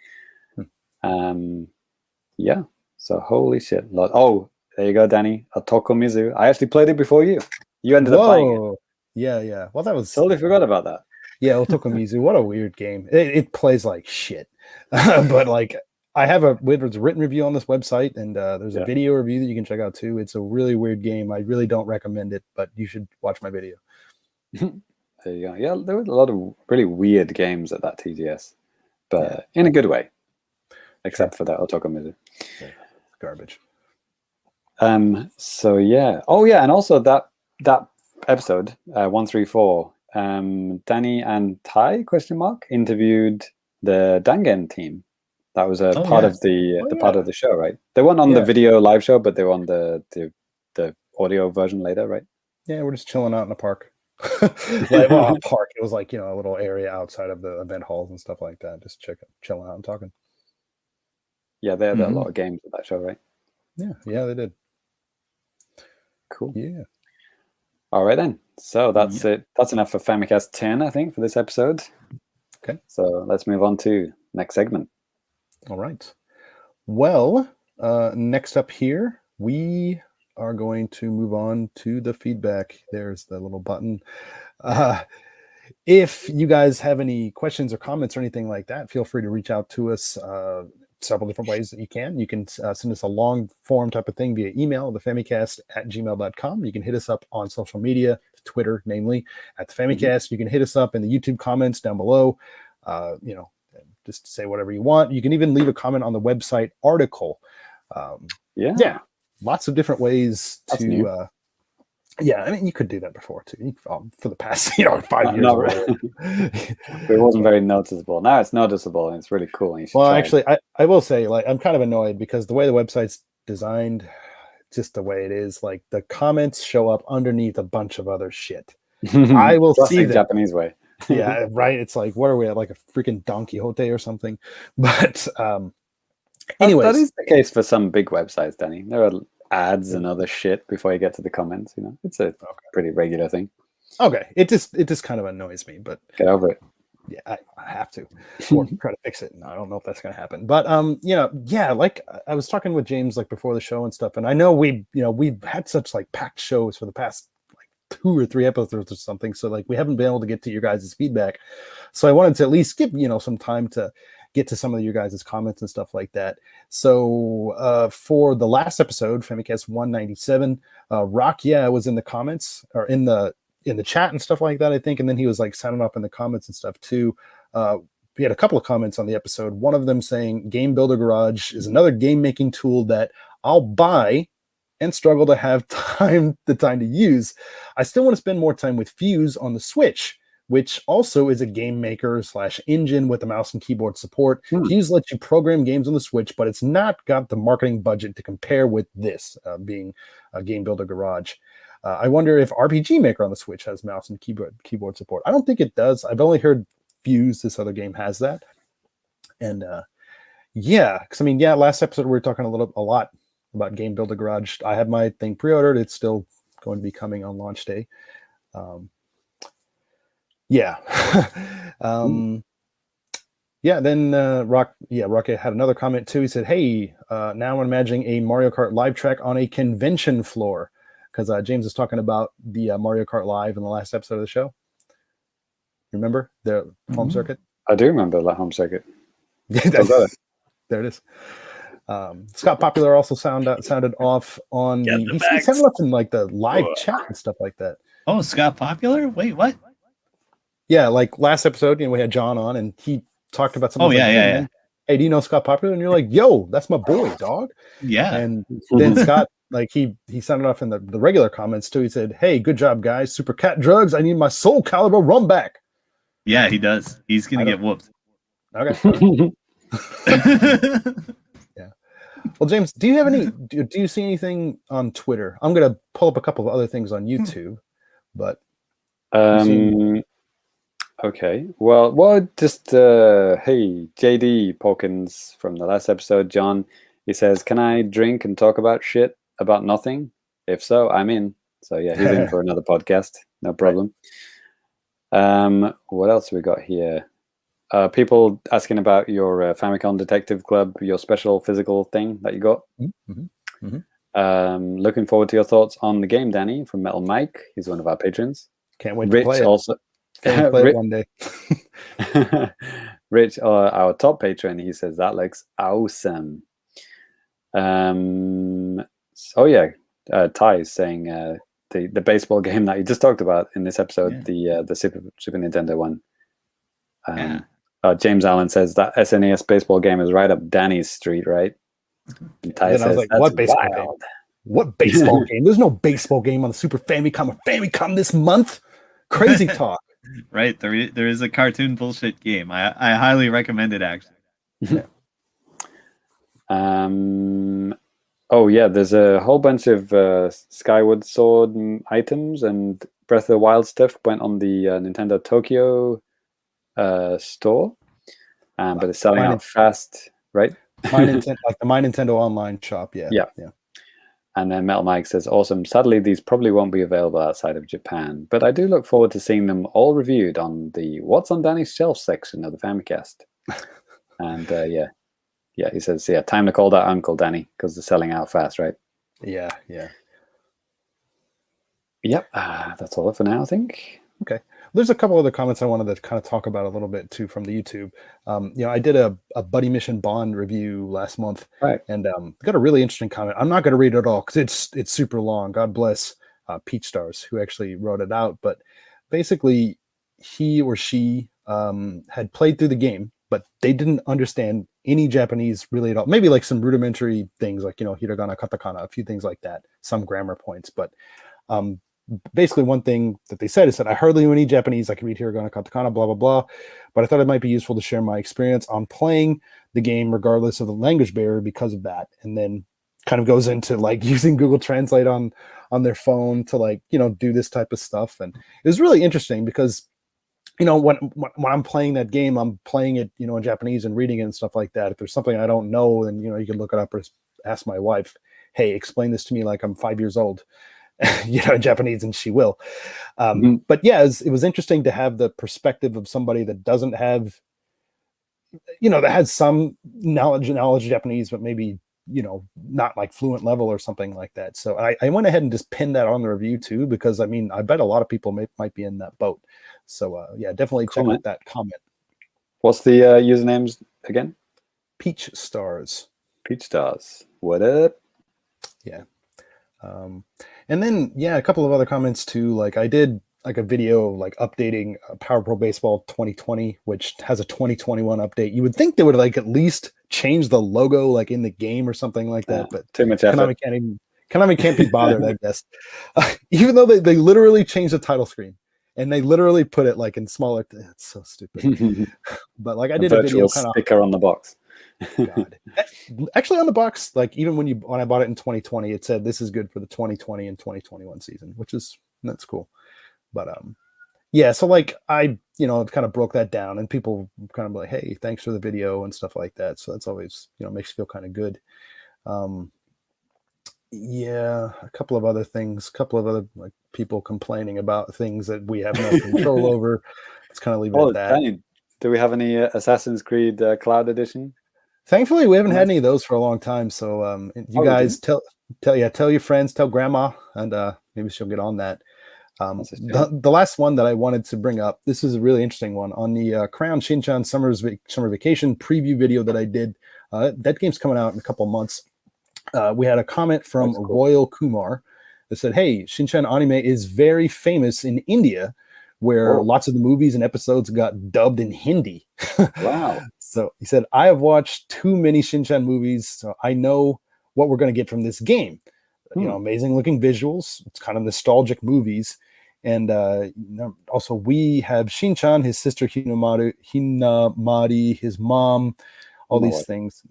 [SPEAKER 2] Yeah. So holy shit. Oh, There you go, Danny. Otokomizu. I actually played it before you. You ended up buying it.
[SPEAKER 1] Yeah. Well, that was
[SPEAKER 2] Totally forgot about that.
[SPEAKER 1] Yeah, Otokomizu. What a weird game. It plays like shit, but like I have a written review on this website, and there's a video review that you can check out too. It's a really weird game. I really don't recommend it, but you should watch my video.
[SPEAKER 2] There you go. Yeah, there were a lot of really weird games at that TGS, but in a good way, except for that Otokomizu.
[SPEAKER 1] Yeah, garbage.
[SPEAKER 2] So yeah. Oh yeah, and also that episode 134. Danny and Ty interviewed the Dangen team. That was a part of the show, right? They weren't on the video live show, but they were on the audio version later, right?
[SPEAKER 1] Yeah, we're just chilling out in the park. Like, well, a park. It was like, a little area outside of the event halls and stuff like that. Just chilling out and talking.
[SPEAKER 2] Yeah, they had a lot of games at that show, right?
[SPEAKER 1] Yeah, they did.
[SPEAKER 2] Cool.
[SPEAKER 1] Yeah.
[SPEAKER 2] All right then. So that's it. That's enough for Famicast 10, I think, for this episode.
[SPEAKER 1] Okay.
[SPEAKER 2] So let's move on to next segment.
[SPEAKER 1] All right. Well, next up here, we are going to move on to the feedback. There's the little button. If you guys have any questions or comments or anything like that, feel free to reach out to us. Several different ways that you can. You can send us a long form type of thing via email, thefamicast@gmail.com. You can hit us up on social media, Twitter, namely, at the Famicast. You can hit us up in the YouTube comments down below. Just say whatever you want. You can even leave a comment on the website article. Lots of different ways to. I mean, you could do that before too. For the past 5 years.
[SPEAKER 2] It wasn't very noticeable. Now it's noticeable and it's really cool. And
[SPEAKER 1] well, actually, I will say, like, I'm kind of annoyed because the way the website's designed, just the way it is, like the comments show up underneath a bunch of other shit. I will see the
[SPEAKER 2] Japanese way.
[SPEAKER 1] Yeah, right. It's like, what are we at, like a freaking Don Quixote or something? But anyways,
[SPEAKER 2] that is the case for some big websites, Danny. There are ads and other shit before you get to the comments. It's a pretty regular thing.
[SPEAKER 1] Okay, it just kind of annoys me, but
[SPEAKER 2] get over it.
[SPEAKER 1] Yeah, I have to, or try to fix it. And I don't know if that's going to happen, but like I was talking with James like before the show and stuff, and I know we've had such like packed shows for the past like 2 or 3 episodes or something, so like we haven't been able to get to your guys' feedback. So I wanted to at least give some time to get to some of your guys' comments and stuff like that. So for the last episode, Famicast 197, Rock was in the comments or in the chat and stuff like that, I think, and then he was like signing up in the comments and stuff too. We had a couple of comments on the episode, one of them saying Game Builder Garage is another game making tool that I'll buy and struggle to have the time to use. I still want to spend more time with Fuse on the Switch, which also is a game maker / engine with the mouse and keyboard support. Fuse lets you program games on the Switch, but it's not got the marketing budget to compare with this, being a Game Builder Garage. I wonder if RPG Maker on the Switch has mouse and keyboard support. I don't think it does. I've only heard Fuse, this other game, has that. And because last episode we were talking a lot about Game Builder Garage. I have my thing pre-ordered. It's still going to be coming on launch day. Then Rocket had another comment too. He said, hey, now I'm imagining a Mario Kart live track on a convention floor, because James was talking about the Mario Kart Live in the last episode of the show. Remember the home circuit?
[SPEAKER 2] I do remember that home circuit.
[SPEAKER 1] There it is. Scott Popular also sounded off on he sounded off in like the live chat and stuff like that.
[SPEAKER 3] Oh, Scott Popular? Wait, what?
[SPEAKER 1] Yeah, like last episode, we had John on and he talked about something.
[SPEAKER 3] Oh, yeah.
[SPEAKER 1] Hey, do you know Scott Popular? And you're like, yo, that's my boy, dog.
[SPEAKER 3] Yeah.
[SPEAKER 1] And then Scott, like he sounded off in the regular comments too. He said, hey, good job, guys. Super Cat Drugs. I need my Soul Calibur run back.
[SPEAKER 3] Yeah, he does. He's going to get whooped.
[SPEAKER 1] Okay. Yeah. Well, James, do you see anything on Twitter? I'm going to pull up a couple of other things on YouTube, but.
[SPEAKER 2] Okay. Well, just hey, JD Pawkins from the last episode, John, he says, can I drink and talk about shit about nothing? If so, I'm in. So yeah, he's in for another podcast. No problem. What else we got here? People asking about your Famicom Detective Club, your special physical thing that you got. Looking forward to your thoughts on the game, Danny, from Metal Mike. He's one of our patrons.
[SPEAKER 1] Can't wait
[SPEAKER 2] Rich
[SPEAKER 1] to play it.
[SPEAKER 2] also.
[SPEAKER 1] Can't play it one day.
[SPEAKER 2] Rich, our top patron, he says that looks awesome. So yeah, Ty is saying the baseball game that you just talked about in this episode, the Super Nintendo one. James Allen says that SNES baseball game is right up Danny's street, right? And Ty
[SPEAKER 1] Then
[SPEAKER 2] says,
[SPEAKER 1] I was like,
[SPEAKER 2] that's
[SPEAKER 1] what baseball game?
[SPEAKER 2] wild.
[SPEAKER 1] What baseball game? There's no baseball game on the Super Famicom or Famicom this month. Crazy talk.
[SPEAKER 3] Right, there is a cartoon bullshit game. I highly recommend it, actually.
[SPEAKER 2] Oh yeah, there's a whole bunch of Skyward Sword items, and Breath of the Wild stuff went on the Nintendo Tokyo store, but it's selling out fast, right?
[SPEAKER 1] Like the My Nintendo Online shop, yeah.
[SPEAKER 2] And then Metal Mike says, awesome. Sadly, these probably won't be available outside of Japan, but I do look forward to seeing them all reviewed on the What's on Danny's Shelf section of the Famicast. And he says, time to call that Uncle Danny, because they're selling out fast, right?
[SPEAKER 1] Yeah.
[SPEAKER 2] Yep. That's all for now, I think.
[SPEAKER 1] Okay. There's a couple other comments I wanted to kind of talk about a little bit too from the YouTube. I did a Buddy Mission Bond review last month,
[SPEAKER 2] right?
[SPEAKER 1] And got a really interesting comment. I'm not going to read it all because it's super long. God bless Peach Stars who actually wrote it out. But basically, he or she had played through the game, but they didn't understand any Japanese really at all. Maybe like some rudimentary things like hiragana, katakana, a few things like that, some grammar points, but basically one thing that they said is that I hardly knew any Japanese. I can read hiragana, katakana, blah, blah, blah. But I thought it might be useful to share my experience on playing the game regardless of the language barrier because of that. And then kind of goes into like using Google Translate on their phone to like, do this type of stuff. And it was really interesting because, when I'm playing that game, I'm playing it, in Japanese and reading it and stuff like that. If there's something I don't know, then, you can look it up or ask my wife, hey, explain this to me like I'm 5 years old. In Japanese, and she will. But yeah, it was interesting to have the perspective of somebody that doesn't have, that has some knowledge of Japanese, but maybe, not like fluent level or something like that. So I went ahead and just pinned that on the review too, because I bet a lot of people might be in that boat. So definitely check out that comment.
[SPEAKER 2] What's the usernames again?
[SPEAKER 1] Peach Stars.
[SPEAKER 2] Peach Stars. What up?
[SPEAKER 1] Yeah. And then, a couple of other comments too. Like I did like a video like updating Power Pro Baseball 2020, which has a 2021 update. You would think they would like at least change the logo like in the game or something like that, but
[SPEAKER 2] too much effort.
[SPEAKER 1] Konami can't be bothered, I guess. Even though they literally changed the title screen and they literally put it like in smaller. It's so stupid. But like I did a video kind of
[SPEAKER 2] sticker on the box.
[SPEAKER 1] God. Actually, on the box, like even when I bought it in 2020, it said this is good for the 2020 and 2021 season, that's cool. But so like I kind of broke that down, and people kind of like, hey, thanks for the video and stuff like that. So that's always makes you feel kind of good. A couple of other things, like people complaining about things that we have no control over. Let's kind of leave it at that.
[SPEAKER 2] Dang. Do we have any Assassin's Creed Cloud Edition?
[SPEAKER 1] Thankfully, we haven't had any of those for a long time. So you guys tell your friends, tell grandma, and maybe she'll get on that. The last one that I wanted to bring up, this is a really interesting one on the Carrion Shinchan Summer Vacation preview video that I did. That game's coming out in a couple months. We had a comment from Royal Kumar that said, hey, Shinchan anime is very famous in India, where lots of the movies and episodes got dubbed in Hindi.
[SPEAKER 2] Wow.
[SPEAKER 1] So he said, I have watched too many Shinchan movies, so I know what we're going to get from this game. Amazing looking visuals. It's kind of nostalgic movies. And also we have Shinchan, his sister Hinamari, his mom, all these things.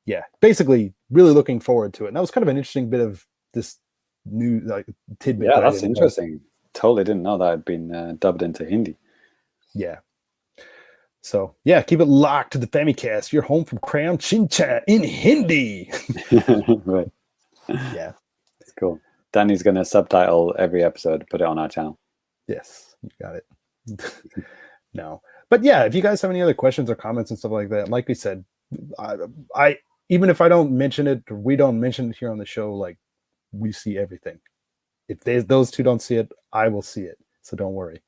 [SPEAKER 1] Yeah, basically really looking forward to it. And that was kind of an interesting bit of this new tidbit.
[SPEAKER 2] Yeah, that's interesting. Totally didn't know that had been dubbed into Hindi.
[SPEAKER 1] Yeah. So keep it locked to the Famicast. You're home from Carrion Shinchan in Hindi.
[SPEAKER 2] Right.
[SPEAKER 1] Yeah.
[SPEAKER 2] That's cool. Danny's going to subtitle every episode, put it on our channel.
[SPEAKER 1] Yes, you got it. No. But if you guys have any other questions or comments and stuff like that, like we said, I even if I don't mention it or we don't mention it here on the show, like we see everything. If those two don't see it, I will see it. So don't worry.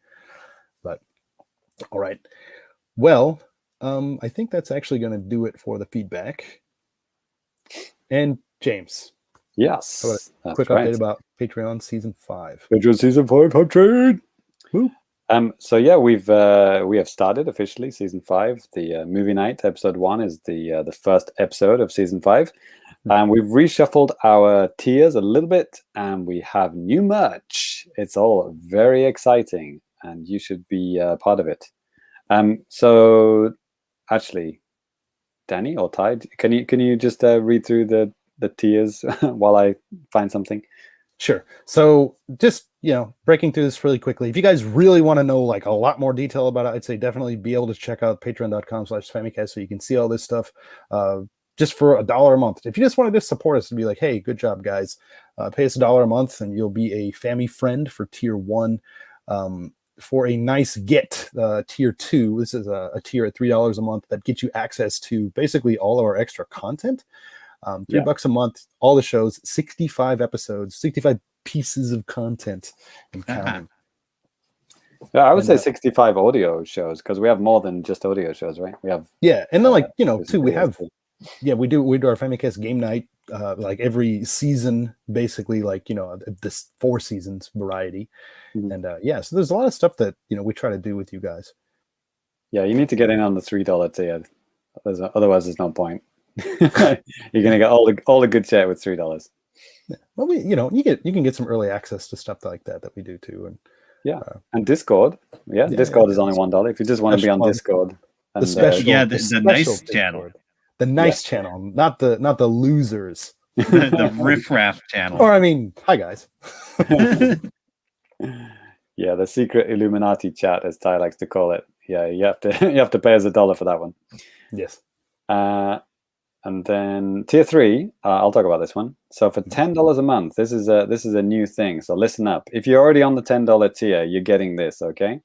[SPEAKER 1] But all right. Well, I think that's actually going to do it for the feedback. And James,
[SPEAKER 2] Yes,
[SPEAKER 1] how about a
[SPEAKER 2] that's
[SPEAKER 1] quick
[SPEAKER 2] right.
[SPEAKER 1] update about Patreon Season 5?
[SPEAKER 2] Patreon Season 5 update.
[SPEAKER 1] Woo.
[SPEAKER 2] So yeah, we have started officially Season 5. The movie night episode 1 is the first episode of Season 5. And we've reshuffled our tiers a little bit, and we have new merch. It's all very exciting, and you should be part of it. So actually, Danny or Ty, can you just read through the tiers while I find something?
[SPEAKER 1] Sure. So just, breaking through this really quickly. If you guys really want to know like a lot more detail about it, I'd say definitely be able to check out patreon.com/Famicast so you can see all this stuff just for $1 a month. If you just want to just support us and be like, hey, good job, guys, pay us $1 a month and you'll be a Fami friend for tier 1. For a nice get, tier 2, this is a tier at $3 a month that gets you access to basically all of our extra content. $3 a month, all the shows, 65 episodes, 65 pieces of content and counting.
[SPEAKER 2] Yeah, I would say 65 audio shows because we have more than just audio shows, right? We have
[SPEAKER 1] and then too, we
[SPEAKER 2] videos
[SPEAKER 1] have
[SPEAKER 2] too.
[SPEAKER 1] we do our Famicast game night like every season, basically, like this 4 seasons variety. And so there's a lot of stuff that we try to do with you guys.
[SPEAKER 2] Yeah, you need to get in on the $3 tier. Otherwise, there's no point. You're gonna get all the good shit with $3.
[SPEAKER 1] Yeah. Well, you can get some early access to stuff like that we do too, and
[SPEAKER 2] and Discord. Discord is only $1 if you just want to be on Discord. And,
[SPEAKER 1] the special,
[SPEAKER 3] the nice channel,
[SPEAKER 1] the nice channel, not the losers,
[SPEAKER 3] the riffraff channel.
[SPEAKER 1] Or hi guys.
[SPEAKER 2] Yeah, the secret Illuminati chat, as Ty likes to call it. Yeah, you have to pay us $1 for that one.
[SPEAKER 1] Yes.
[SPEAKER 2] And then tier 3, I'll talk about this one. So for $10 a month, this is a new thing. So listen up. If you're already on the $10 tier, you're getting this, okay?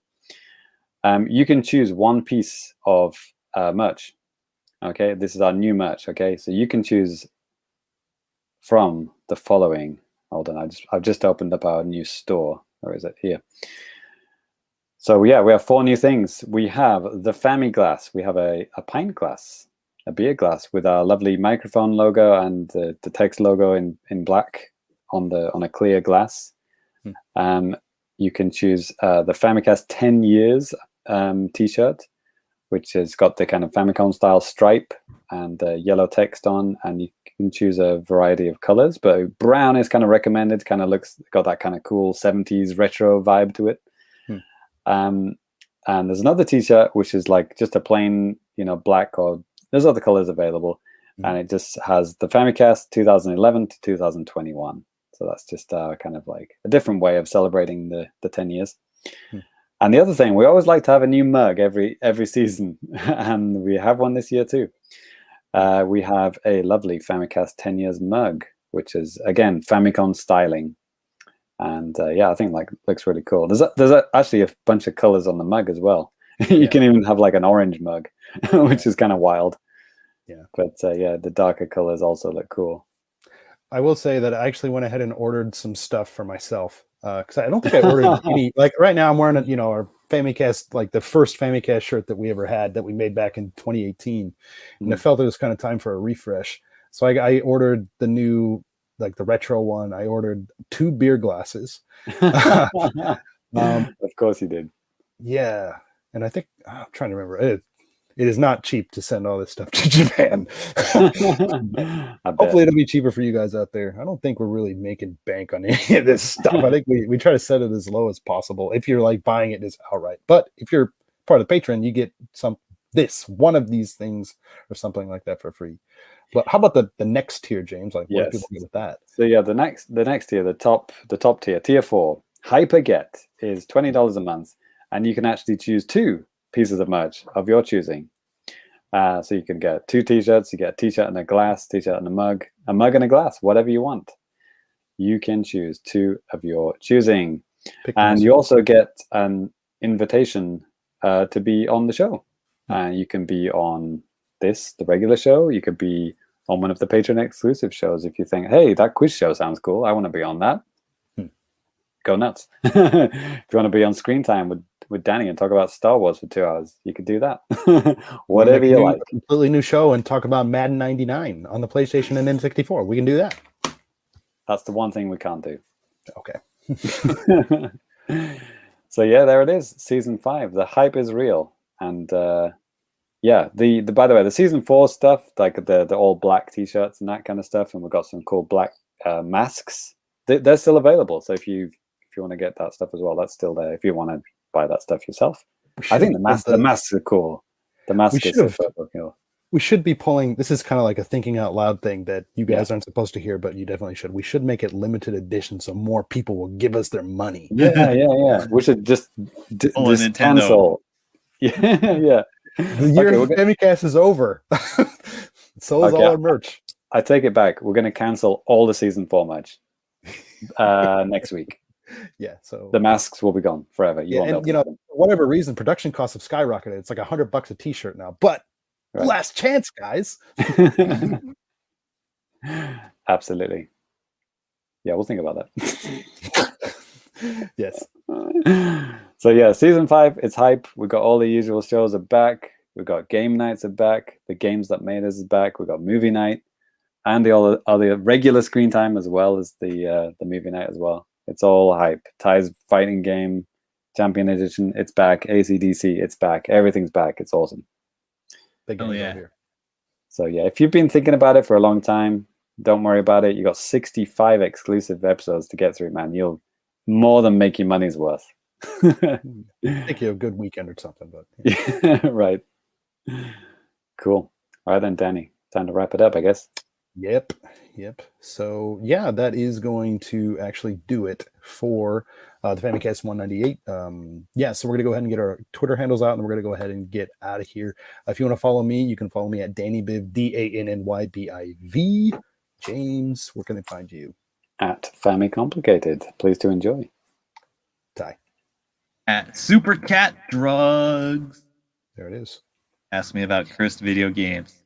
[SPEAKER 2] You can choose one piece of merch. Okay, this is our new merch. Okay, so you can choose from the following. Hold on, I've just opened up our new store. Or is it here? So we have 4 new things. We have the Fami glass. We have a pint glass, a beer glass with our lovely microphone logo and the text logo in black on a clear glass. You can choose the Famicast 10 years t-shirt, which has got the kind of Famicom style stripe and yellow text on, and you can choose a variety of colors, but brown is kind of recommended. Kind of got that kind of cool 70s retro vibe to it. And there's another t-shirt which is like just a plain black, or there's other colors available, and it just has the Famicast 2011 to 2021. So that's just kind of like a different way of celebrating the 10 years. And the other thing, we always like to have a new mug every season, and we have one this year too. We have a lovely Famicast 10 years mug, which is again Famicom styling, and I think looks really cool. There's actually a bunch of colors on the mug as well. You can even have like an orange mug, which is kind of wild. Yeah, but the darker colors also look cool.
[SPEAKER 1] I will say that I actually went ahead and ordered some stuff for myself because I don't think I ordered any. Like right now, I'm wearing our Famicast, like the first Famicast shirt that we ever had that we made back in 2018, and I felt it was kind of time for a refresh. So I ordered the new, like the retro one. I ordered 2 beer glasses.
[SPEAKER 2] Of course you did.
[SPEAKER 1] Yeah, and I think I'm trying to remember. It is not cheap to send all this stuff to Japan. Hopefully it'll be cheaper for you guys out there. I don't think we're really making bank on any of this stuff. I think we try to set it as low as possible if you're like buying it just outright. But if you're part of the Patreon, you get one of these things or something like that for free. But how about the next tier, James? Like what do people get with that?
[SPEAKER 2] So the next tier, the top tier, tier 4, Hyper Get, is $20 a month, and you can actually choose 2 pieces of merch of your choosing. So you can get 2 t-shirts. You get a t-shirt and a glass, t-shirt and a mug and a glass, whatever you want. You can choose 2 of your choosing. And you also get an invitation to be on the show. You can be on the regular show. You could be on one of the Patreon exclusive shows. If you think, hey, that quiz show sounds cool, I want to be on that. Go nuts. If you want to be on Screen Time with Danny and talk about Star Wars for 2 hours, you could do that. Whatever you like.
[SPEAKER 1] A completely new show and talk about Madden 99 on the PlayStation and N64. We can do that.
[SPEAKER 2] That's the one thing we can't do.
[SPEAKER 1] Okay.
[SPEAKER 2] So yeah, there it is. Season 5. The hype is real. And yeah, the by the way, the season 4 stuff, like the all black t-shirts and that kind of stuff, and we've got some cool black masks. They're still available. So if you want to get that stuff as well, that's still there. If you want to buy that stuff yourself, I think the masks are cool. The mask is super cool.
[SPEAKER 1] We should be pulling. This is kind of like a thinking out loud thing that you guys aren't supposed to hear, but you definitely should. We should make it limited edition so more people will give us their money.
[SPEAKER 2] Yeah. We should just cancel. Yeah.
[SPEAKER 1] The year of Famicast is over. So is all our merch.
[SPEAKER 2] I take it back. We're going to cancel all the season 4 merch next week.
[SPEAKER 1] Yeah, so
[SPEAKER 2] the masks will be gone forever.
[SPEAKER 1] And for whatever reason, production costs have skyrocketed. It's like $100 a t-shirt now, but last chance, guys.
[SPEAKER 2] Absolutely. Yeah, we'll think about that.
[SPEAKER 1] Yes.
[SPEAKER 2] So yeah, season 5, it's hype. We've got all the usual shows are back. We've got game nights are back. The Games That Made Us is back. We've got movie night, and the other regular Screen Time as well as the movie night as well. It's all hype. Ty's fighting game, Champion Edition, it's back. ACDC, it's back. Everything's back. It's awesome.
[SPEAKER 1] Here.
[SPEAKER 2] So yeah, if you've been thinking about it for a long time, don't worry about it. You got 65 exclusive episodes to get through, man. You'll more than make your money's worth.
[SPEAKER 1] Take you a good weekend or something, but
[SPEAKER 2] yeah. Right. Cool. All right then, Danny. Time to wrap it up, I guess.
[SPEAKER 1] Yep. So yeah, that is going to actually do it for the Famicast 198. So we're gonna go ahead and get our Twitter handles out, and we're gonna go ahead and get out of here. If you want to follow me, you can follow me at DannyBiv, DANNYBIV. James, where can they find you?
[SPEAKER 2] At Famicomplicated. Please do enjoy.
[SPEAKER 1] Ty.
[SPEAKER 3] At Super Cat Drugs.
[SPEAKER 1] There it is.
[SPEAKER 3] Ask me about cursed video games.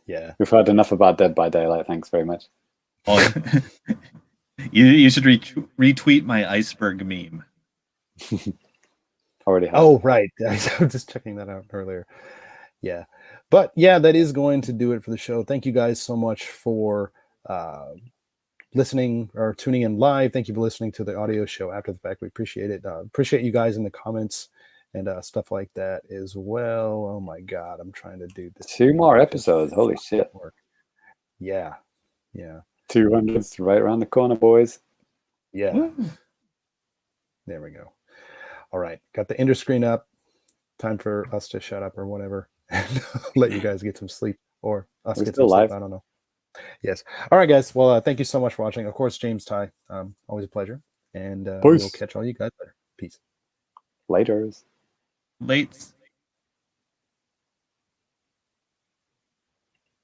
[SPEAKER 1] Yeah.
[SPEAKER 2] We've heard enough about Dead by Daylight. Thanks very much.
[SPEAKER 3] Oh, you should retweet my iceberg meme.
[SPEAKER 2] Already have.
[SPEAKER 1] Oh, right. I was just checking that out earlier. Yeah. But yeah, that is going to do it for the show. Thank you guys so much for listening or tuning in live. Thank you for listening to the audio show after the fact. We appreciate it. Appreciate you guys in the comments and stuff like that as well. Oh my God, I'm trying to do this.
[SPEAKER 2] 2 more episodes. Holy shit.
[SPEAKER 1] Yeah.
[SPEAKER 2] 200's right around the corner, boys.
[SPEAKER 1] Yeah. Woo. There we go. All right. Got the ender screen up. Time for us to shut up or whatever and let you guys get some sleep, or us get some sleep. I don't know. Yes. All right, guys. Well, thank you so much for watching. Of course, James, Ty, always a pleasure. And we'll catch all you guys later. Peace.
[SPEAKER 2] Laters.
[SPEAKER 3] Lates.